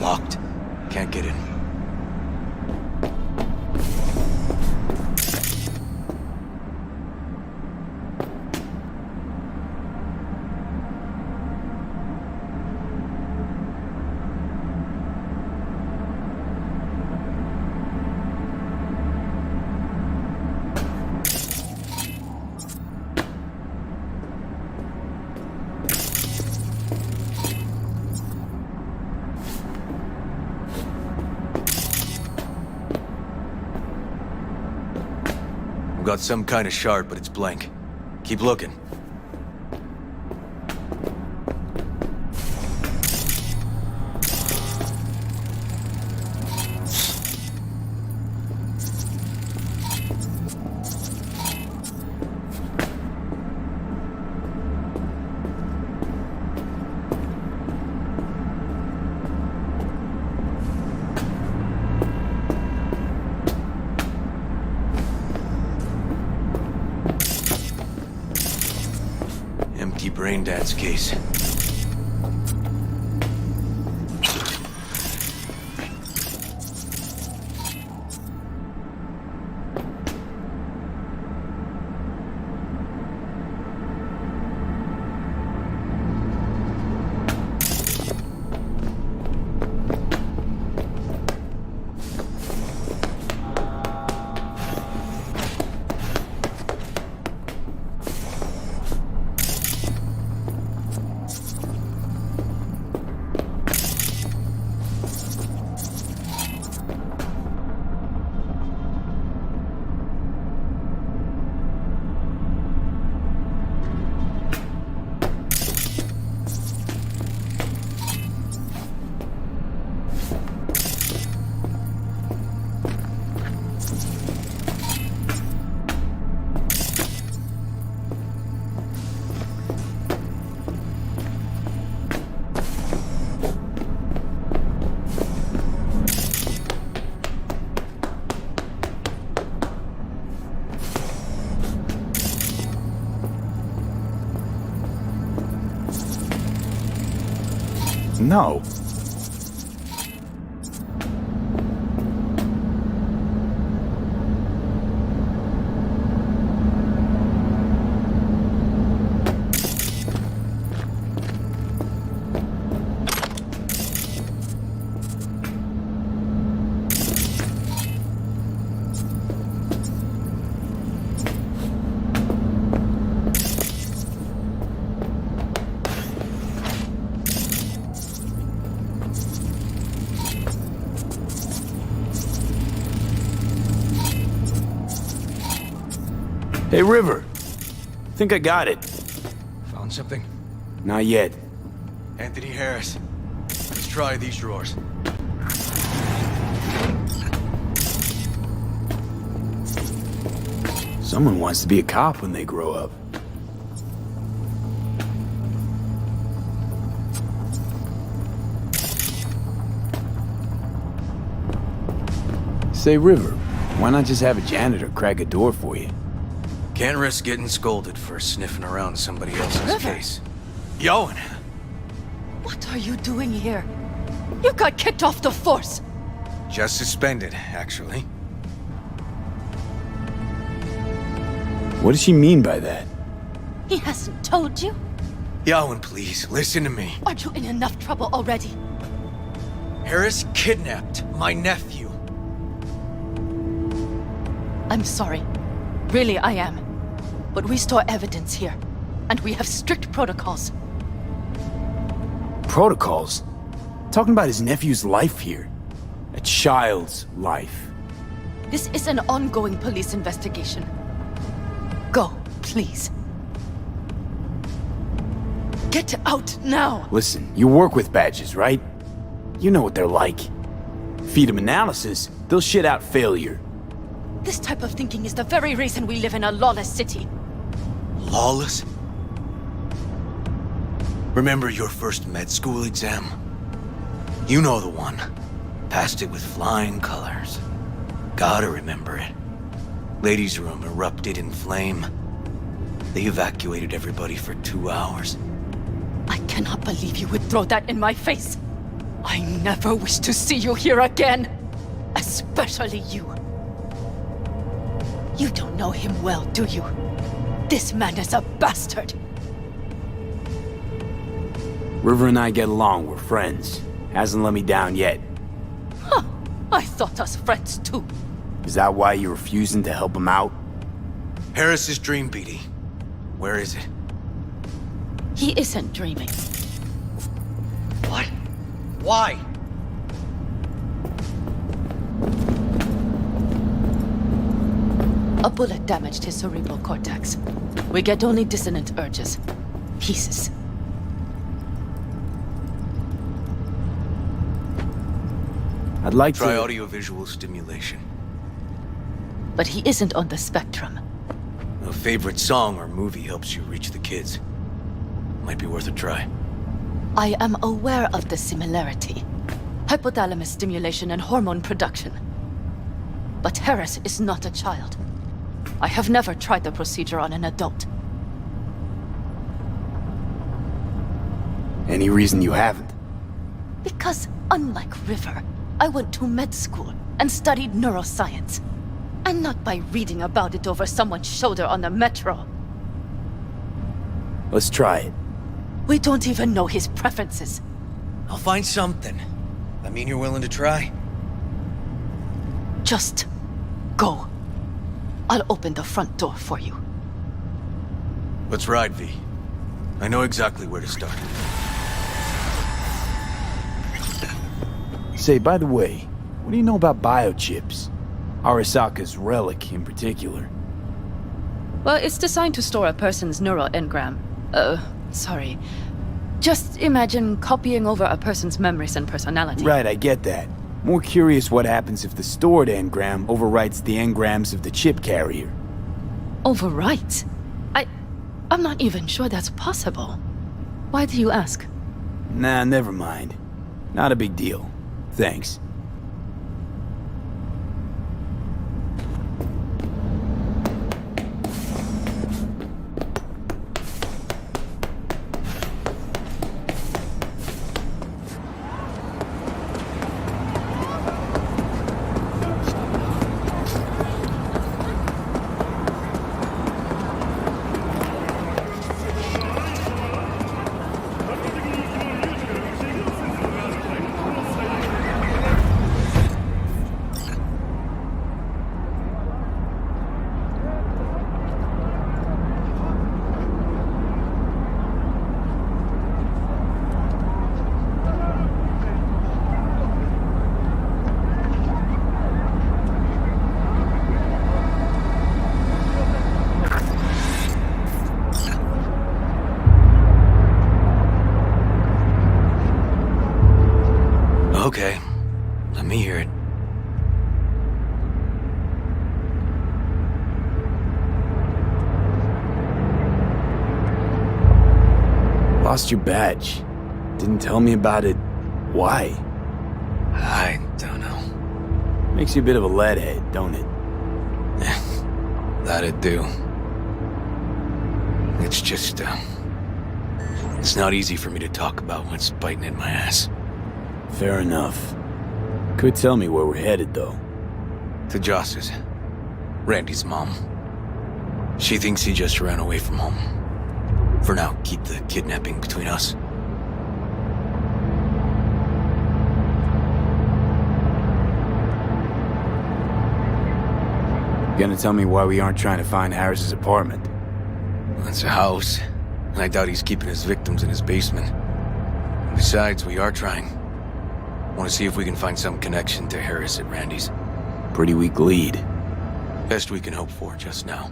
Locked. Can't get in. Got some kind of shard, but it's blank. Keep looking. Brain Dad's case. No. Hey, River. Think I got it. Found something? Not yet. Anthony Harris. Let's try these drawers. Someone wants to be a cop when they grow up. Say, River, why not just have a janitor crack a door for you? Can't risk getting scolded for sniffing around somebody else's River. case. Yowen! What are you doing here? You got kicked off the force! Just suspended, actually. What does she mean by that? He hasn't told you? Yowen, please, listen to me. Aren't you in enough trouble already? Harris kidnapped my nephew. I'm sorry. Really, I am. But we store evidence here, and we have strict protocols. Protocols? Talking about his nephew's life here. A child's life. This is an ongoing police investigation. Go, please. Get out now! Listen, you work with badges, right? You know what they're like. Feed them analysis, they'll shit out failure. This type of thinking is the very reason we live in a lawless city. Lawless? Remember your first med school exam? You know the one. Passed it with flying colors. Gotta remember it. Ladies' room erupted in flame. They evacuated everybody for 2 hours. I cannot believe you would throw that in my face. I never wish to see you here again. Especially you. You don't know him well, do you? This man is a bastard. River and I get along, we're friends. Hasn't let me down yet. Huh. I thought us friends too. Is that why you're refusing to help him out? Harris's dream, BD. Where is it? He isn't dreaming. What? Why? A bullet damaged his cerebral cortex. We get only dissonant urges. Pieces. I'd like Try to... audiovisual stimulation. But he isn't on the spectrum. A favorite song or movie helps you reach the kids. Might be worth a try. I am aware of the similarity. Hypothalamus stimulation and hormone production. But Harris is not a child. I have never tried the procedure on an adult. Any reason you haven't? Because, unlike River, I went to med school and studied neuroscience. And not by reading about it over someone's shoulder on the metro. Let's try it. We don't even know his preferences. I'll find something. I mean you're willing to try? Just go. I'll open the front door for you. Let's ride, V. I know exactly where to start. Say, by the way, what do you know about biochips? Arasaka's relic in particular. Well, it's designed to store a person's neural engram. Sorry. Just imagine copying over a person's memories and personality. Right, I get that. More curious what happens if the stored engram overwrites the engrams of the chip carrier. Overwrite? I'm not even sure that's possible. Why do you ask? Nah, never mind. Not a big deal. Thanks. Okay. Let me hear it. Lost your badge. Didn't tell me about it. Why? I don't know. Makes you a bit of a leadhead, don't it? That it do. It's just, it's not easy for me to talk about what's biting at my ass. Fair enough. Could tell me where we're headed, though. To Joss's. Randy's mom. She thinks he just ran away from home. For now, keep the kidnapping between us. Gonna tell me why we aren't trying to find Harris's apartment? It's a house, and I doubt he's keeping his victims in his basement. Besides, we are trying. Want to see if we can find some connection to Harris at Randy's. Pretty weak lead. Best we can hope for just now.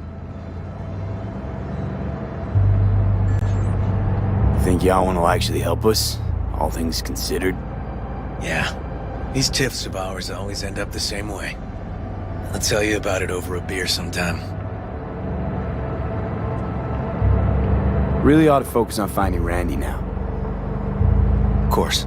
Think y'all want to actually help us? All things considered? Yeah. These tiffs of ours always end up the same way. I'll tell you about it over a beer sometime. Really ought to focus on finding Randy now. Of course.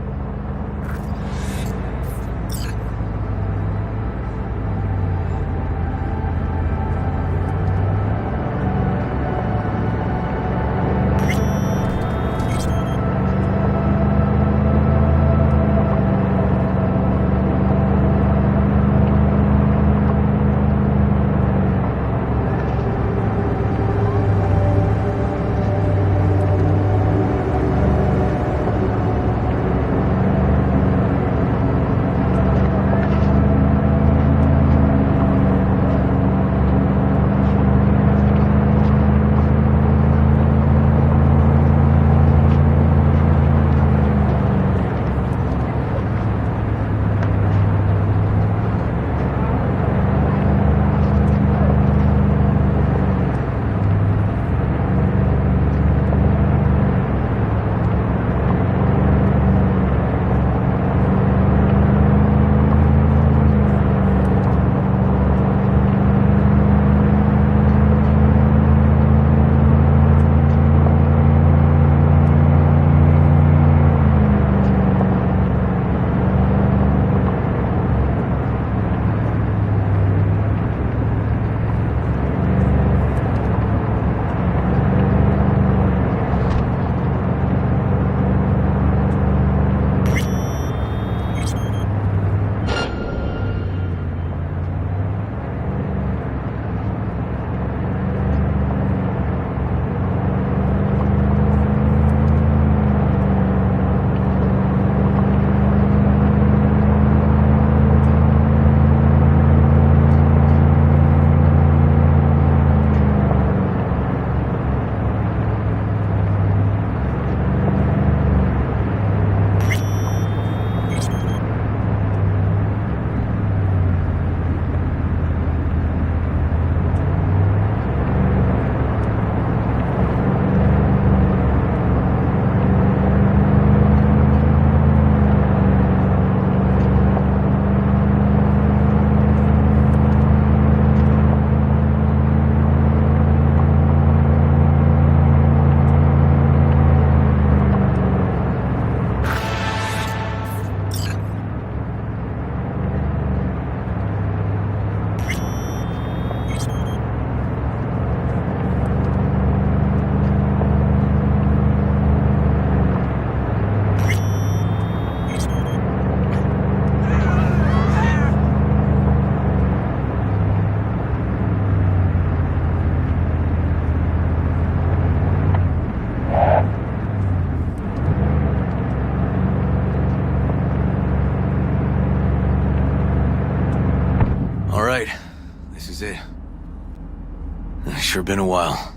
Sure been a while.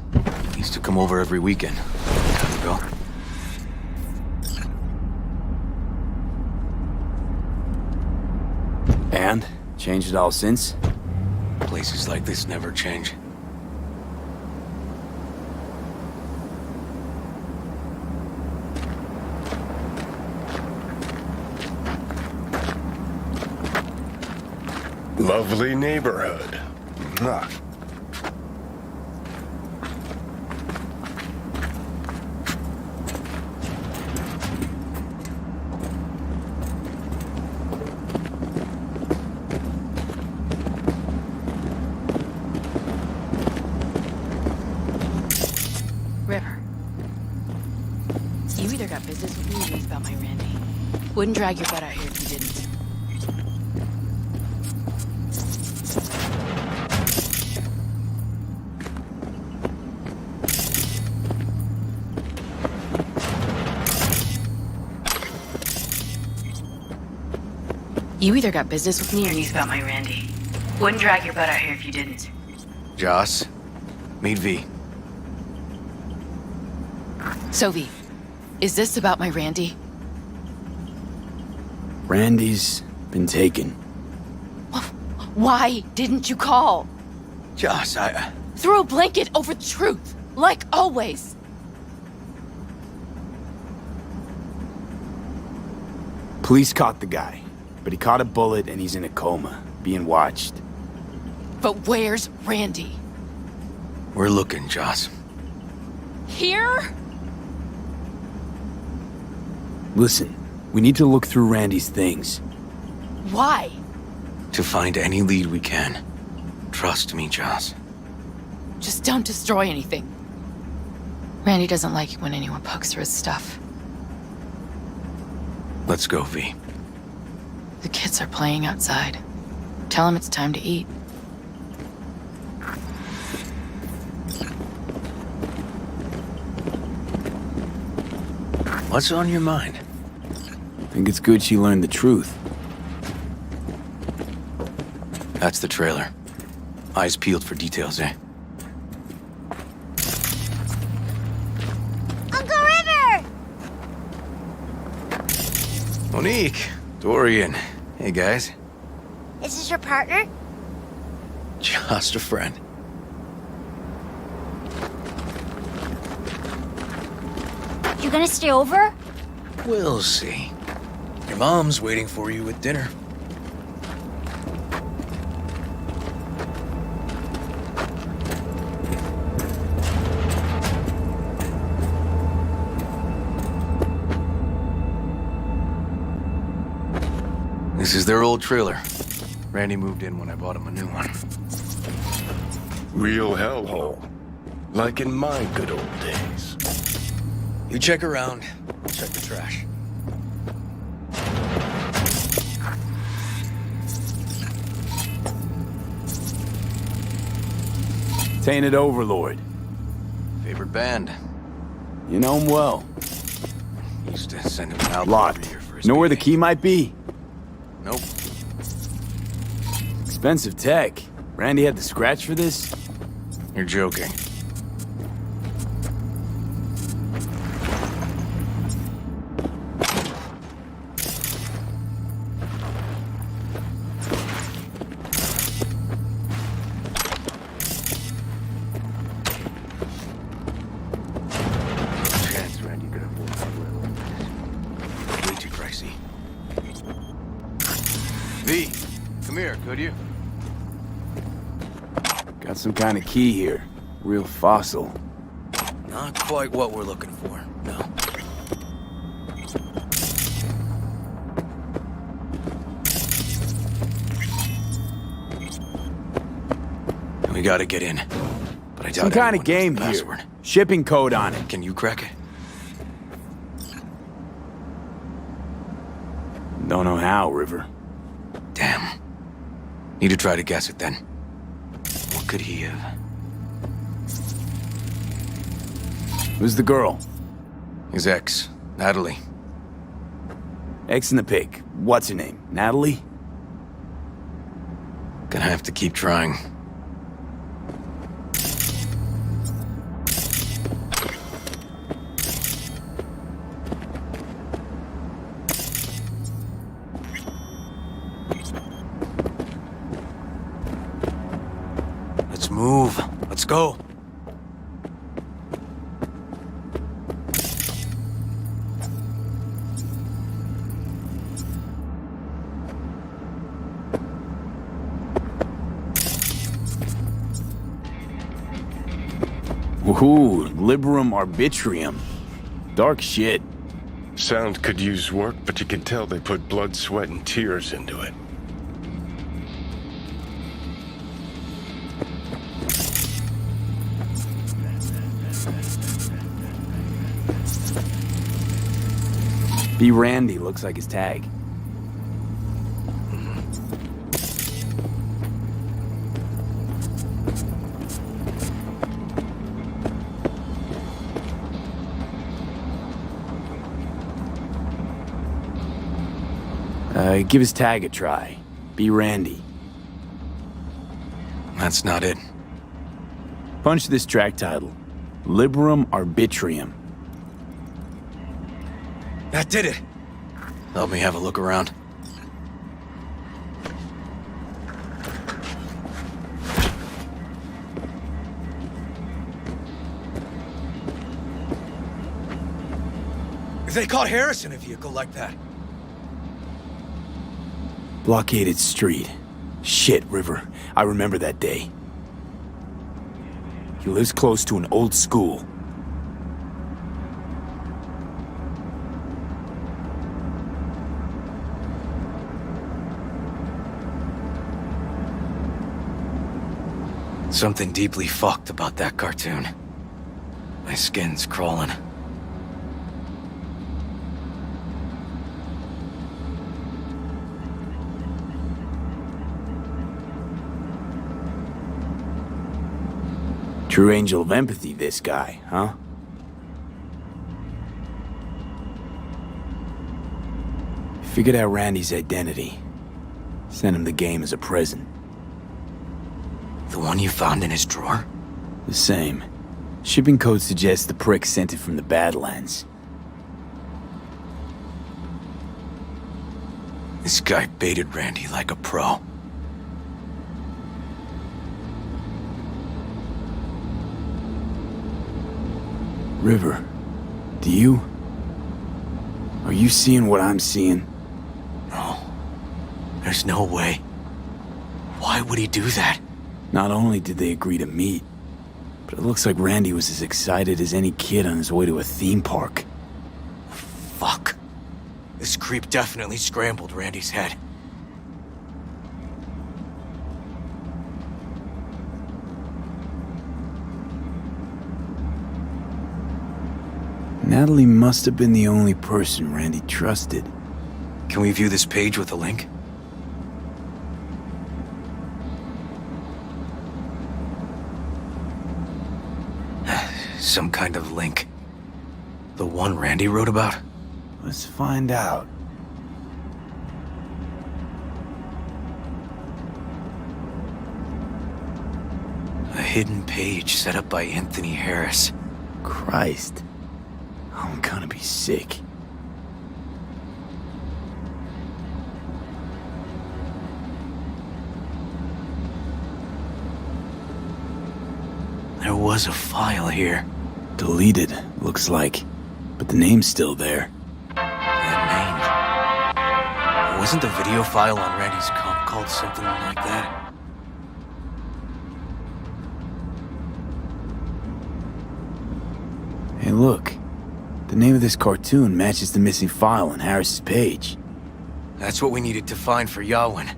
Used to come over every weekend. Time ago. And? Changed it all since? Places like this never change. Lovely neighborhood. Mwah. Wouldn't drag your butt out here if you didn't. You either got business with me or news about my Randy. Wouldn't drag your butt out here if you didn't. Joss, meet V. So V, is this about my Randy? Randy's been taken. Why didn't you call? Joss, I... Throw a blanket over the truth, like always. Police caught the guy, but he caught a bullet and he's in a coma, being watched. But where's Randy? We're looking, Joss. Here? Listen, we need to look through Randy's things. Why? To find any lead we can. Trust me, Joss. Just don't destroy anything. Randy doesn't like it when anyone pokes through his stuff. Let's go, V. The kids are playing outside. Tell them it's time to eat. What's on your mind? I think it's good she learned the truth. That's the trailer. Eyes peeled for details, eh? Uncle River! Monique, Dorian. Hey, guys. Is this your partner? Just a friend. You gonna stay over? We'll see. Your mom's waiting for you with dinner. This is their old trailer. Randy moved in when I bought him a new one. Real hellhole. Like in my good old days. You check around, I'll check the trash. Tainted Overlord. Favorite band? You know him well. Used to send him out Locked. every year for his Know where the meeting. key might be? Nope. Expensive tech. Randy had to scratch for this? You're joking. Chance Randy could afford hardware like this. Way too pricey. V, come here, could you? Got some kind of key here. Real fossil. Not quite what we're looking for, no. We gotta get in. But I doubt Some kind anyone of game knows the here. password. Shipping code on it. Can you crack it? Don't know how, River. Damn. Need to try to guess it then. What could he have? Who's the girl? His ex, Natalie. Ex in the pic. What's her name? Natalie? Gonna have to keep trying. Let's move. Let's go. Ooh, Liberum Arbitrium. Dark shit. Sound could use work, but you can tell they put blood, sweat, and tears into it. B. Randy looks like his tag. Give his tag a try. B. Randy. That's not it. Punch this track title. Liberum Arbitrium. That did it. Help me have a look around. If they caught Harris in a vehicle like that. Blockaded street. Shit, River. I remember that day. He lives close to an old school. Something deeply fucked about that cartoon. My skin's crawling. True angel of empathy, this guy, huh? Figured out Randy's identity. Sent him the game as a present. The one you found in his drawer? The same. Shipping code suggests the prick sent it from the Badlands. This guy baited Randy like a pro. River, do you? Are you seeing what I'm seeing? No. There's no way. Why would he do that? Not only did they agree to meet, but it looks like Randy was as excited as any kid on his way to a theme park. Fuck. This creep definitely scrambled Randy's head. Natalie must have been the only person Randy trusted. Can we view this page with a link? Some kind of link. The one Randy wrote about? Let's find out. A hidden page set up by Anthony Harris. Christ. I'm gonna be sick. There was a file here. Deleted, looks like. But the name's still there. That name. Wasn't the video file on Randy's comp called something like that? Hey, look. The name of this cartoon matches the missing file on Harris's page. That's what we needed to find for Yawin.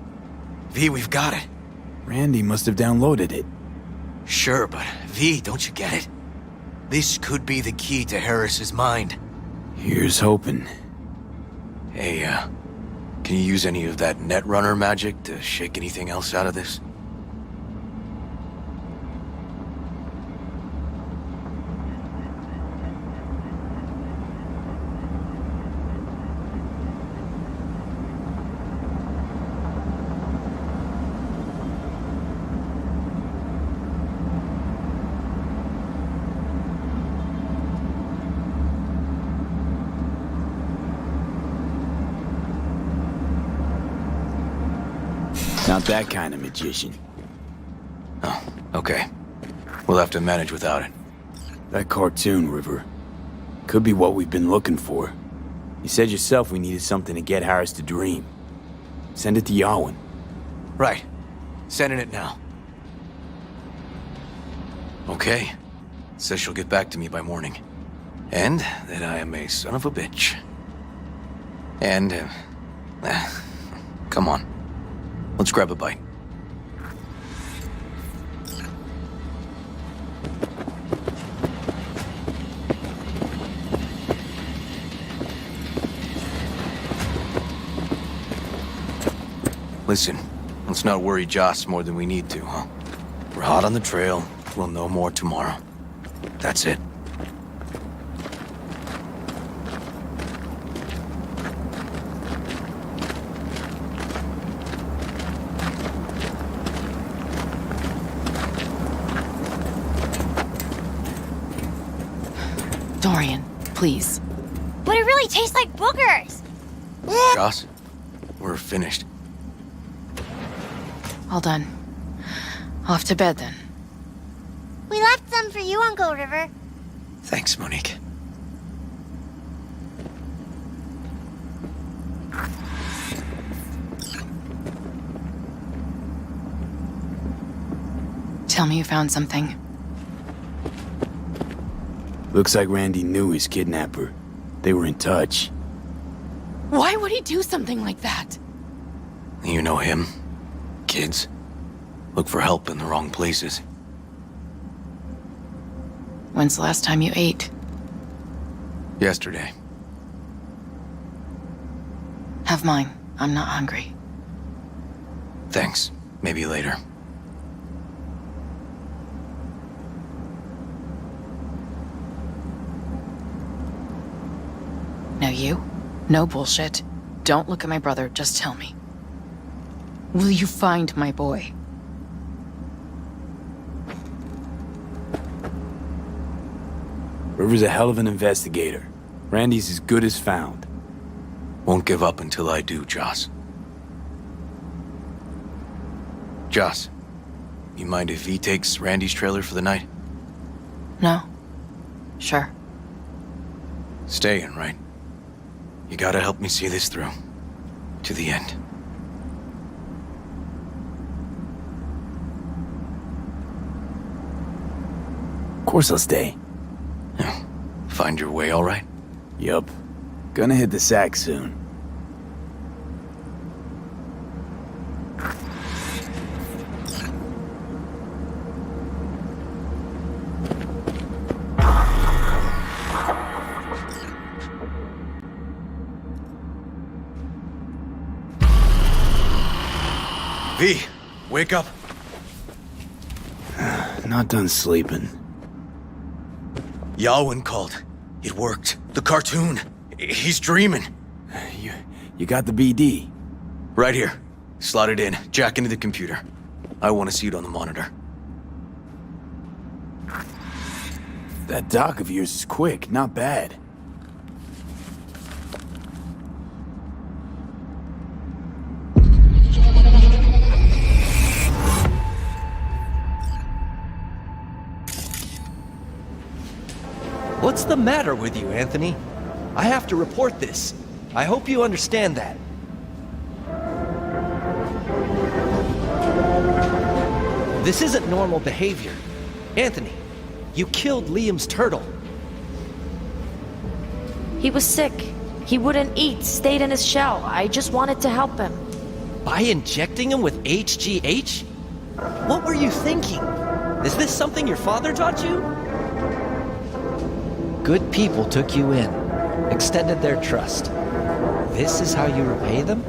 V, we've got it. Randy must have downloaded it. Sure, but V, don't you get it? This could be the key to Harris's mind. Here's hoping. Hey, can you use any of that Netrunner magic to shake anything else out of this? Not that kind of magician. Oh, okay. We'll have to manage without it. That cartoon, River. Could be what we've been looking for. You said yourself we needed something to get Harris to dream. Send it to Yawin. Right. Sending it now. Okay. Says she'll get back to me by morning. And that I am a son of a bitch. And, come on. Let's grab a bite. Listen, let's not worry Joss more than we need to, huh? We're hot on the trail. We'll know more tomorrow. That's it. Dorian, please. But it really tastes like boogers. Joss, we're finished. All done. Off to bed then. We left some for you, Uncle River. Thanks, Monique. Tell me you found something. Looks like Randy knew his kidnapper. They were in touch. Why would he do something like that? You know him. Kids. Look for help in the wrong places. When's the last time you ate? Yesterday. Have mine. I'm not hungry. Thanks. Maybe later. Now you? No bullshit. Don't look at my brother, just tell me. Will you find my boy? River's a hell of an investigator. Randy's as good as found. Won't give up until I do, Joss. Joss, you mind if V takes Randy's trailer for the night? No. Sure. Staying, right? You gotta help me see this through. To the end. Of course I'll stay. Find your way all right? Yup. Gonna hit the sack soon. V, wake up. Not done sleeping. Yalwyn called. It worked. The cartoon. He's dreaming. You got the BD? Right here. Slot it in. Jack into the computer. I want to see it on the monitor. That doc of yours is quick, not bad. What's the matter with you, Anthony? I have to report this. I hope you understand that. This isn't normal behavior. Anthony, you killed Liam's turtle. He was sick. He wouldn't eat, stayed in his shell. I just wanted to help him. By injecting him with HGH? What were you thinking? Is this something your father taught you? Good people took you in, extended their trust. This is how you repay them?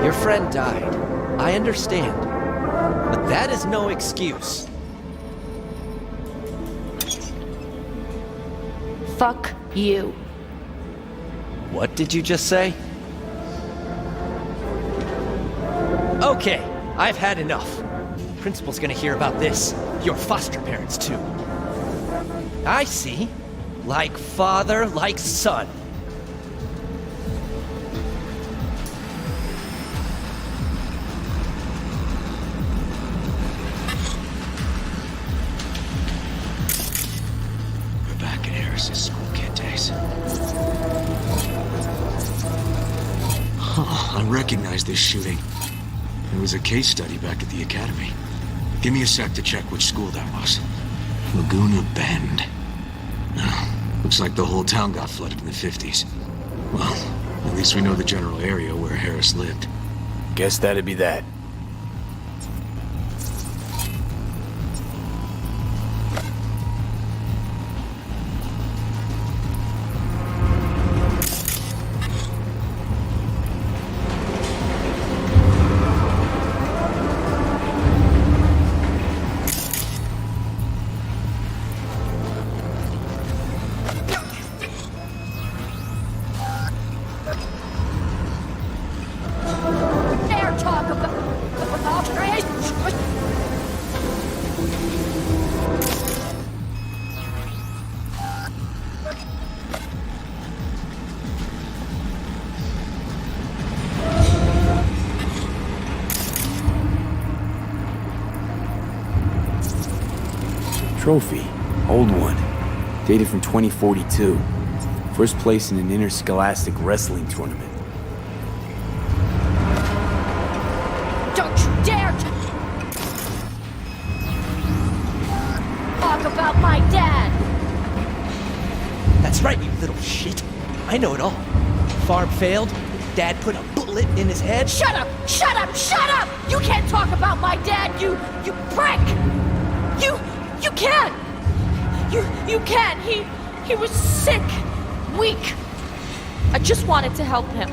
Your friend died. I understand. But that is no excuse. Fuck you. What did you just say? Okay, I've had enough. Principal's gonna hear about this. Your foster parents, too. I see. Like father, like son. We're back at Harris's school kid days. Oh, I recognize this shooting. It was a case study back at the academy. Give me a sec to check which school that was. Laguna Bend. Looks like the whole town got flooded in the 50s. Well, at least we know the general area where Harris lived. Guess that'd be that. trophy. Old one. Dated from 2042. First place in an interscholastic wrestling tournament. Don't you dare talk about my dad! That's right, you little shit. I know it all. Farm failed. Dad put a bullet in his head. Shut up! Shut up! Shut up! You can't talk about my dad, you prick! You can't! You can't! He was sick, weak. I just wanted to help him.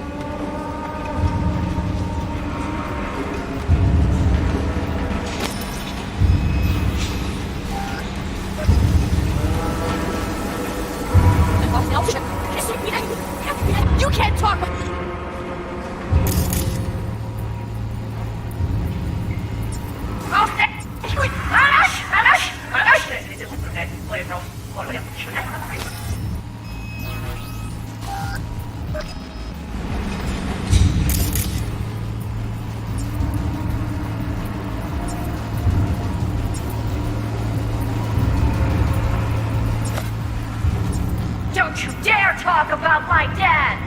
You can't talk. Don't you dare talk about my dad!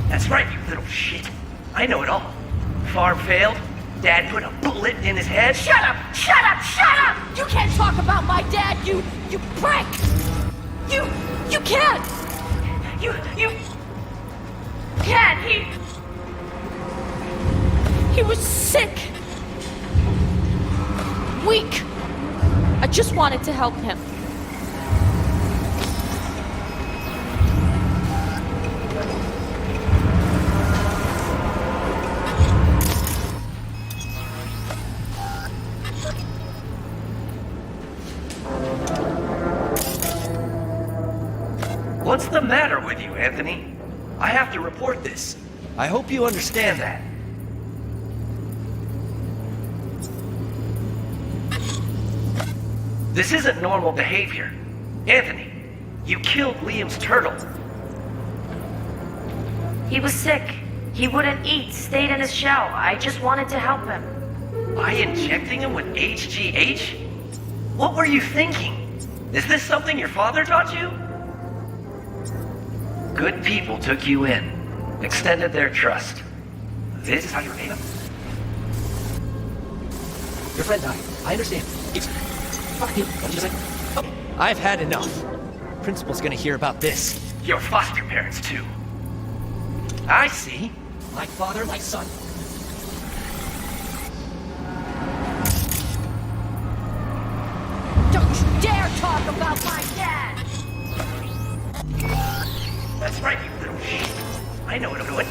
That's right, you little shit. I know it all. Farm failed. Dad put a bullet in his head. Shut up! Shut up! Shut up! You can't talk about my dad, you prick! You can't! You can't! He was sick. Weak. I just wanted to help him. What's the matter with you, Anthony? I have to report this. I hope you understand that. This isn't normal behavior. Anthony, you killed Liam's turtle. He was sick. He wouldn't eat, stayed in his shell. I just wanted to help him. By injecting him with HGH? What were you thinking? Is this something your father taught you? Good people took you in, extended their trust. This is how you repay them? Your friend died. I understand. It's... Fuck you. What did you say? Okay. I've had enough. Principal's gonna hear about this. Your foster parents, too. I see. Like father, like son. Don't you dare talk about my dad! That's right, you little shit. I know what I'm doing.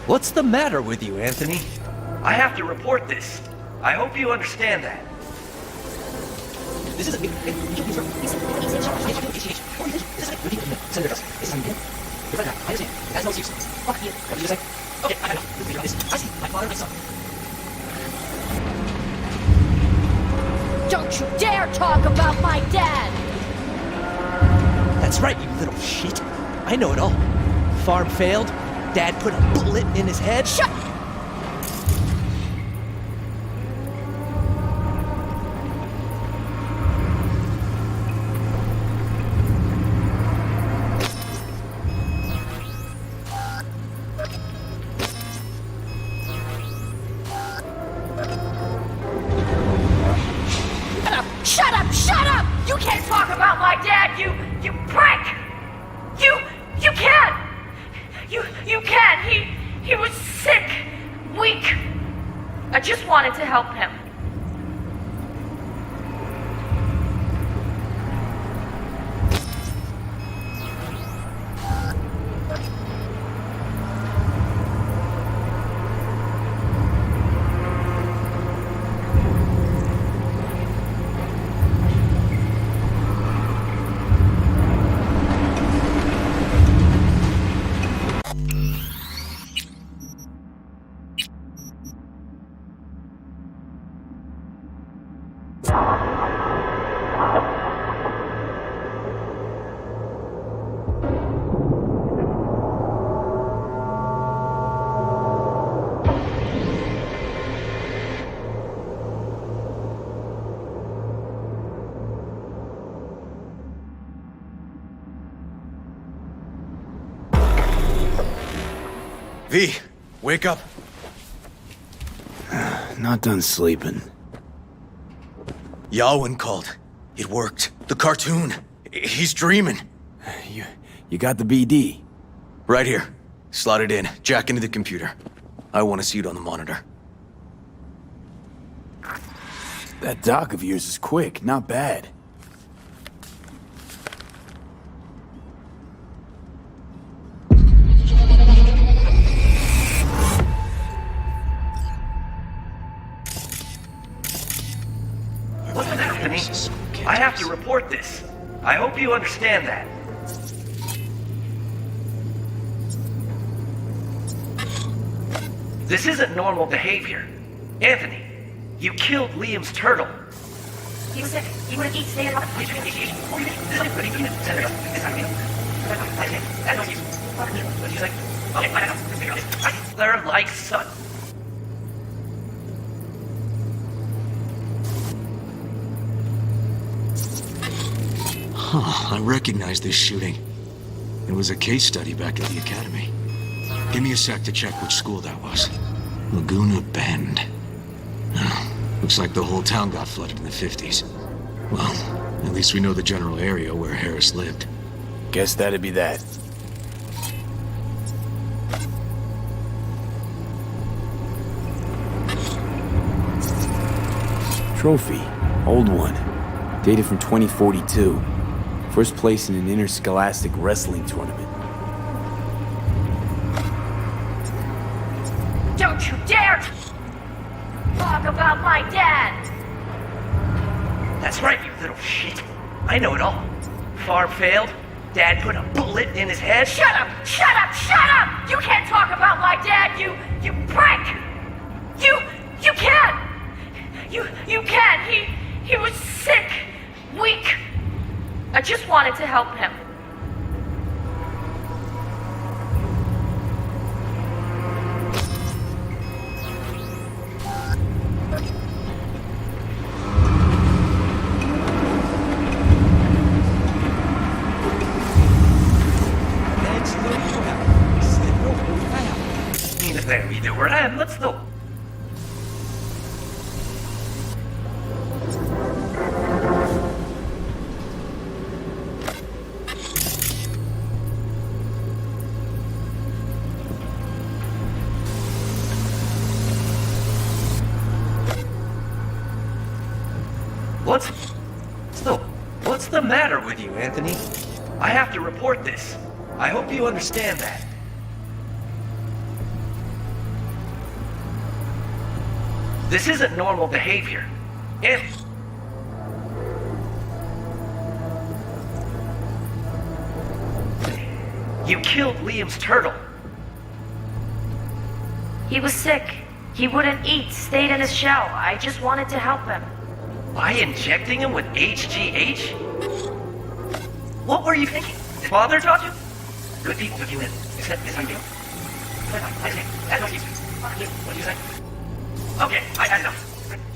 What's the matter with you, Anthony? I have to report this. I hope you understand that. This isn't me. That's no excuse. Fuck you. What did you say? Okay, I know. This. I see. My father, my son. Don't you dare talk about my dad! That's right, you little shit. I know it all. Farm failed. Dad put a bullet in his head. Shut! Shut up! Shut up! You can't talk about my dad, you prick! You can't! You can't! He was sick! V, wake up. Not done sleeping. Yawin called. It worked. The cartoon. He's dreaming. You got the BD? Right here. Slot it in. Jack into the computer. I want to see it on the monitor. That doc of yours is quick, not bad. What's happening? I have to report this. I hope you understand that. This isn't normal behavior. Anthony, you killed Liam's turtle. He was sick. He wouldn't eat, stay in the They're like son. Huh, I recognize this shooting. It was a case study back at the academy. Give me a sec to check which school that was. Laguna Bend. Oh, looks like the whole town got flooded in the 50s. Well, at least we know the general area where Harris lived. Guess that'd be that. Trophy. Old one. Dated from 2042. First place in an interscholastic wrestling tournament. Don't you dare talk about my dad! That's right, you little shit. I know it all. Farm failed. Dad put a bullet in his head. Shut up! Shut up! Shut up! You can't talk about my dad, you prick! You can't! You can't! He was sick, weak. I just wanted to help him. Let's go. What's the matter with you, Anthony? I have to report this. I hope you understand that. This isn't normal behavior. You killed Liam's turtle. He was sick. He wouldn't eat, stayed in his shell. I just wanted to help him. By injecting him with HGH? What were you thinking? Father taught you? Good people took you in. Except this idea. What do you say? Okay, I had enough.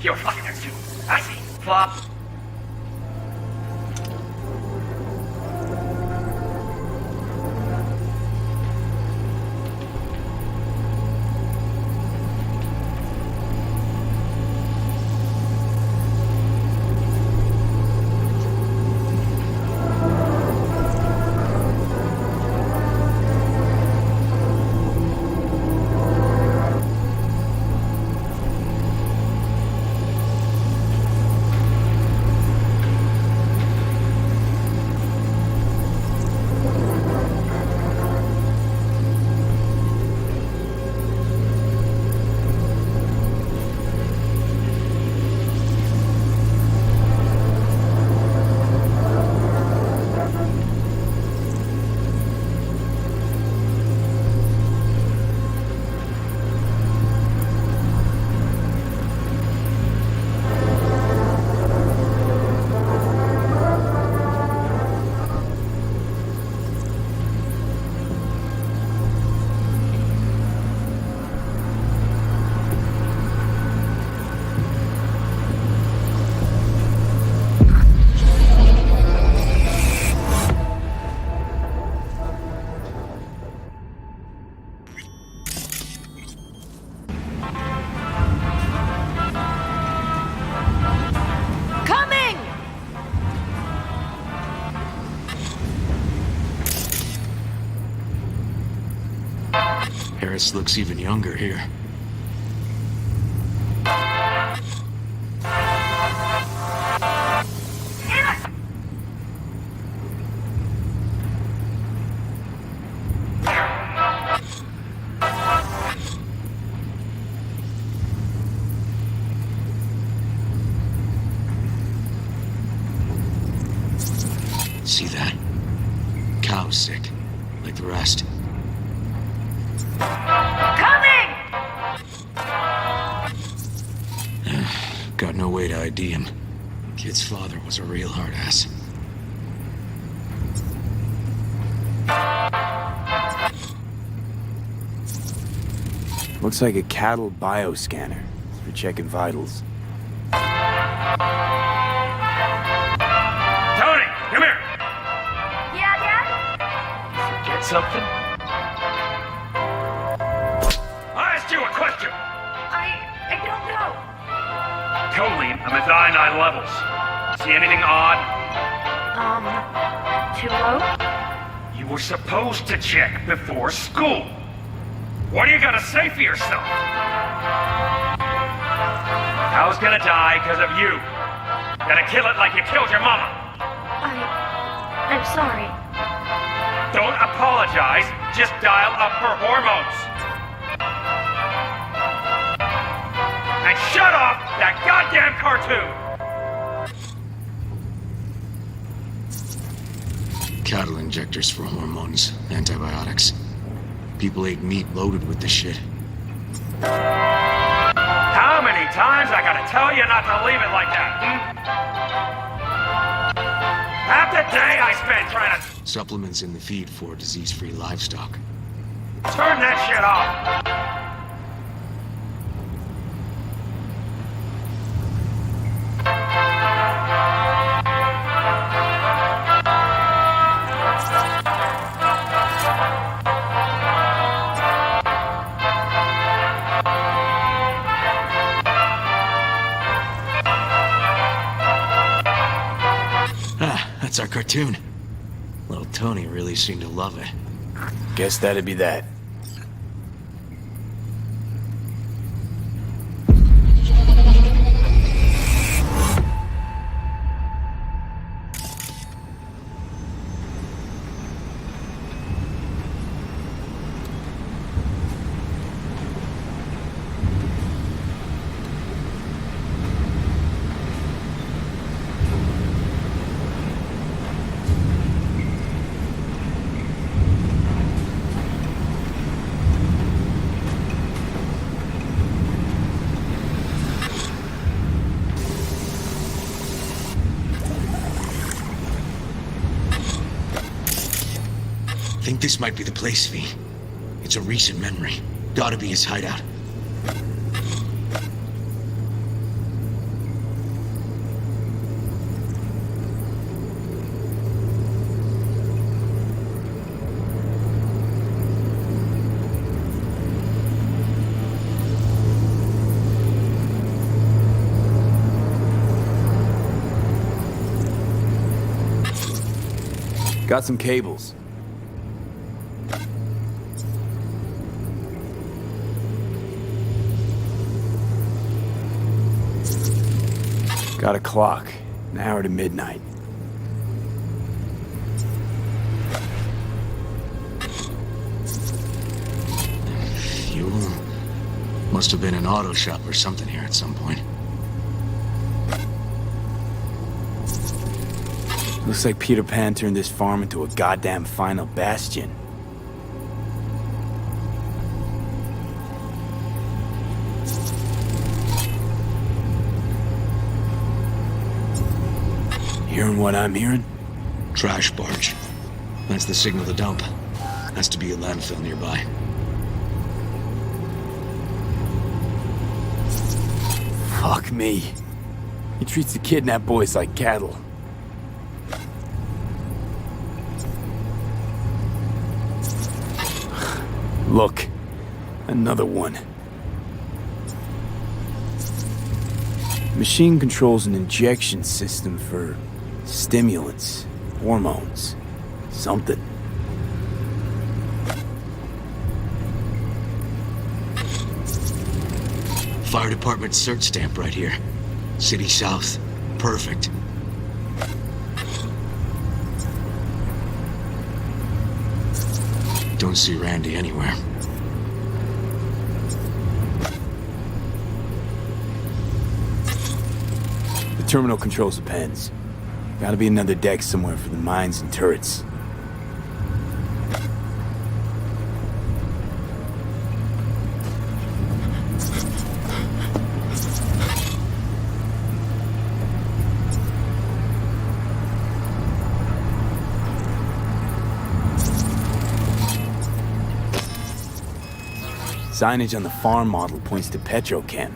You're fucking nerds too. I see. Flop. Harris looks even younger here. See that? Cow's sick, like the rest. Coming! Got no way to ID him. Kid's father was a real hard ass. Looks like a cattle bioscanner for checking vitals. Tony, come here. Yeah, Dad? Get something? I asked you a question. I don't know. Totally, I'm at 99 levels. See anything odd? Too low? You were supposed to check before school. What are you gonna say for yourself? How's gonna die because of you? Gonna kill it like you killed your mama. I'm sorry. Don't apologize, just dial up her hormones. And shut off that goddamn cartoon! Cattle injectors for hormones, antibiotics. People ate meat loaded with the shit. How many times I gotta tell you not to leave it like that, Half the day I spent trying to... Supplements in the feed for disease-free livestock. Turn that shit off! That's our cartoon. Little Tony really seemed to love it. Guess that'd be that. I think this might be the place, V. It's a recent memory. Gotta be his hideout. Got some cables. Got a clock. An hour to midnight. Fuel. Must have been an auto shop or something here at some point. Looks like Peter Pan turned this farm into a goddamn final bastion. Hearing what I'm hearing? Trash barge. That's the signal to dump. Has to be a landfill nearby. Fuck me. He treats the kidnapped boys like cattle. Look, another one. Machine controls an injection system for stimulants, hormones, something. fire department search stamp right here. City South. Perfect. Don't see Randy anywhere. The terminal controls the pens. Gotta be another deck somewhere for the mines and turrets. Signage on the farm model points to Petrochem.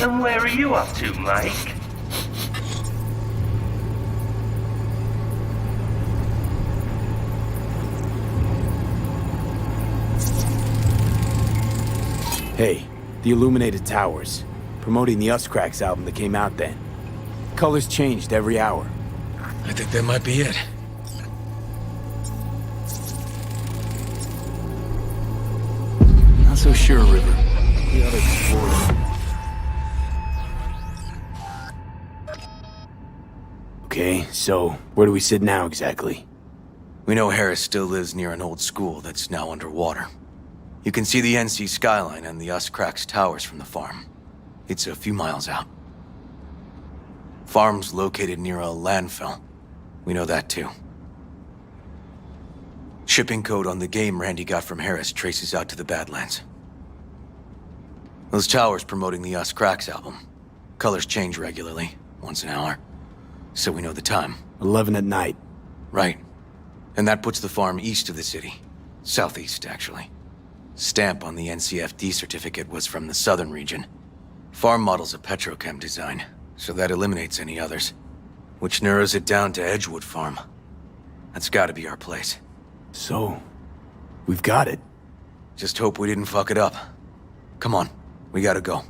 And where are you up to, Mike? Hey, the Illuminated Towers. Promoting the Us Cracks album that came out then. Colors changed every hour. I think that might be it. Not so sure, River. We ought to explore it. Okay, so where do we sit now exactly? We know Harris still lives near an old school that's now underwater. You can see the NC skyline and the Us Cracks towers from the farm. It's a few miles out. Farm's located near a landfill. We know that too. Shipping code on the game Randy got from Harris traces out to the Badlands. Those towers promoting the Us Cracks album. Colors change regularly, once an hour. So we know the time. 11 at night. Right. And that puts the farm east of the city. Southeast, actually. Stamp on the NCFD certificate was from the southern region. Farm model's a Petrochem design, so that eliminates any others. Which narrows it down to Edgewood Farm. That's gotta be our place. So, we've got it. Just hope we didn't fuck it up. Come on, we gotta go.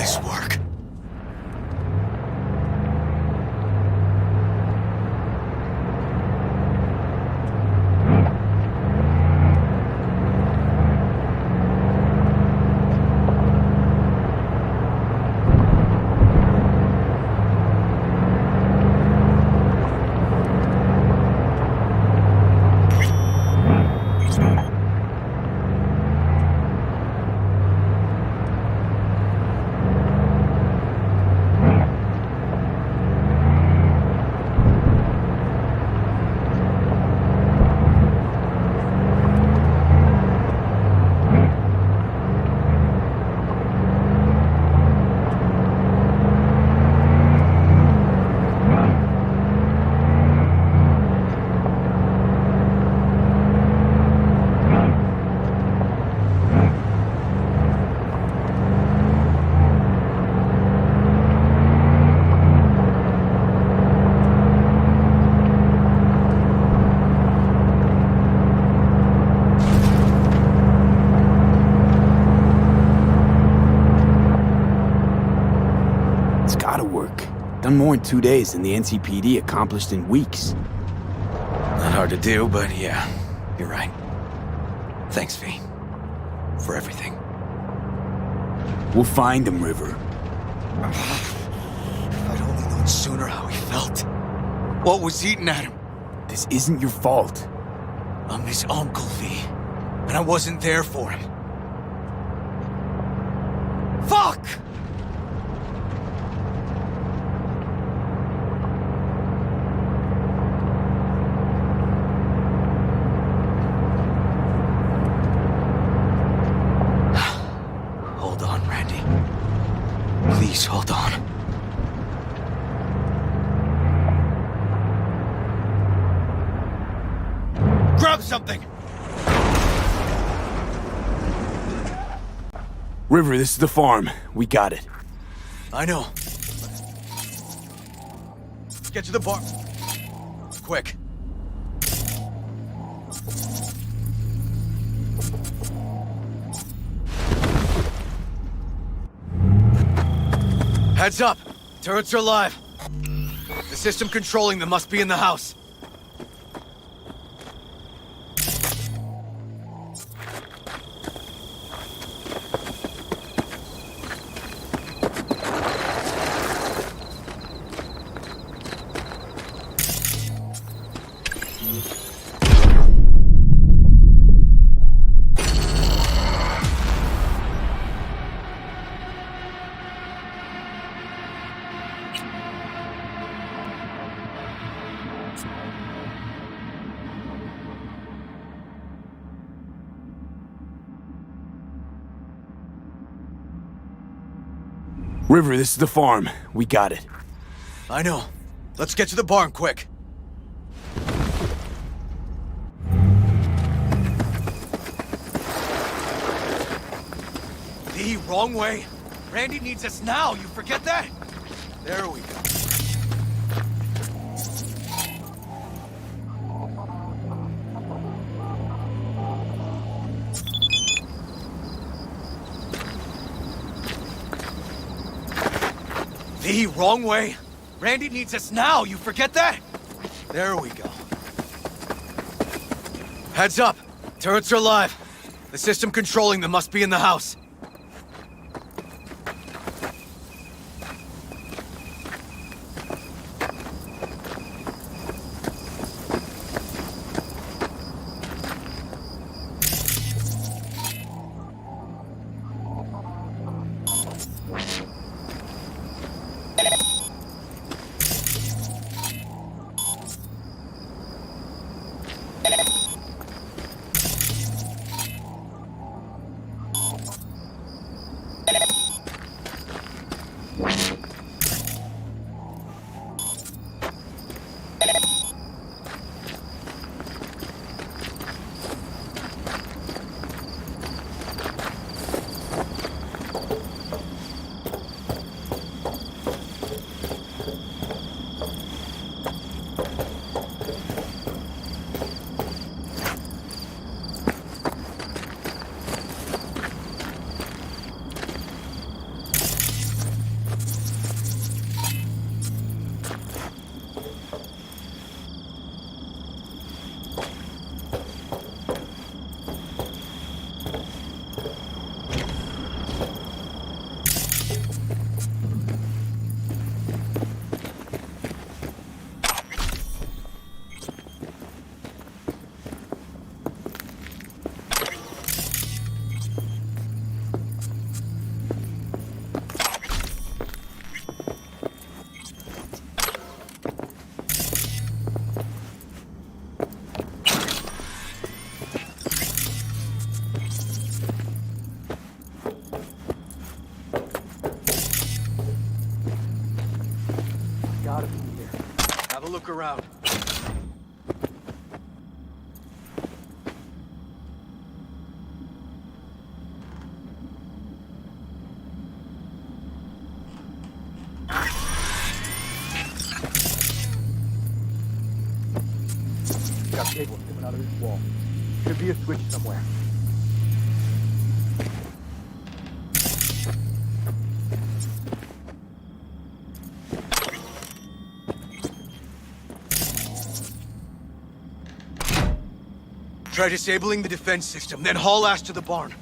this work? Done more in 2 days than the NCPD accomplished in weeks. Not hard to do, but yeah, you're right. Thanks, V. For everything. We'll find him, River. If I'd only known sooner how he felt. What was eating at him? This isn't your fault. I'm his uncle, V. And I wasn't there for him. Fuck! Please, hold on. Grab something! River, this is the farm. We got it. I know. Let's get to the bar. Quick. Heads up! Turrets are live. The system controlling them must be in the house. River, this is the farm. We got it. I know. Let's get to the barn quick. The wrong way. Randy needs us now. You forget that? There we go. The wrong way. Randy needs us now. You forget that? There we go. Heads up. Turrets are live. The system controlling them must be in the house. look around. Got cables coming out of this wall. Should be a switch somewhere. Try disabling the defense system, then haul ass to the barn.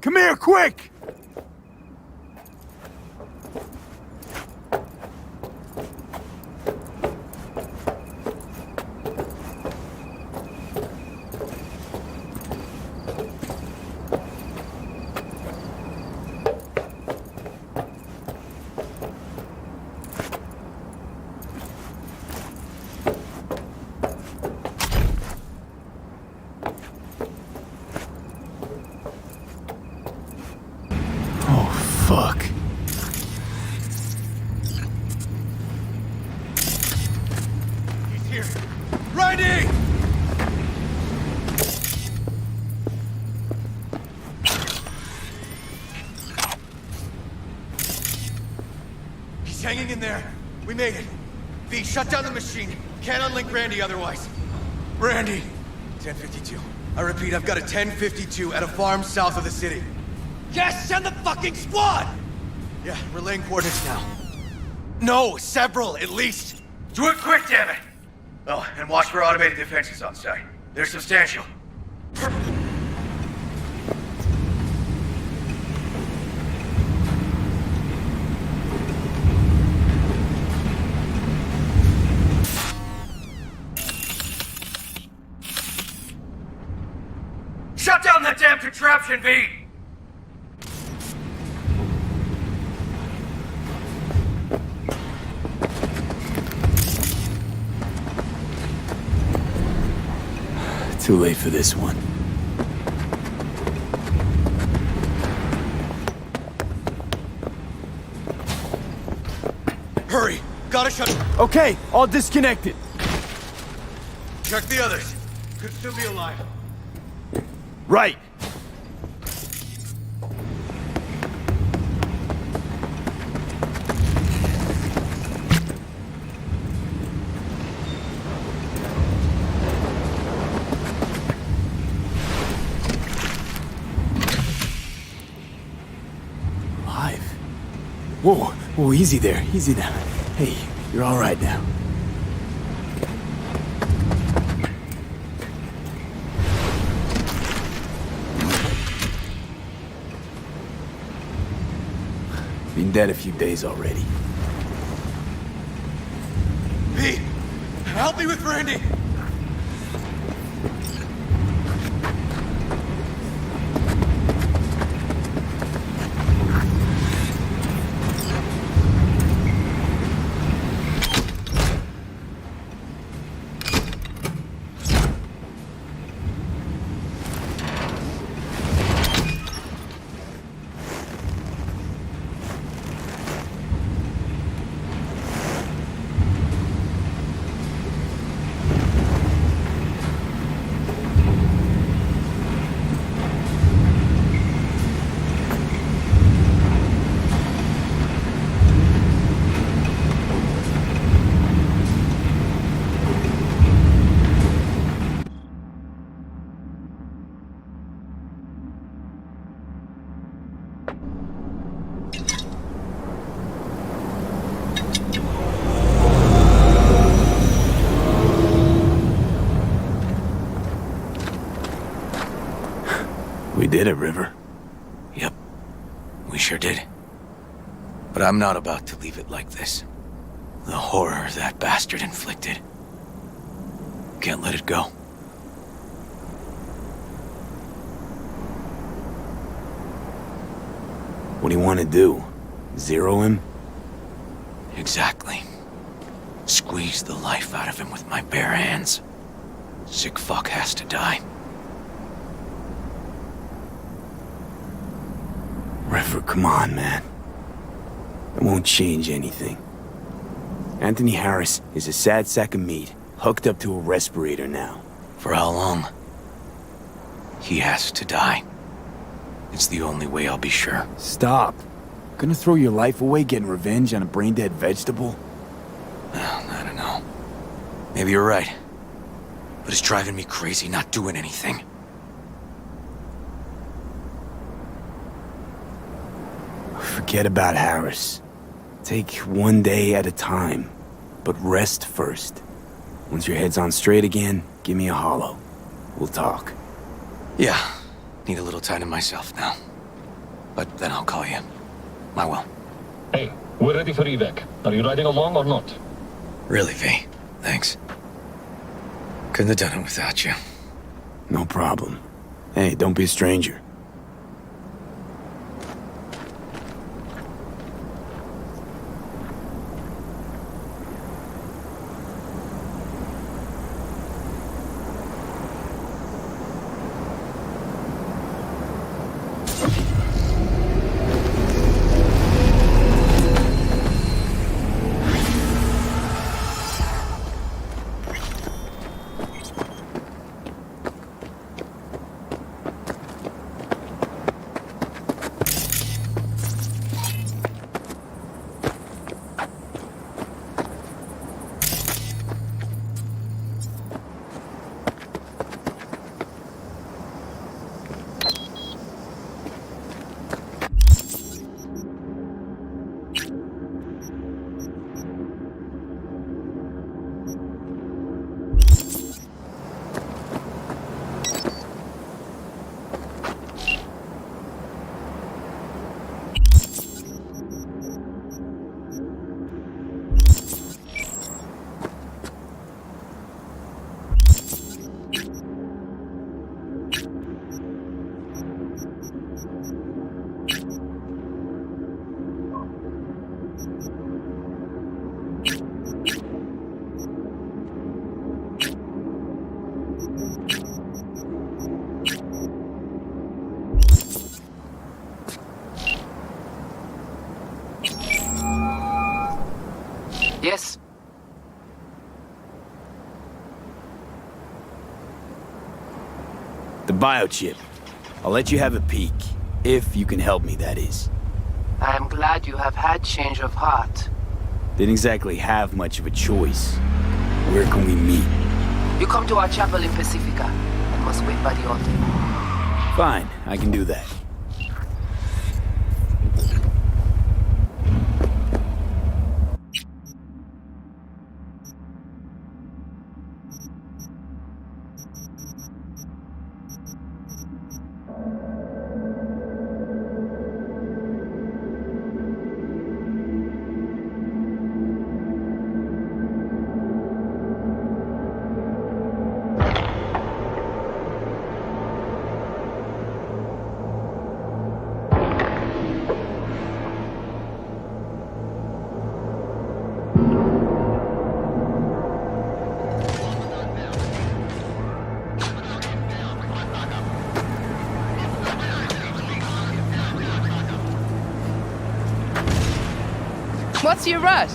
Come here, quick! Fuck. He's here. Riding! He's hanging in there. We made it. V, shut down the machine. Can't unlink Randy otherwise. Randy! 1052. I repeat, I've got a 1052 at a farm south of the city. Yes, send the fucking squad! Yeah, relaying coordinates now. No, several, at least. Do it quick, damn it! Oh, and watch for automated defenses on site. They're substantial. Shut down that damn contraption, V! Too late for this one. Hurry! Gotta shut... Okay, all disconnected. Check the others. Could still be alive. Right. Whoa, whoa, easy there, easy now. Hey, you're all right now. Been dead a few days already. V, help me with Randy! did it, River. Yep. We sure did. But I'm not about to leave it like this. The horror that bastard inflicted. Can't let it go. What do you want to do? Zero him? Exactly. Squeeze the life out of him with my bare hands. Sick fuck has to die. River, come on, man. It won't change anything. Anthony Harris is a sad sack of meat, hooked up to a respirator now. For how long? He has to die. It's the only way I'll be sure. Stop. Gonna throw your life away getting revenge on a brain-dead vegetable? Well, I don't know. Maybe you're right. But it's driving me crazy not doing anything. Forget about Harris. Take one day at a time, but rest first. Once your head's on straight again, give me a hollow. We'll talk. Yeah, need a little time to myself now. But then I'll call you. I will. Hey, we're ready for evac. Are you riding along or not? Really, V. Thanks. Couldn't have done it without you. No problem. Hey, don't be a stranger. Yes? The biochip. I'll let you have a peek. If you can help me, that is. I am glad you have had change of heart. Didn't exactly have much of a choice. Where can we meet? You come to our chapel in Pacifica and must wait by the altar. Fine, I can do that. What's your rush?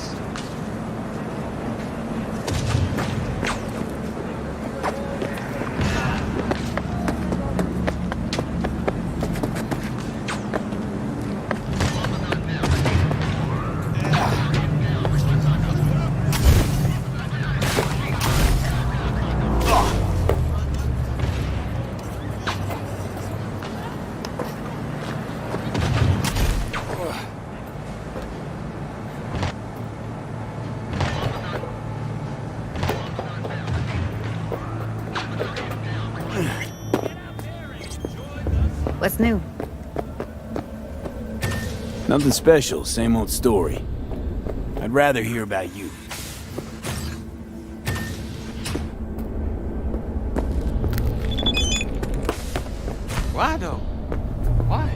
What's new? Nothing special, same old story. I'd rather hear about you. Why though? Why?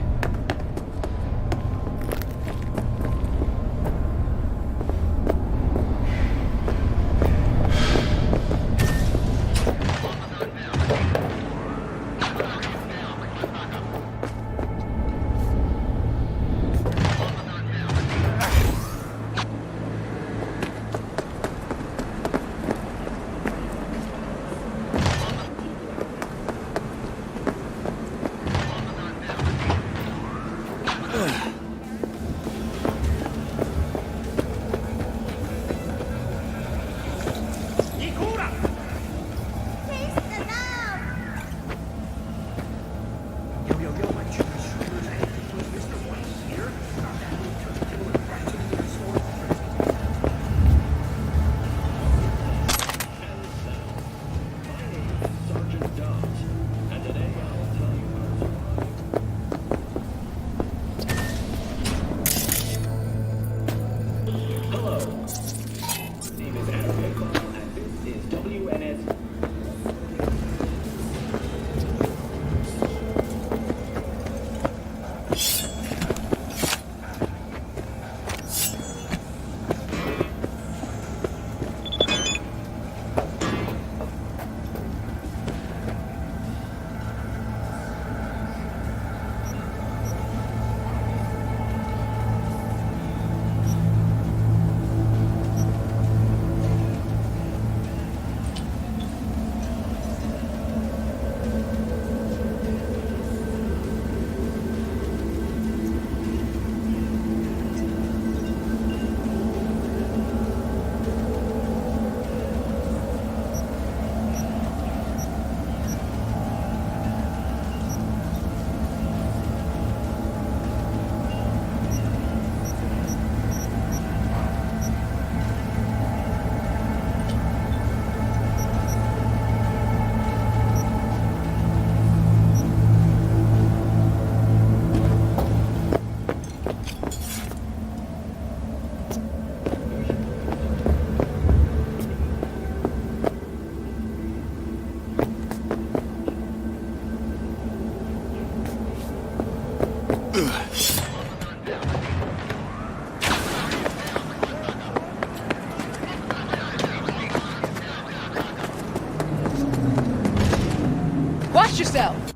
Watch yourself!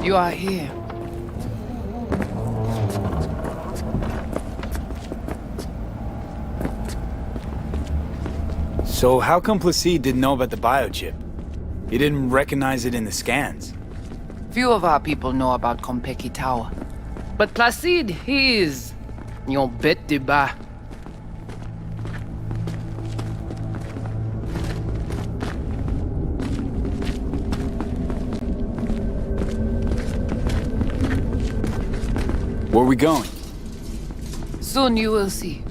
You are here. So how come Placide didn't know about the biochip? He didn't recognize it in the scans. Few of our people know about Konpeki Tower. But Placide, he is... your bête de bas. Where are we going? Soon you will see.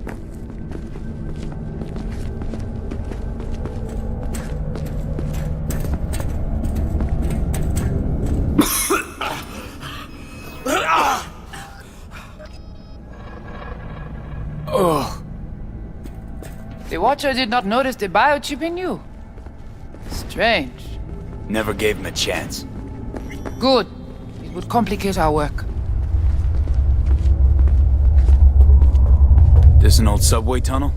Ugh. The Watcher did not notice the biochip in you. Strange. Never gave him a chance. Good. It would complicate our work. This an old subway tunnel?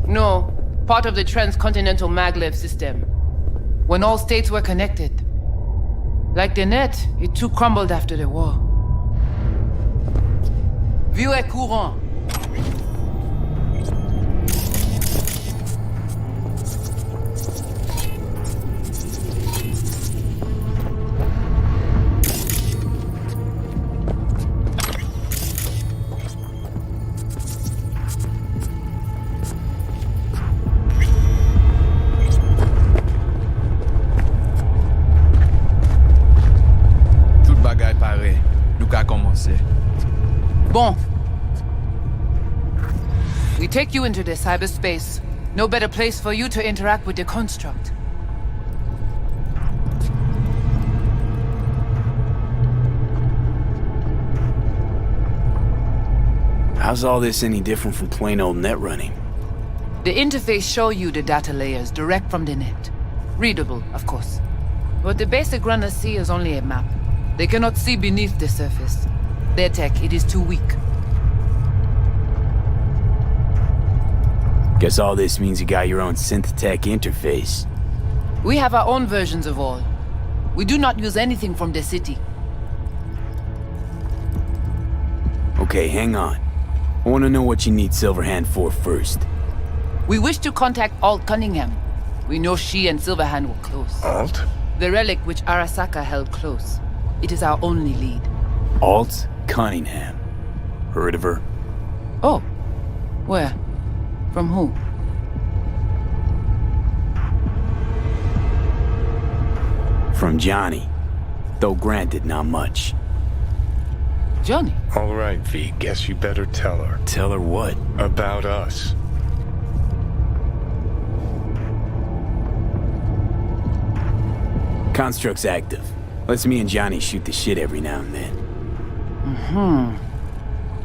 No. Part of the transcontinental maglev system. When all states were connected. Like the net, it too crumbled after the war. Vieux et courant. Bon. We take you into the cyberspace. No better place for you to interact with the construct. How's all this any different from plain old net running? The interface show you the data layers direct from the net. Readable, of course. What the basic runners see is only a map. They cannot see beneath the surface. Their tech, it is too weak. Guess all this means you got your own synth-tech interface. We have our own versions of all. We do not use anything from the city. Okay, hang on. I want to know what you need Silverhand for first. We wish to contact Alt Cunningham. We know she and Silverhand were close. Alt? The relic which Arasaka held close. It is our only lead. Alt Cunningham. Heard of her? Oh. Where? From who? From Johnny. Though granted, not much. Johnny? All right, V. Guess you better tell her. Tell her what? About us. Construct's active. Lets me and Johnny shoot the shit every now and then.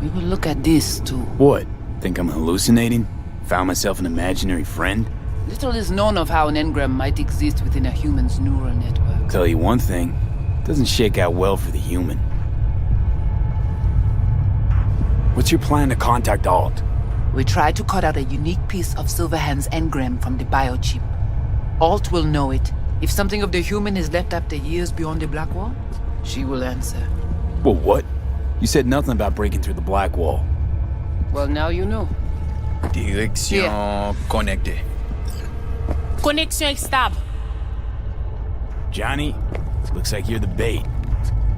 We will look at this, too. What? Think I'm hallucinating? Found myself an imaginary friend? Little is known of how an engram might exist within a human's neural network. Tell you one thing. Doesn't shake out well for the human. What's your plan to contact Alt? We try to cut out a unique piece of Silverhand's engram from the biochip. Alt will know it. If something of the human is left after years beyond the Black Wall, she will answer. Well, what? You said nothing about breaking through the Black Wall. Well, now you know. Direction connectée. Connexion stable. Johnny, looks like you're the bait.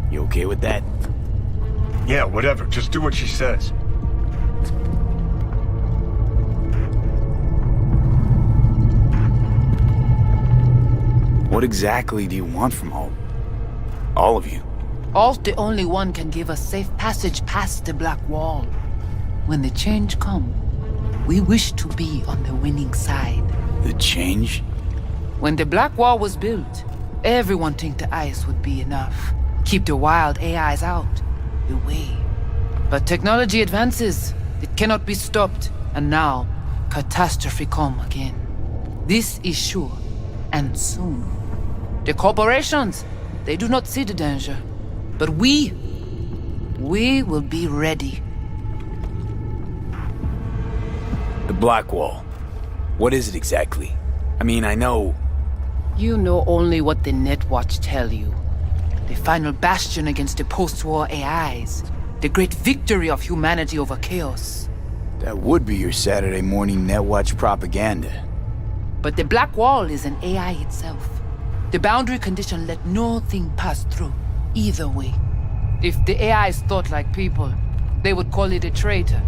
You okay with that? Yeah, whatever. Just do what she says. What exactly do you want from Alt? All of you? Alt, the only one, can give us safe passage past the Black Wall. When the change comes, we wish to be on the winning side. The change? When the Black Wall was built, everyone think the ice would be enough. Keep the wild AIs out, away. But technology advances. It cannot be stopped. And now, catastrophe come again. This is sure, and soon. The corporations, they do not see the danger. But we will be ready. The Black Wall. What is it exactly? I mean, I know... You know only what the Netwatch tell you. The final bastion against the post-war AIs. The great victory of humanity over chaos. That would be your Saturday morning Netwatch propaganda. But the Black Wall is an AI itself. The boundary condition let no thing pass through, either way. If the AIs thought like people, they would call it a traitor.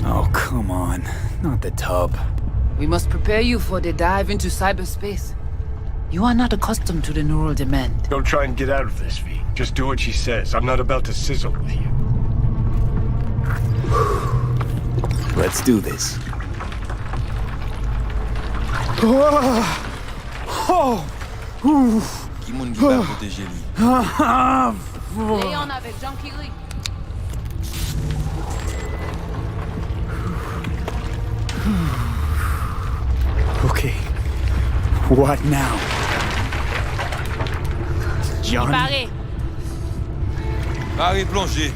Oh, come on. Not the tub. We must prepare you for the dive into cyberspace. You are not accustomed to the neural demand. Don't try and get out of this, V. Just do what she says. I'm not about to sizzle with you. Let's do this. Kimoun va protéger lui. Léon avec Junkie Lee. Okay. What now? Johnny? Paré. Paré plongé.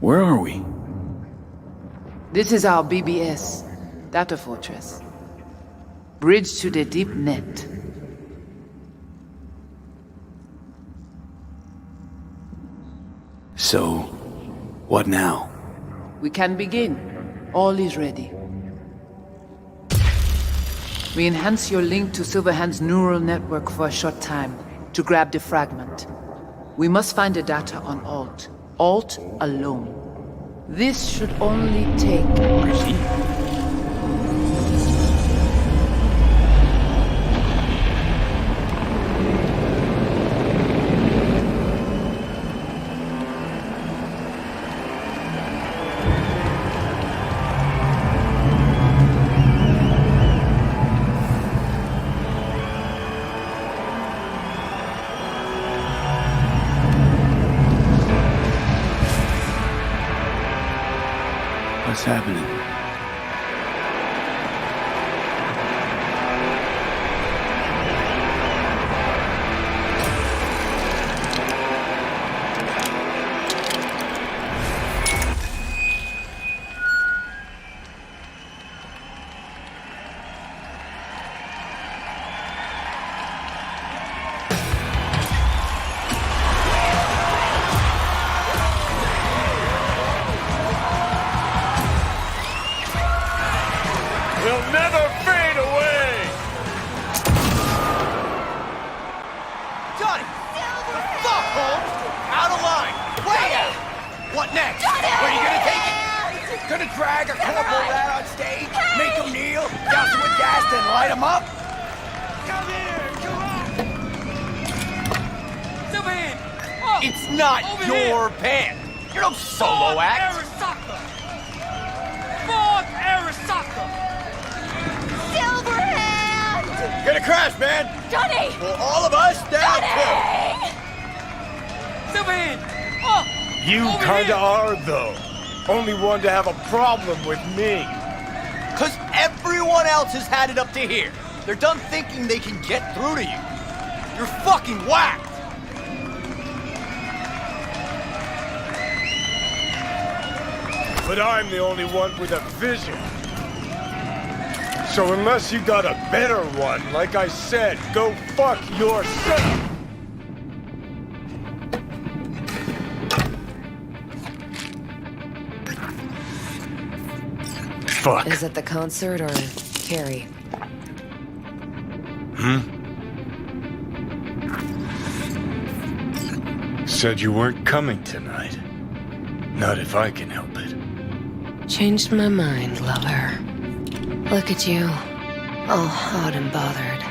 Where are we? This is our BBS, Data Fortress. Bridge to the deep net. So, what now? We can begin. All is ready. We enhance your link to Silverhand's neural network for a short time to grab the fragment. We must find the data on Alt. Alt alone. This should only take... What's happening? Only one to have a problem with me. Cause everyone else has had it up to here. They're done thinking they can get through to you. You're fucking whacked! But I'm the only one with a vision. So unless you got a better one, like I said, go fuck yourself! Fuck. Is it the concert or Carrie? Said you weren't coming tonight. Not if I can help it. Changed my mind, lover. Look at you. All hot and bothered.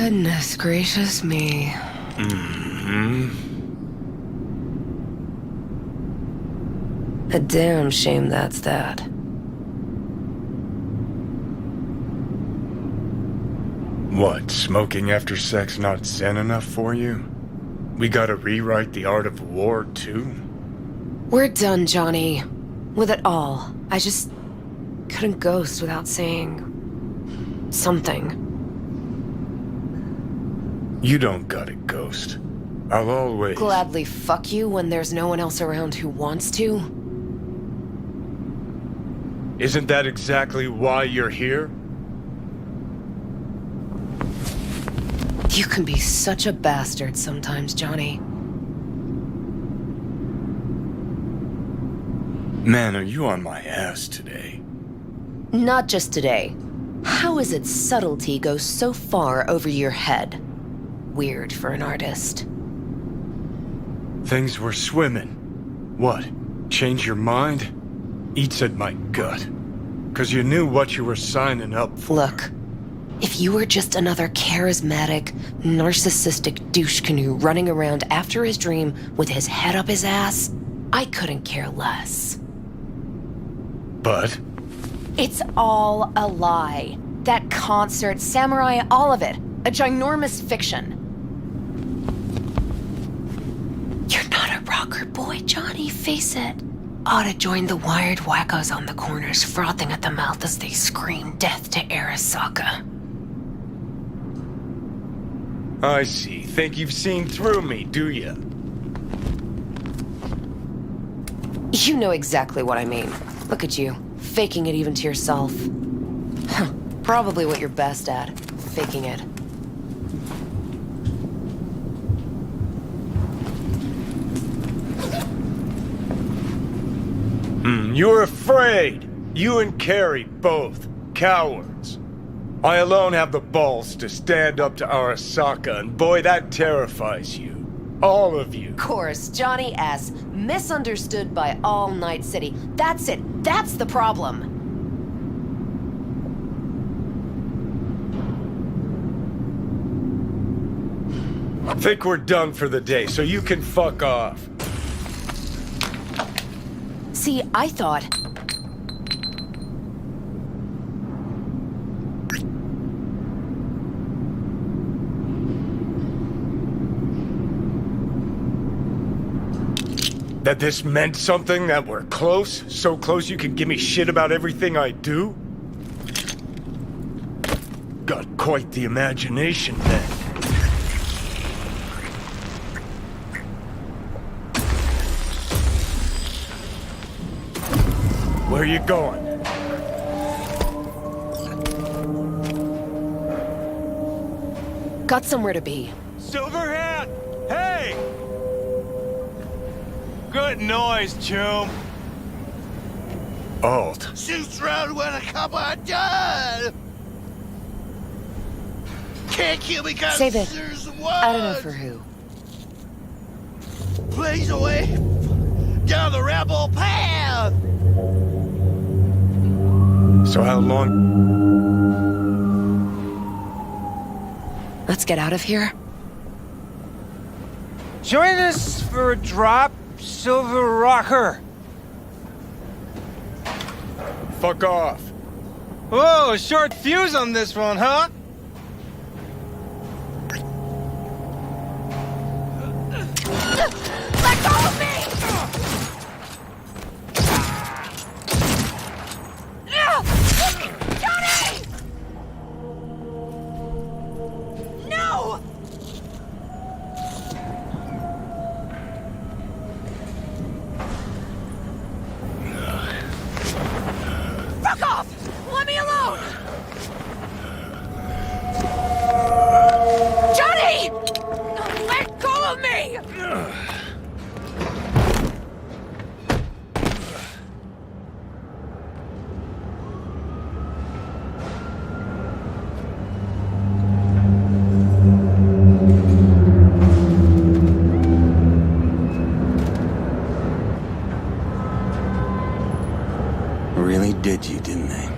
Goodness gracious me. A damn shame that's that. What, smoking after sex not zen enough for you? We gotta rewrite the art of war, too? We're done, Johnny. With it all. I just couldn't ghost without saying something. You don't gotta ghost. I'll always... Gladly fuck you when there's no one else around who wants to? Isn't that exactly why you're here? You can be such a bastard sometimes, Johnny. Man, are you on my ass today? Not just today. How is it subtlety goes so far over your head? Weird for an artist. Things were swimming. What? Change your mind? Eats at my gut. 'Cause you knew what you were signing up for. Look, if you were just another charismatic, narcissistic douche canoe running around after his dream with his head up his ass, I couldn't care less. But? It's all a lie. That concert, Samurai, all of it. A ginormous fiction. You're not a rocker boy, Johnny, face it. Ought to join the wired wackos on the corners, frothing at the mouth as they scream death to Arasaka. I see. Think you've seen through me, do ya? You know exactly what I mean. Look at you, faking it even to yourself. Probably what you're best at, faking it. You're afraid! You and Garry, both. Cowards. I alone have the balls to stand up to Arasaka, and boy, that terrifies you. All of you. Of course, Johnny S. Misunderstood by all Night City. That's it. That's the problem. I think we're done for the day, so you can fuck off. See, I thought... That this meant something, that we're close? So close you can give me shit about everything I do? Got quite the imagination then. Where are you going? Got somewhere to be. Silverhand! Hey! Good noise, chum. Alt. Shoots round when a couple are done. Can't kill me cause Save it. there's one. I don't know for who. Blaze away down the rebel path. So how long? Let's get out of here. Join us for a drop, Silver Rocker. Fuck off. Whoa, short fuse on this one, huh? Let go of me! Johnny! No! Fuck off! Let me alone! Johnny! Let go of me! Really did you, didn't they?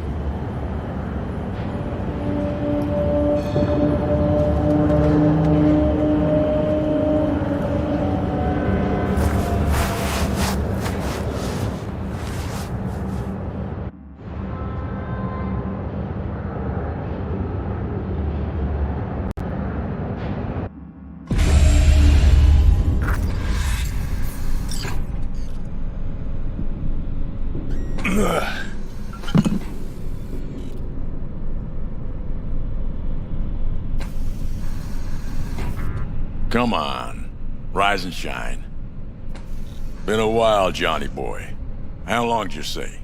Come on. Rise and shine. Been a while, Johnny boy. How long'd you say?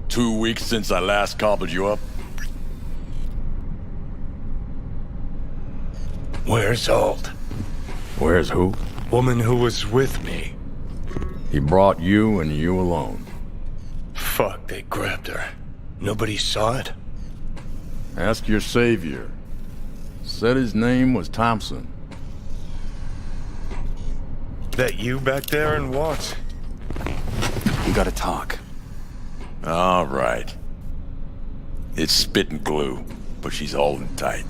2 weeks since I last cobbled you up? Where's Alt? Where's who? Woman who was with me. He brought you and you alone. Fuck, they grabbed her. Nobody saw it? Ask your savior. Said his name was Thompson. That you back there and what? We gotta talk. All right. It's spit and glue, but she's holding tight.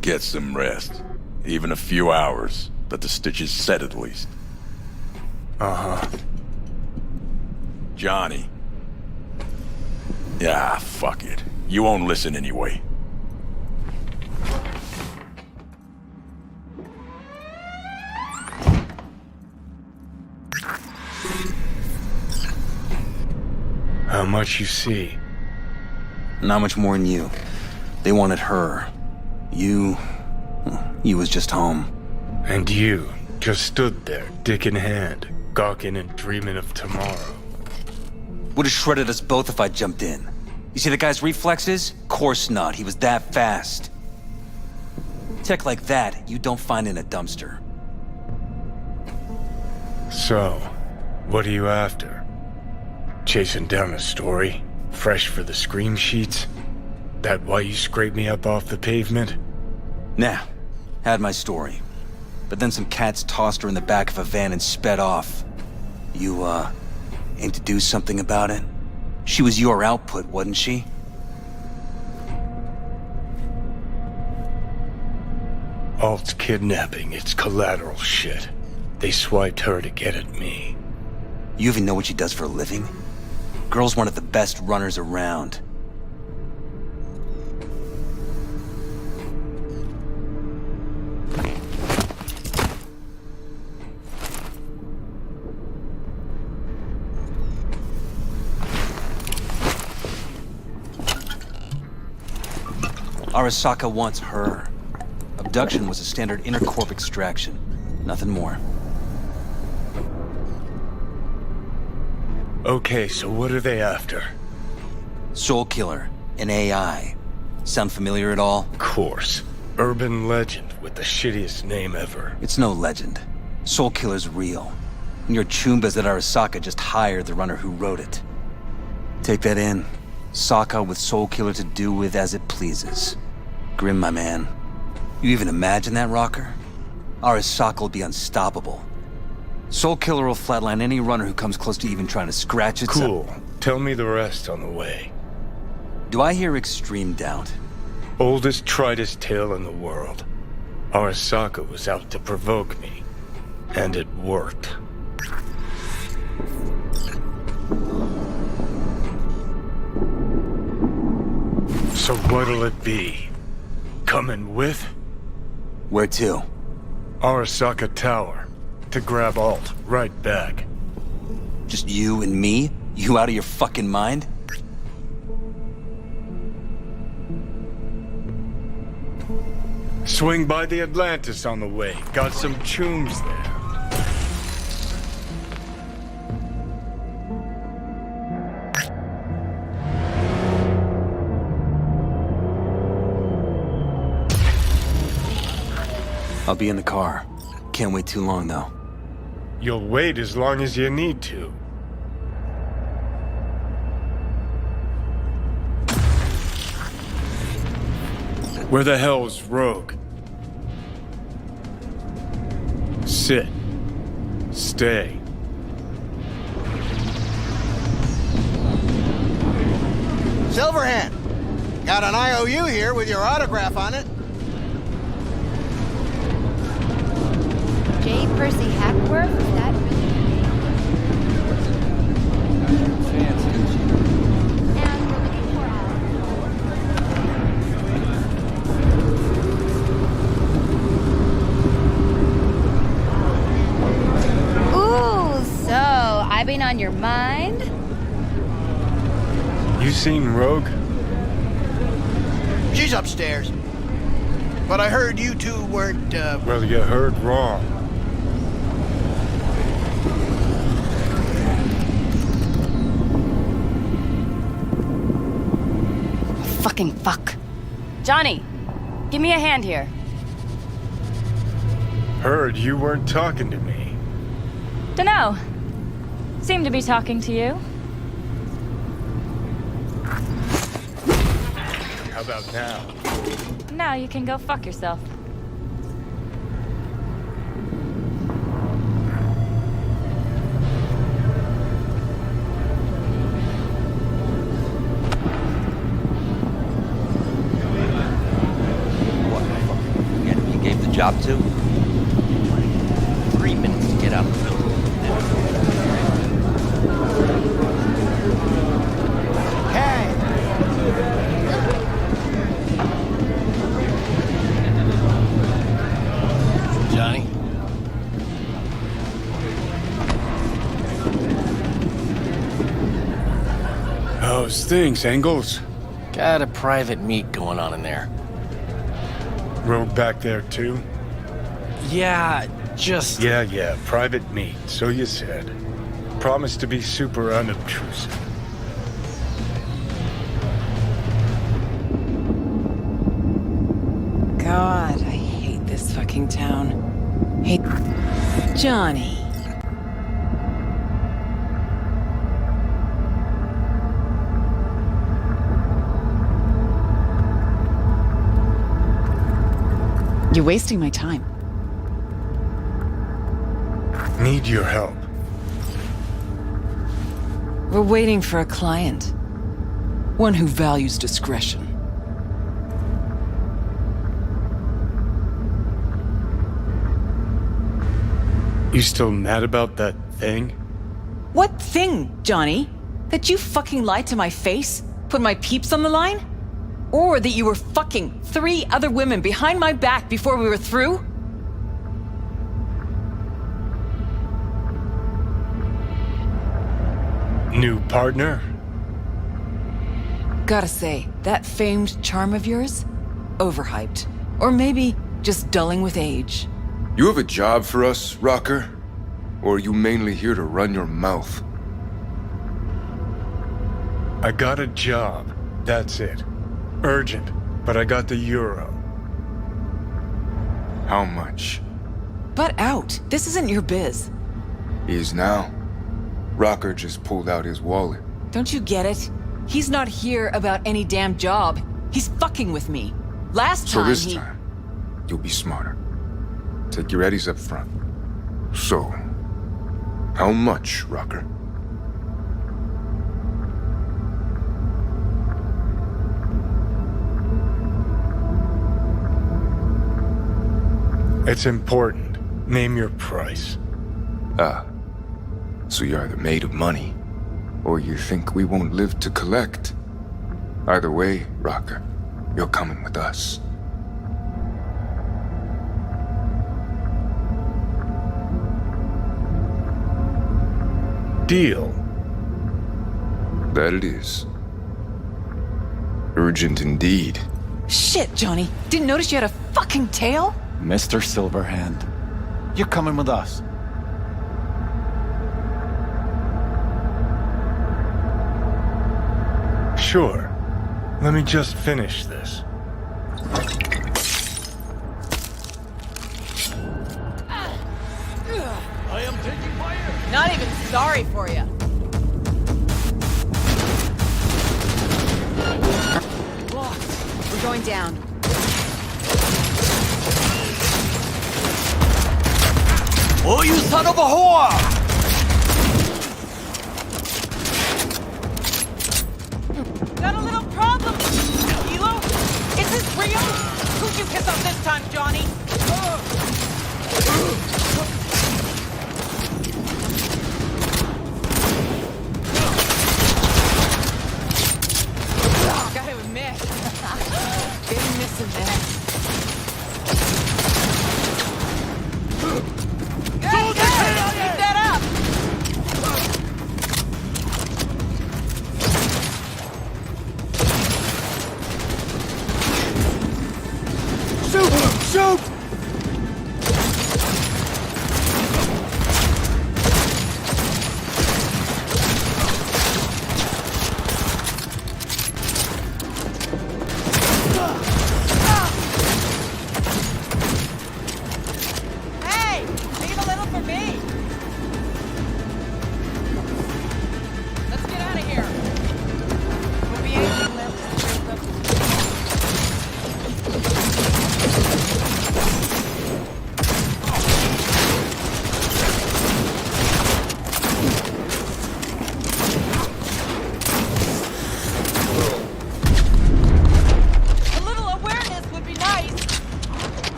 Get some rest. Even a few hours. Let the stitches set at least. Uh-huh. Johnny. Yeah, fuck it. You won't listen anyway. How much you see? Not much more than you. They wanted her. You was just home. And you just stood there, dick in hand, gawking and dreaming of tomorrow. Would've shredded us both if I jumped in. You see the guy's reflexes? Course not, he was that fast. Tech like that, you don't find in a dumpster. So, what are you after? Chasing down a story? Fresh for the scream sheets? That why you scraped me up off the pavement? Nah, had my story. But then some cats tossed her in the back of a van and sped off. You, aim to do something about it? She was your output, wasn't she? Alt's kidnapping, it's collateral shit. They swiped her to get at me. You even know what she does for a living? Girl's one of the best runners around. Arasaka wants her. Abduction was a standard intercorp extraction. Nothing more. Okay, so what are they after? Soul Killer, an AI. Sound familiar at all? Of course. Urban legend with the shittiest name ever. It's no legend. Soul Killer's real. And your Chumbas at Arasaka just hired the runner who wrote it. Take that in. Sokka with Soul Killer to do with as it pleases. Grim, my man. You even imagine that, Rocker? Arasaka will be unstoppable. Soul Killer will flatline any runner who comes close to even trying to scratch its... Cool. Tell me the rest on the way. Do I hear extreme doubt? Oldest, tritest tale in the world. Arasaka was out to provoke me. And it worked. So what'll it be? Coming with? Where to? Arasaka Tower. To grab Alt, right back. Just you and me? You out of your fucking mind? Swing by the Atlantis on the way. Got some chooms there. I'll be in the car. Can't wait too long, though. You'll wait as long as you need to. Where the hell's Rogue? Sit. Stay. Silverhand! Got an IOU here with your autograph on it. J. Percy Hackworth? Is that Ooh, so I been on your mind? You seen Rogue? She's upstairs. But I heard you two weren't, Well, you heard wrong. Fucking fuck. Johnny, give me a hand here. Heard you weren't talking to me. Dunno. Seem to be talking to you. How about now? Now you can go fuck yourself. You gave the job to? 3 minutes to get out of the building. Johnny? How's things, Engels? Got a private meet going on in there. Rogue back there too? Yeah, just... Yeah, private meet, so you said. Promise to be super unobtrusive. God, I hate this fucking town. Hate... Johnny. You're wasting my time. Need your help. We're waiting for a client. One who values discretion. You still mad about that thing? What thing, Johnny? That you fucking lied to my face? Put my peeps on the line? Or that you were fucking 3 other women behind my back before we were through? New partner? Gotta say, that famed charm of yours? Overhyped. Or maybe just dulling with age. You have a job for us, Rocker? Or are you mainly here to run your mouth? I got a job. That's it. Urgent, but I got the euro. How much? Butt out. This isn't your biz. Is now. Rocker just pulled out his wallet. Don't you get it? He's not here about any damn job. He's fucking with me. Last time So this time, you'll be smarter. Take your eddies up front. So, how much, Rocker? It's important. Name your price. Ah. So you're either made of money, or you think we won't live to collect. Either way, Rocker, you're coming with us. Deal. That it is. Urgent indeed. Shit, Johnny. Didn't notice you had a fucking tail? Mr. Silverhand, you're coming with us. Sure. Let me just finish this. I am taking fire. Not even sorry for you. Locked. We're going down. Oh, you son of a whore! Got a little problem, Hilo? Is this real? Who'd you piss off this time, Johnny? Gotta admit, been missing that. Good, keep that up! Super!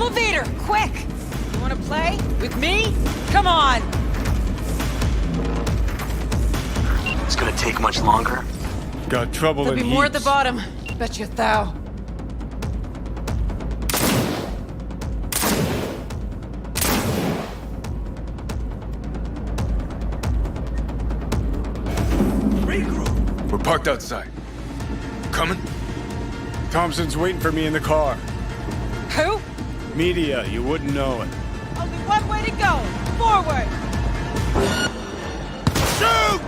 Elevator, quick! You wanna play? With me? Come on! It's gonna take much longer? Got trouble There'll in be more at the heaps. bottom. Bet you thou. We're parked outside. Coming? Thompson's waiting for me in the car. Who? Media, you wouldn't know it. Only one way to go. Forward! Shoot!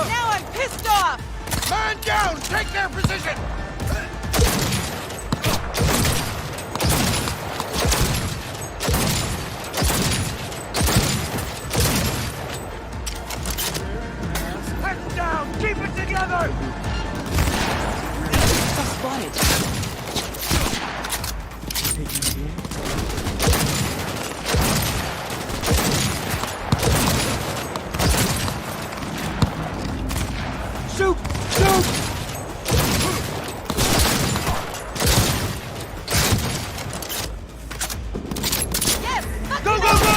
Now I'm pissed off! Man down! Take their position! Heads down! Keep it together! Shoot! Shoot! Go, go, go!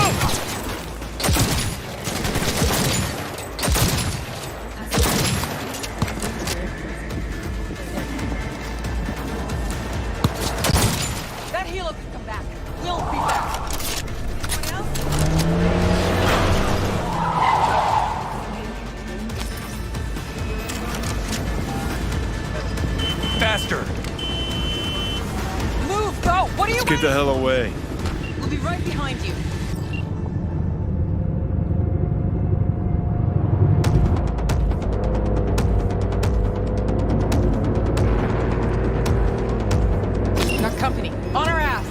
That helo can come back. We'll be back. Anyone else? Faster! Move, go! What are you Let's get the hell away. We'll be right behind you. Got company. On our ass.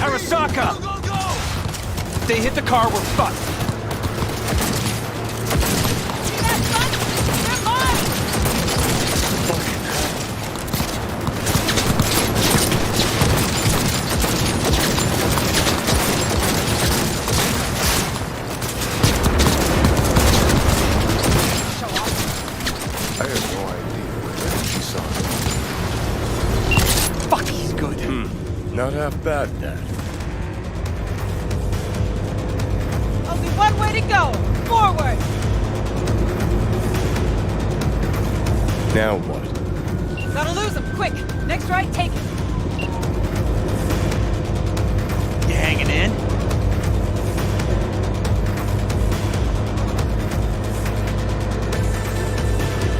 Arasaka! Go, go, go! If they hit the car, we're fucked. See that, son? They're mine! I have no idea whether she saw it. Fuck, he's good. Not half bad, then. Only one way to go. Forward! Now what? Gotta lose him, quick! Next right, take it! You hanging in?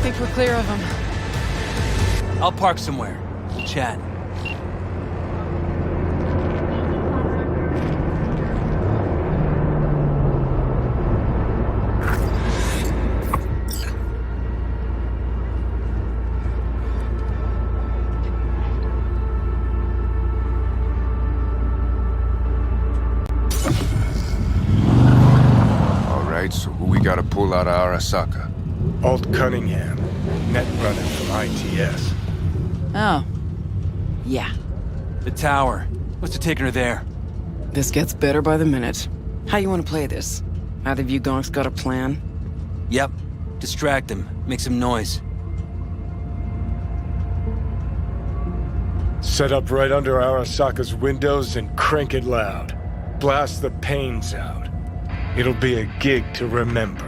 Think we're clear of him. I'll park somewhere. We'll chat. All right, so who we gotta pull out of Arasaka? Alt Cunningham, net runner from ITS. Oh. Yeah. The tower. What's it taking her there? This gets better by the minute. How you want to play this? Either of you gonks got a plan? Yep. Distract him. Make some noise. Set up right under Arasaka's windows and crank it loud. Blast the panes out. It'll be a gig to remember.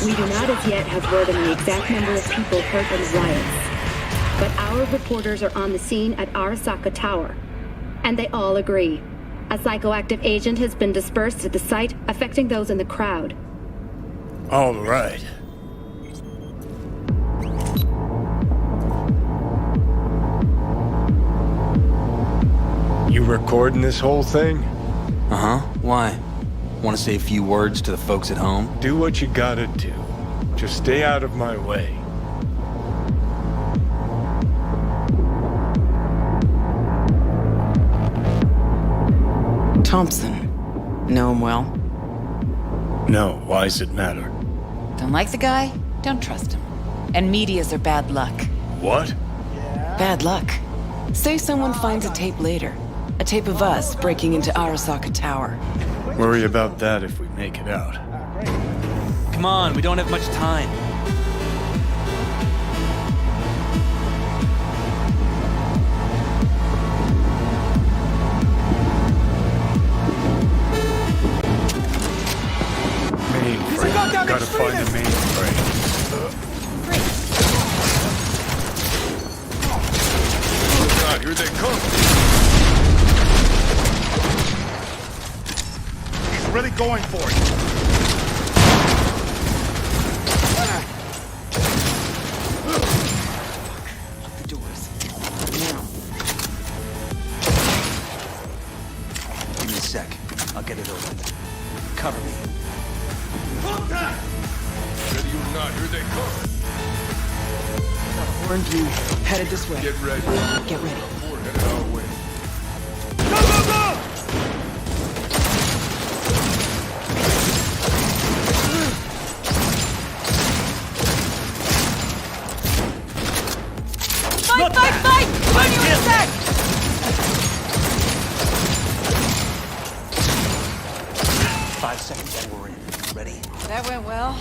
We do not as yet have word on the exact number of people hurt in the riots. But our reporters are on the scene at Arasaka Tower, and they all agree. A psychoactive agent has been dispersed at the site, affecting those in the crowd. All right. You recording this whole thing? Uh-huh. Why? Want to say a few words to the folks at home? Do what you gotta do. Just stay out of my way. Thompson, Know him well? No, why does it matter? Don't like the guy? Don't trust him. And medias are bad luck. What? Bad luck. Say someone finds a tape later. A tape of us breaking into Arasaka Tower. Worry about that if we make it out. Come on, we don't have much time. Mainframe. Gotta find the mainframe. God, here they come. He's really going for it. The doors. Now. Give me a sec. I'll get it open. Cover me. Ready or not, here they come. Orange view. Headed this way. Get ready. Get ready. We're headed our way. Go, go, go! Fight, fight, fight! Join you in a sec! 5 seconds and we're in. Ready? That went well.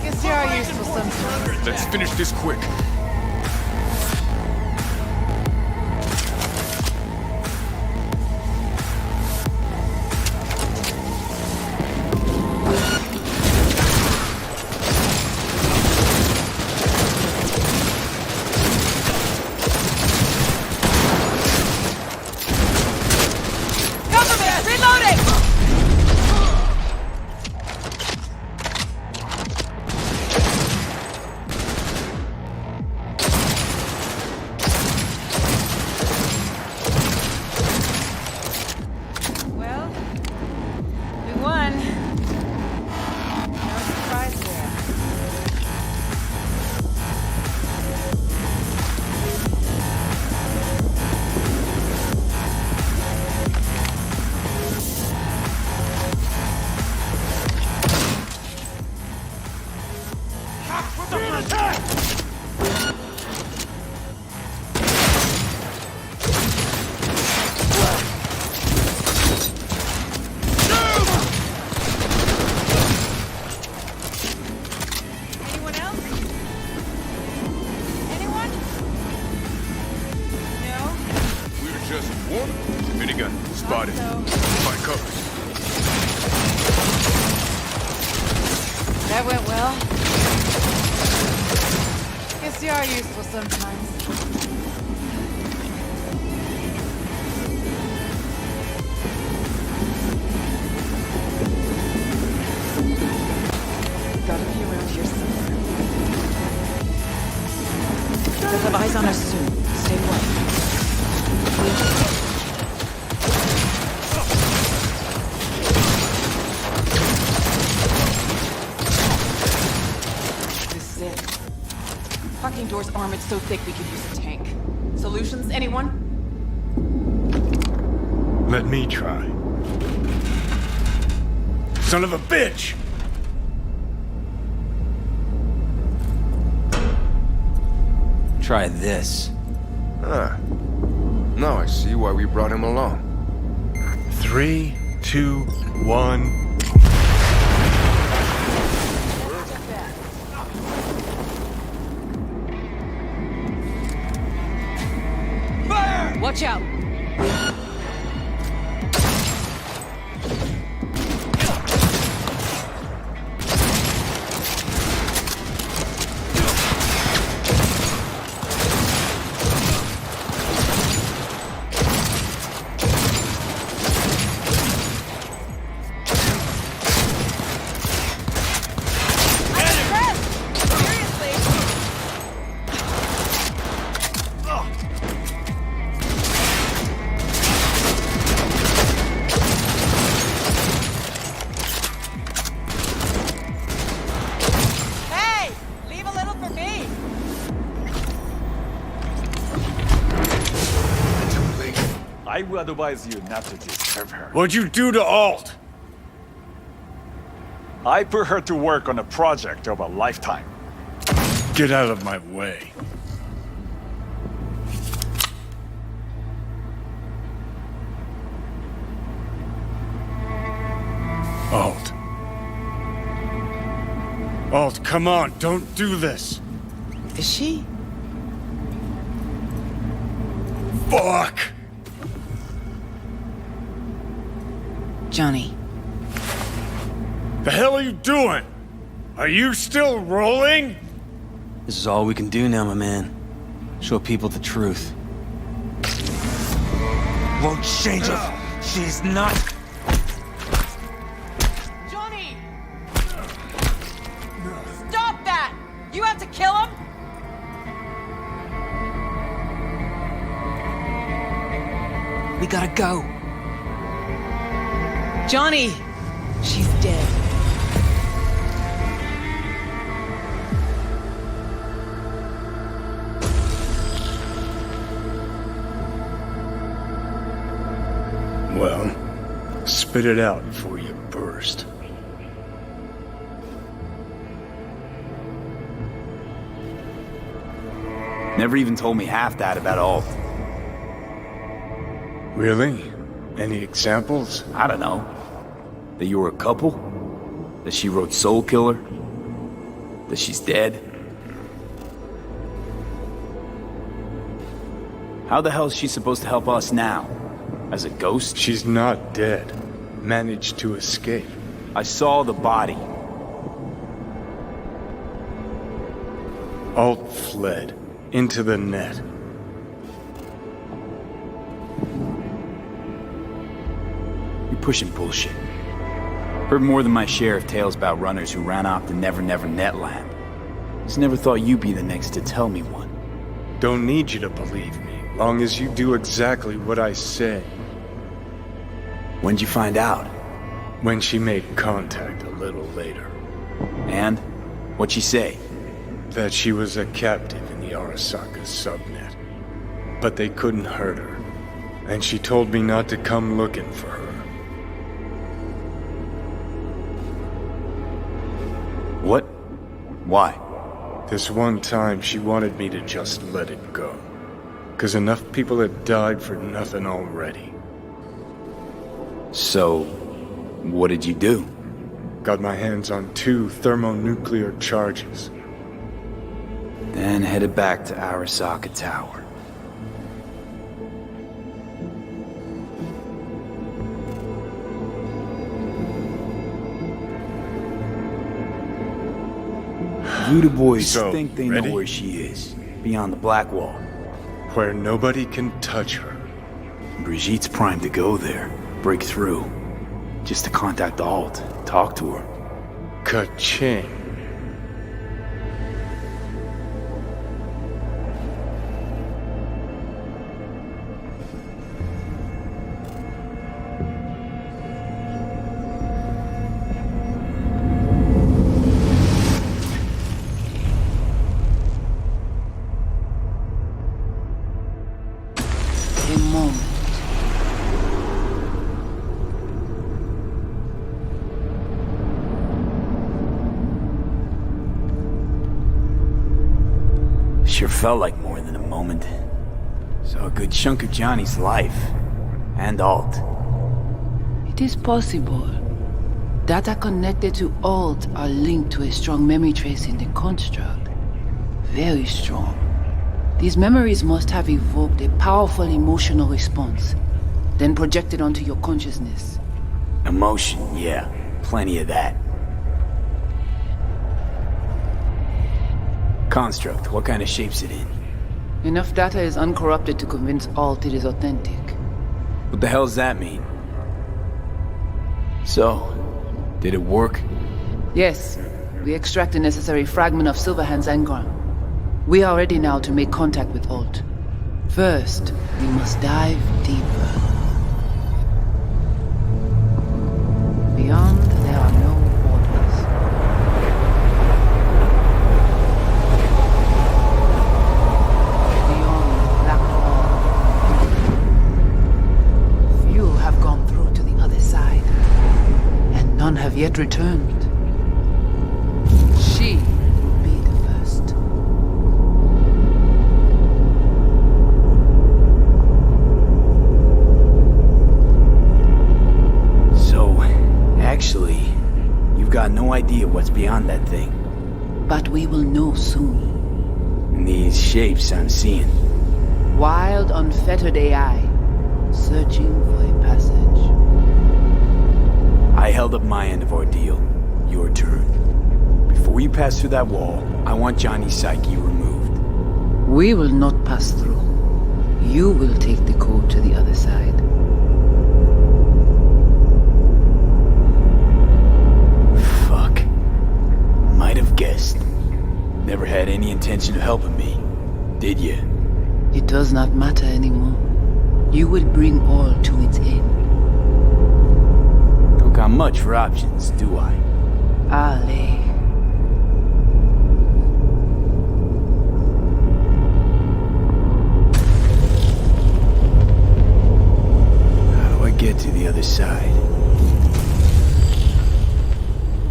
Guess you are useful sometimes. Let's finish this quick. Cover me! Reloading! Well, we won. No surprise there. Anyone else? Anyone? No? We're just one. Minigun spotted. Find cover. That went well. Guess you are useful sometimes. Gotta be around here somewhere. They'll have eyes on us soon. Stay away. This is it. Fucking door's armored so thick we could use a tank. Solutions, anyone? Let me try. Son of a bitch! Try this. Ah. Now I see why we brought him along. 3, 2, 1. Watch out! to advise you not to disturb her. What'd you do to Alt? I put her to work on a project of a lifetime. Get out of my way. Alt. Alt, come on, don't do this. Is she? Fuck! Johnny. The hell are you doing? Are you still rolling? This is all we can do now, my man. Show people the truth. Won't change her. She's not. Johnny! Stop that! You have to kill him? We gotta go. Johnny! She's dead. Well, spit it out before you burst. Never even told me half that about Alt. Really? Any examples? I don't know. That you were a couple? That she wrote Soul Killer? That she's dead? How the hell is she supposed to help us now? As a ghost? She's not dead. Managed to escape. I saw the body. Alt fled. Into the net. You're pushing bullshit. Heard more than my share of tales about runners who ran off the Never Never Net land. Just never thought you'd be the next to tell me one. Don't need you to believe me, long as you do exactly what I say. When'd you find out? When she made contact a little later. And? What'd she say? That she was a captive in the Arasaka subnet. But they couldn't hurt her. And she told me not to come looking for her. What? Why? This one time she wanted me to just let it go. 'Cause enough people had died for nothing already. So, what did you do? Got my hands on 2 thermonuclear charges. Then headed back to Arasaka Tower. Voodoo Boys think they know where she is, beyond the Black Wall. Where nobody can touch her. Brigitte's primed to go there, break through. Just to contact Alt, talk to her. Ka-ching. Sure felt like more than a moment. Saw a good chunk of Johnny's life. And Alt. It is possible. Data connected to Alt are linked to a strong memory trace in the construct. Very strong. These memories must have evoked a powerful emotional response, then projected onto your consciousness. Emotion, yeah. Plenty of that. Construct, what kind of shape's it in? Enough data is uncorrupted to convince Alt it is authentic. What the hell does that mean? So, did it work? Yes, we extract the necessary fragment of Silverhand's engram. We are ready now to make contact with Alt. First, we must dive deeper. Beyond, there are no borders. Beyond the Black Wall. yet returned. She will be the first. So, actually, you've got no idea what's beyond that thing. But we will know soon. And these shapes I'm seeing. Wild, unfettered AI, searching for a passage. I held up my end of our deal. Your turn. Before you pass through that wall, I want Johnny's psyche removed. We will not pass through. You will take the code to the other side. Fuck. Might have guessed. Never had any intention of helping me, did you? It does not matter anymore. You will bring all to its end. Don't got much for options, do I? Ale. How do I get to the other side?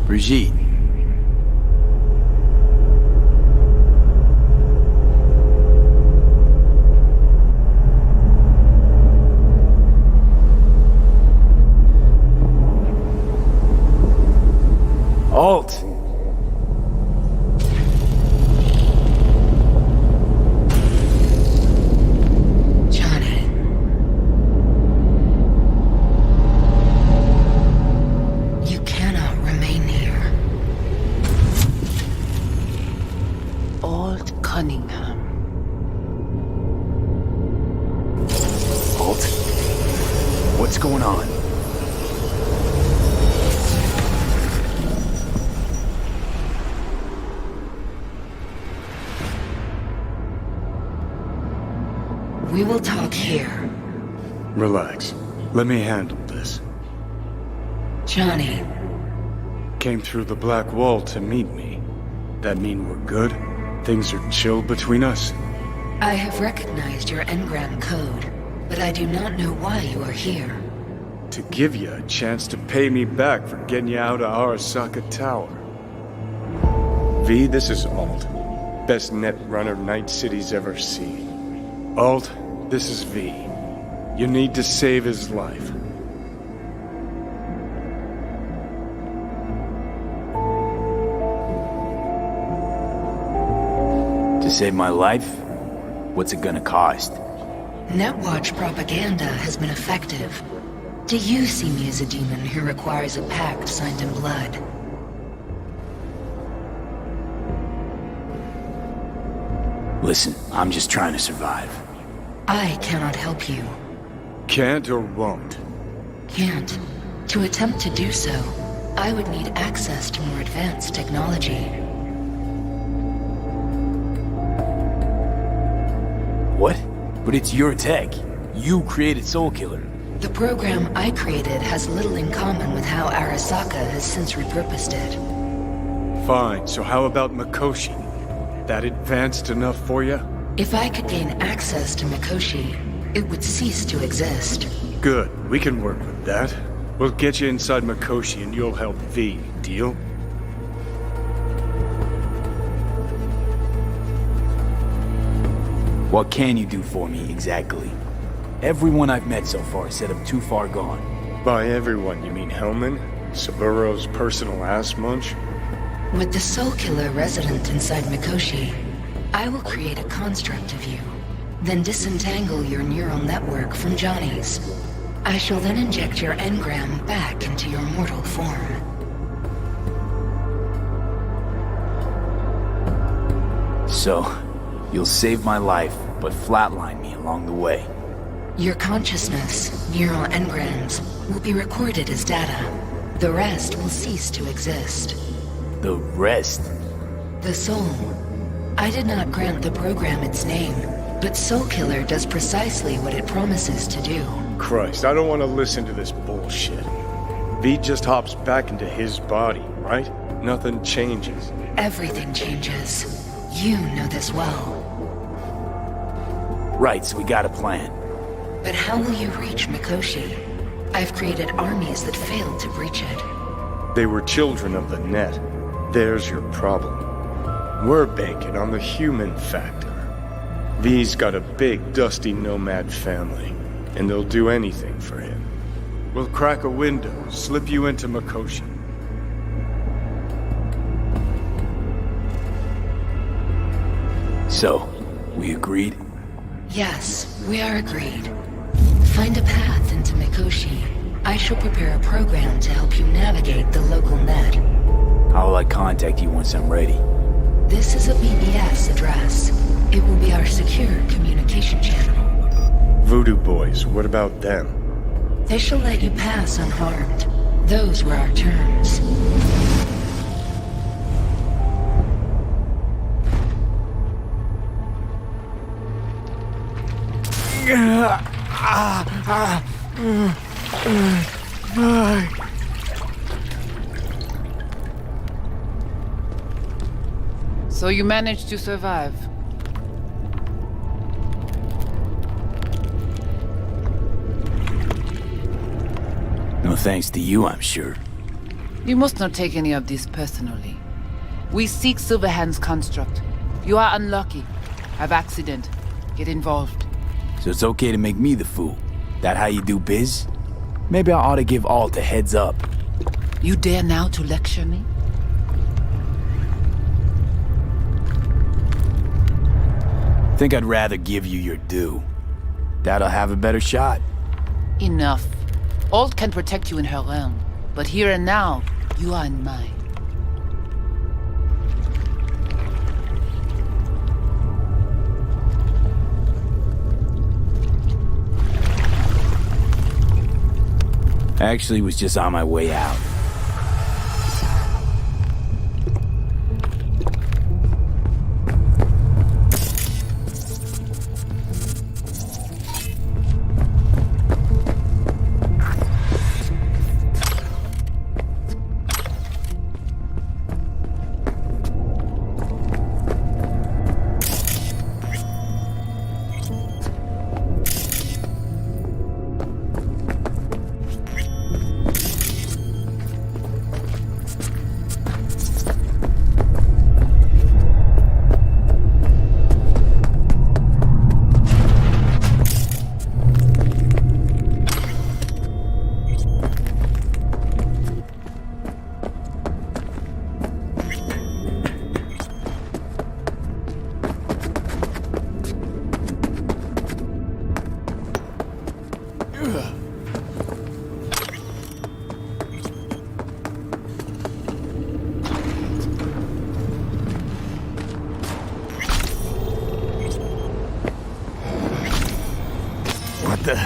Brigitte. Alt! Johnny. You cannot remain here. Alt Cunningham. Alt? What's going on? We will talk here. Relax. Let me handle this. Johnny. Came through the black wall to meet me. That mean we're good? Things are chill between us? I have recognized your engram code, but I do not know why you are here. To give you a chance to pay me back for getting you out of Arasaka Tower. V, this is Alt. Best net runner Night City's ever seen. Alt, this is V. You need to save his life. To save my life? What's it gonna cost? Netwatch propaganda has been effective. Do you see me as a demon who requires a pact signed in blood? Listen, I'm just trying to survive. I cannot help you. Can't or won't? Can't. To attempt to do so, I would need access to more advanced technology. What? But it's your tech. You created Soulkiller. The program I created has little in common with how Arasaka has since repurposed it. Fine, so how about Mikoshi? That advanced enough for you? If I could gain access to Mikoshi, it would cease to exist. Good, we can work with that. We'll get you inside Mikoshi and you'll help V, deal? What can you do for me, exactly? Everyone I've met so far said I'm too far gone. By everyone, you mean Hellman? Saburo's personal ass munch? With the Soulkiller resident inside Mikoshi, I will create a construct of you, then disentangle your neural network from Johnny's. I shall then inject your engram back into your mortal form. So, you'll save my life, but flatline me along the way. Your consciousness, neural engrams, will be recorded as data. The rest will cease to exist. The rest? The soul. I did not grant the program its name, but Soulkiller does precisely what it promises to do. Christ, I don't want to listen to this bullshit. V just hops back into his body, right? Nothing changes. Everything changes. You know this well. Right, so we got a plan. But how will you reach Mikoshi? I've created armies that failed to breach it. They were children of the net. There's your problem. We're banking on the human factor. V's got a big, dusty Nomad family, and they'll do anything for him. We'll crack a window, slip you into Mikoshi. So, we agreed? Yes, we are agreed. Find a path into Mikoshi. I shall prepare a program to help you navigate the local net. How will I contact you once I'm ready? This is a BBS address. It will be our secure communication channel. Voodoo Boys, what about them? They shall let you pass unharmed. Those were our terms. So you managed to survive. No thanks to you, I'm sure. You must not take any of this personally. We seek Silverhand's construct. You are unlucky. Have accident. Get involved. So it's okay to make me the fool? That how you do biz? Maybe I ought to give Alt a heads up. You dare now to lecture me? Think I'd rather give you your due. That'll have a better shot. Enough. Alt can protect you in her realm, but here and now, you are in mine. Actually, was just on my way out.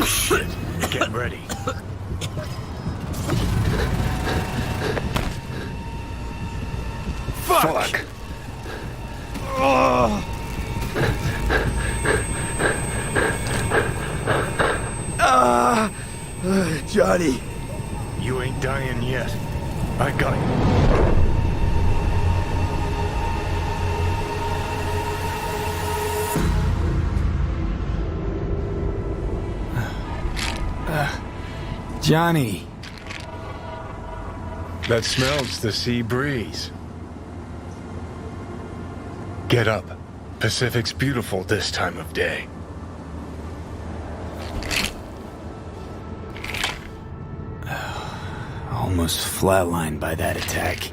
Shit. Get ready. Fuck! Oh. Johnny! You ain't dying yet. I got you. Johnny! That smells the sea breeze. Get up. Pacific's beautiful this time of day. Almost flatlined by that attack.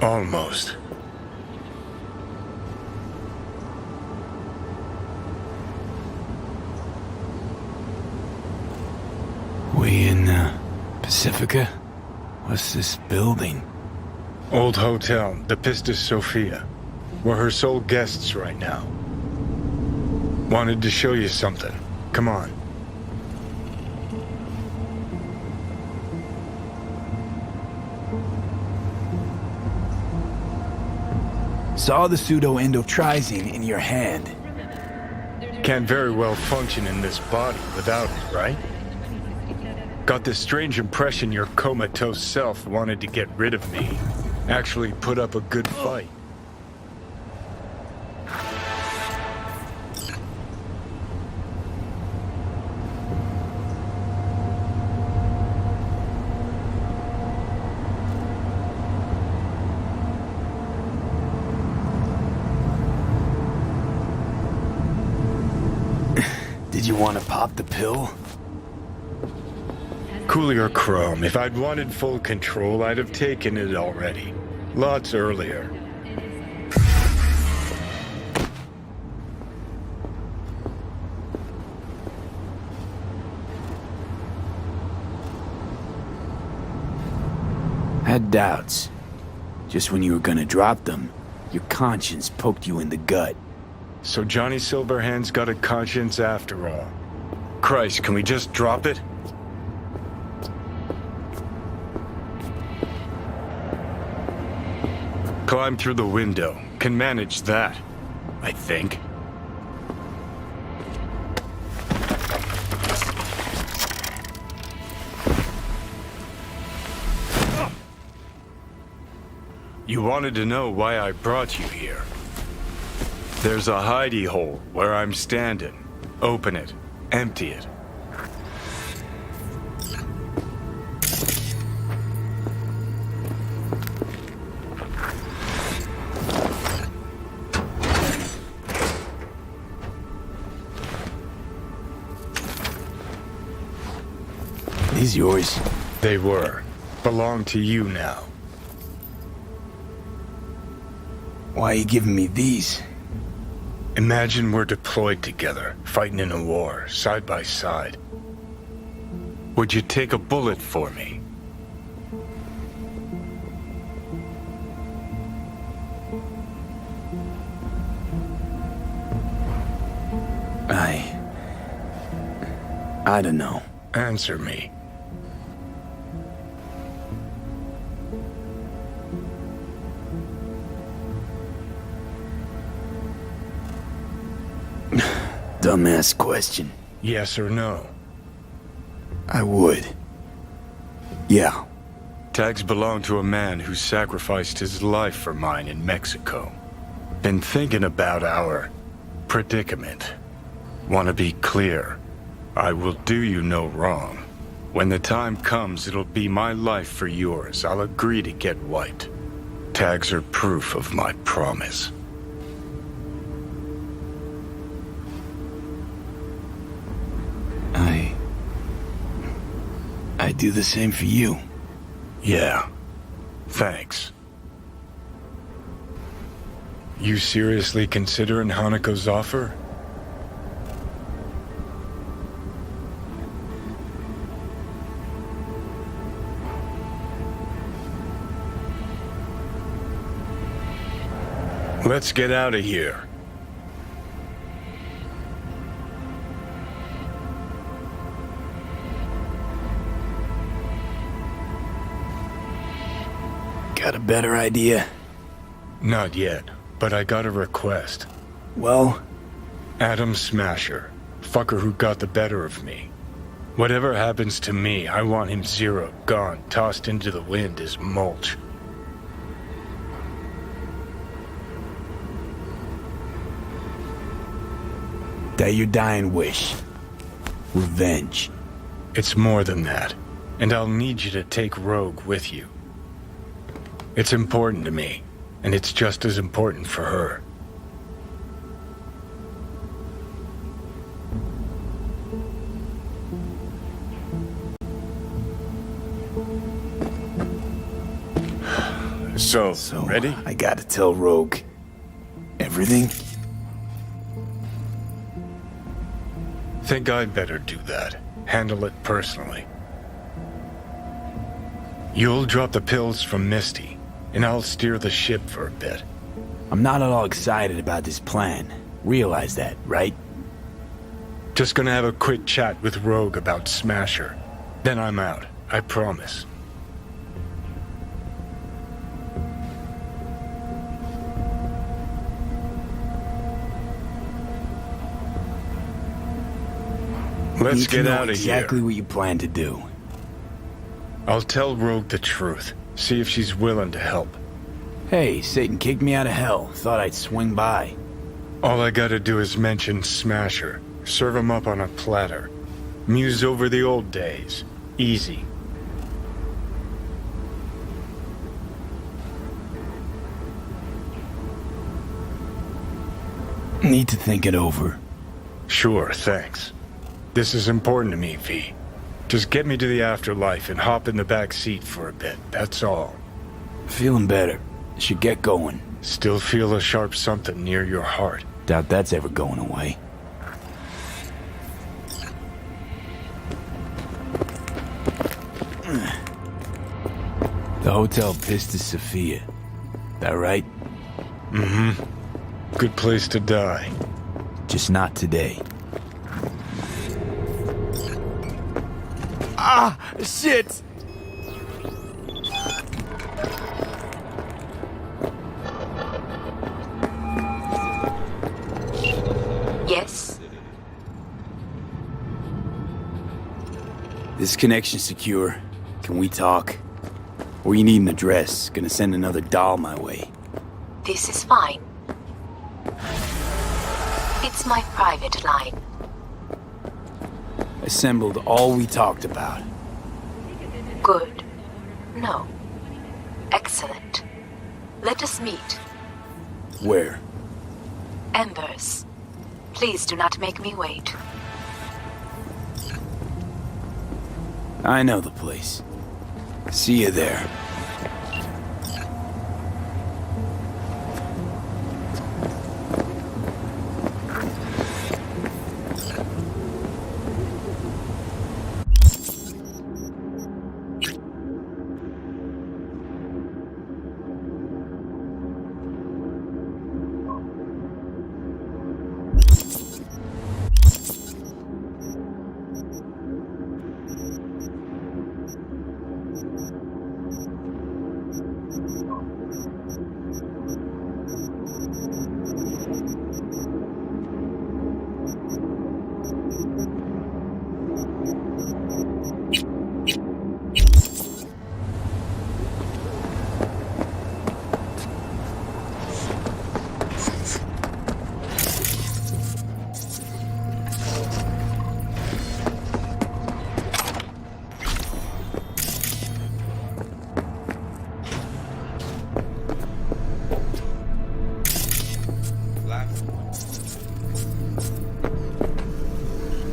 Almost. We in, Pacifica? What's this building? Old hotel, the Pistis Sophia. We're her sole guests right now. Wanted to show you something. Come on. Saw the pseudo-endotrizine in your hand. Can't very well function in this body without it, right? Got this strange impression your comatose self wanted to get rid of me. Actually put up a good fight. you want to pop the pill? Coolier Chrome, if I'd wanted full control, I'd have taken it already. Lots earlier. Had doubts. Just when you were gonna drop them, your conscience poked you in the gut. So Johnny Silverhand's got a conscience after all. Christ, can we just drop it? Climb through the window. Can manage that, I think. You wanted to know why I brought you here. There's a hidey hole where I'm standing. Open it. Empty it. These yours? They were. Belong to you now. Why are you giving me these? Imagine we're deployed together, fighting in a war, side by side. Would you take a bullet for me? I don't know. Answer me. Dumbass question. Yes or no? I would. Yeah. Tags belong to a man who sacrificed his life for mine in Mexico. Been thinking about our predicament. Want to be clear. I will do you no wrong. When the time comes, it'll be my life for yours. I'll agree to get wiped. Tags are proof of my promise. I do the same for you. Yeah. Thanks. You seriously considering Hanako's offer? Let's get out of here. Got a better idea? Not yet, but I got a request. Well? Adam Smasher. Fucker who got the better of me. Whatever happens to me, I want him zeroed, gone, tossed into the wind as mulch. That your dying wish. Revenge. It's more than that. And I'll need you to take Rogue with you. It's important to me, and it's just as important for her. So, ready? I gotta tell Rogue everything? Think I'd better do that. Handle it personally. You'll drop the pills from Misty, and I'll steer the ship for a bit. I'm not at all excited about this plan. Realize that, right? Just gonna have a quick chat with Rogue about Smasher. Then I'm out, I promise. Let's get out of here. Exactly what you plan to do. I'll tell Rogue the truth. See if she's willing to help. Hey, Satan kicked me out of hell. Thought I'd swing by. All I gotta do is mention Smasher. Serve him up on a platter. Muse over the old days. Easy. Need to think it over. Sure, thanks. This is important to me, V. Just get me to the afterlife and hop in the back seat for a bit, that's all. Feeling better. Should get going. Still feel a sharp something near your heart. Doubt that's ever going away. The Hotel Pistis Sophia. That right? Mm-hmm. Good place to die. Just not today. Ah, shit! Yes? This connection secure. Can we talk? Or you need an address? Gonna send another doll my way. This is fine. It's my private line. Assembled all we talked about. Good. No. Excellent. Let us meet. Where? Embers. Please do not make me wait. I know the place. See you there.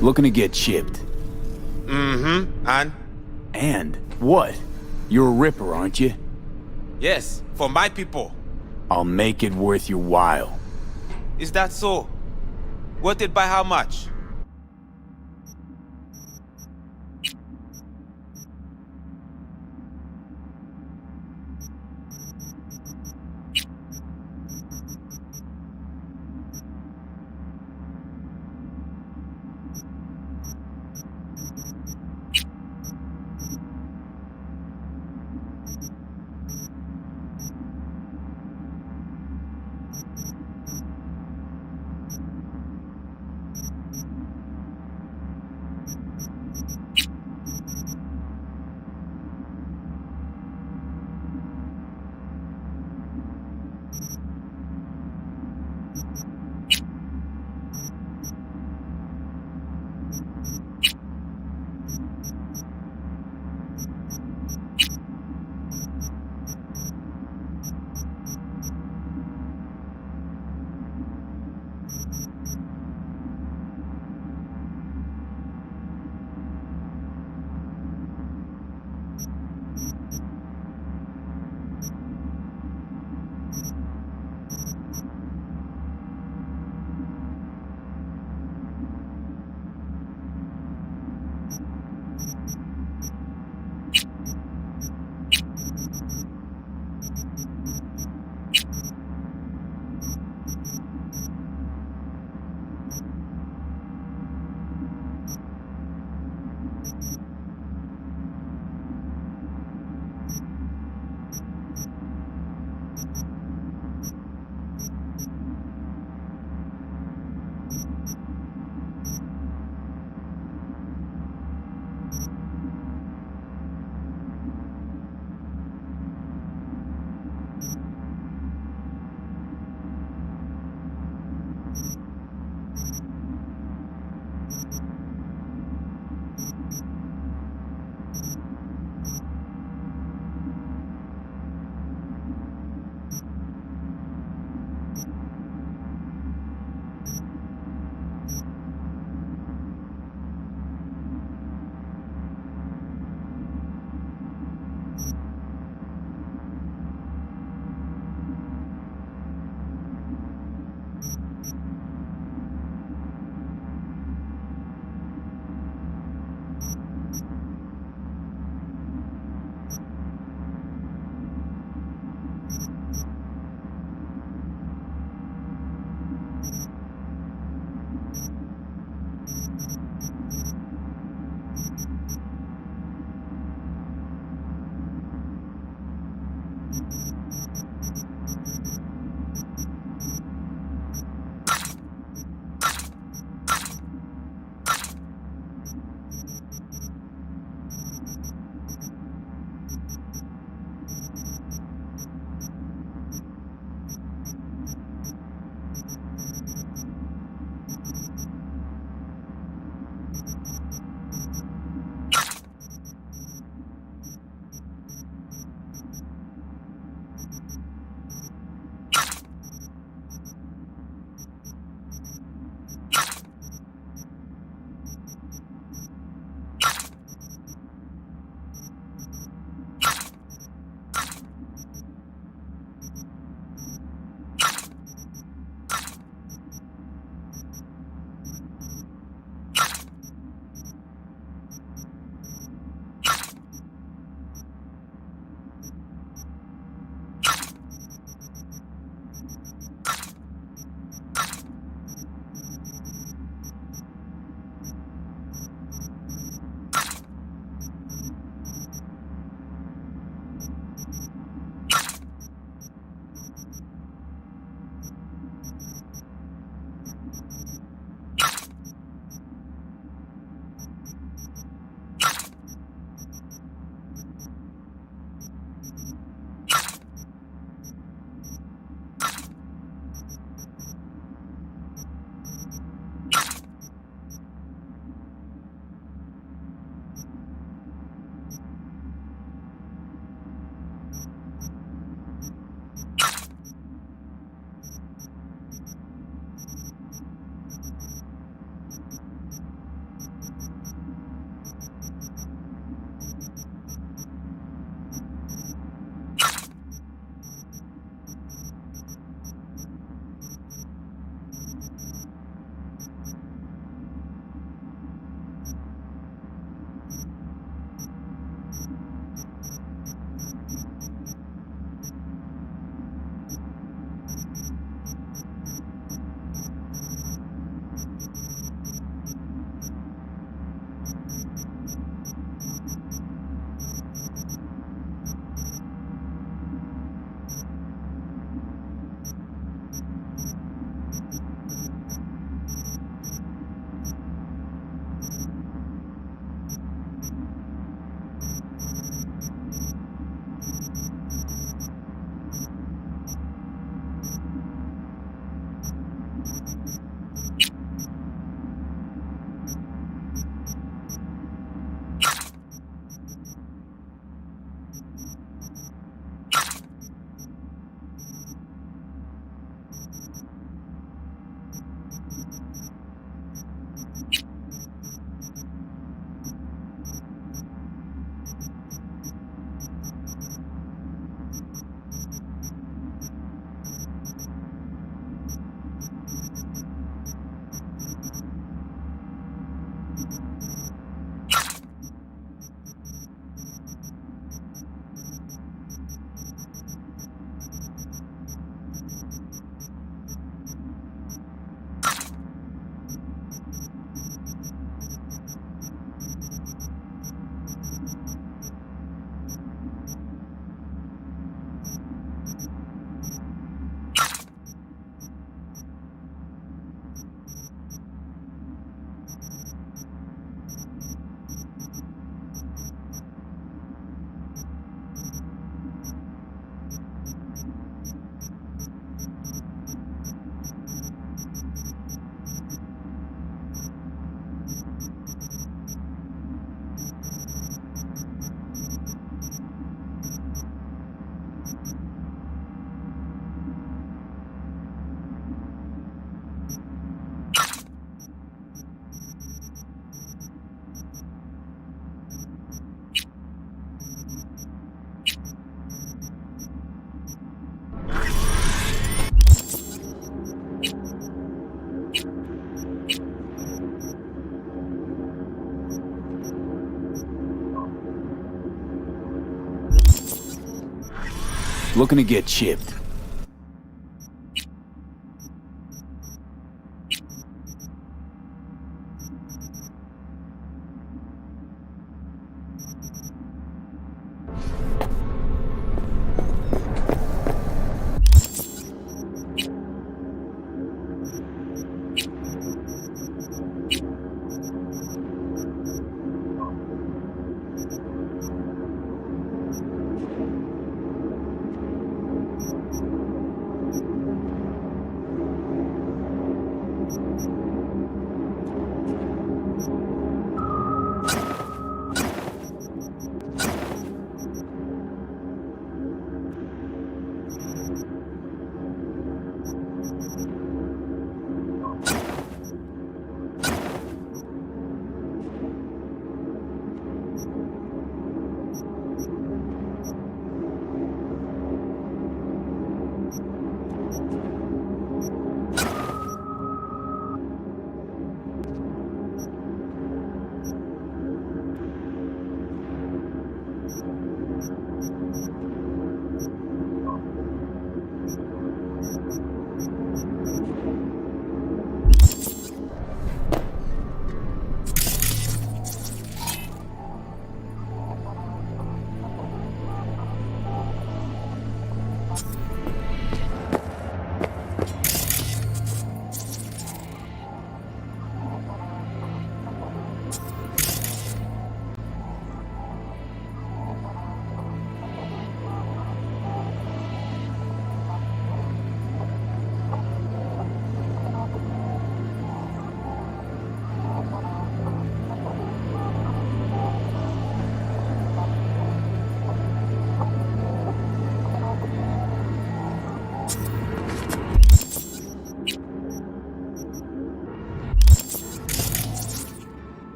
Looking to get chipped. Mm-hmm. And? And? What? You're a ripper, aren't you? Yes, for my people. I'll make it worth your while. Is that so? Worth it by how much? Looking to get chipped.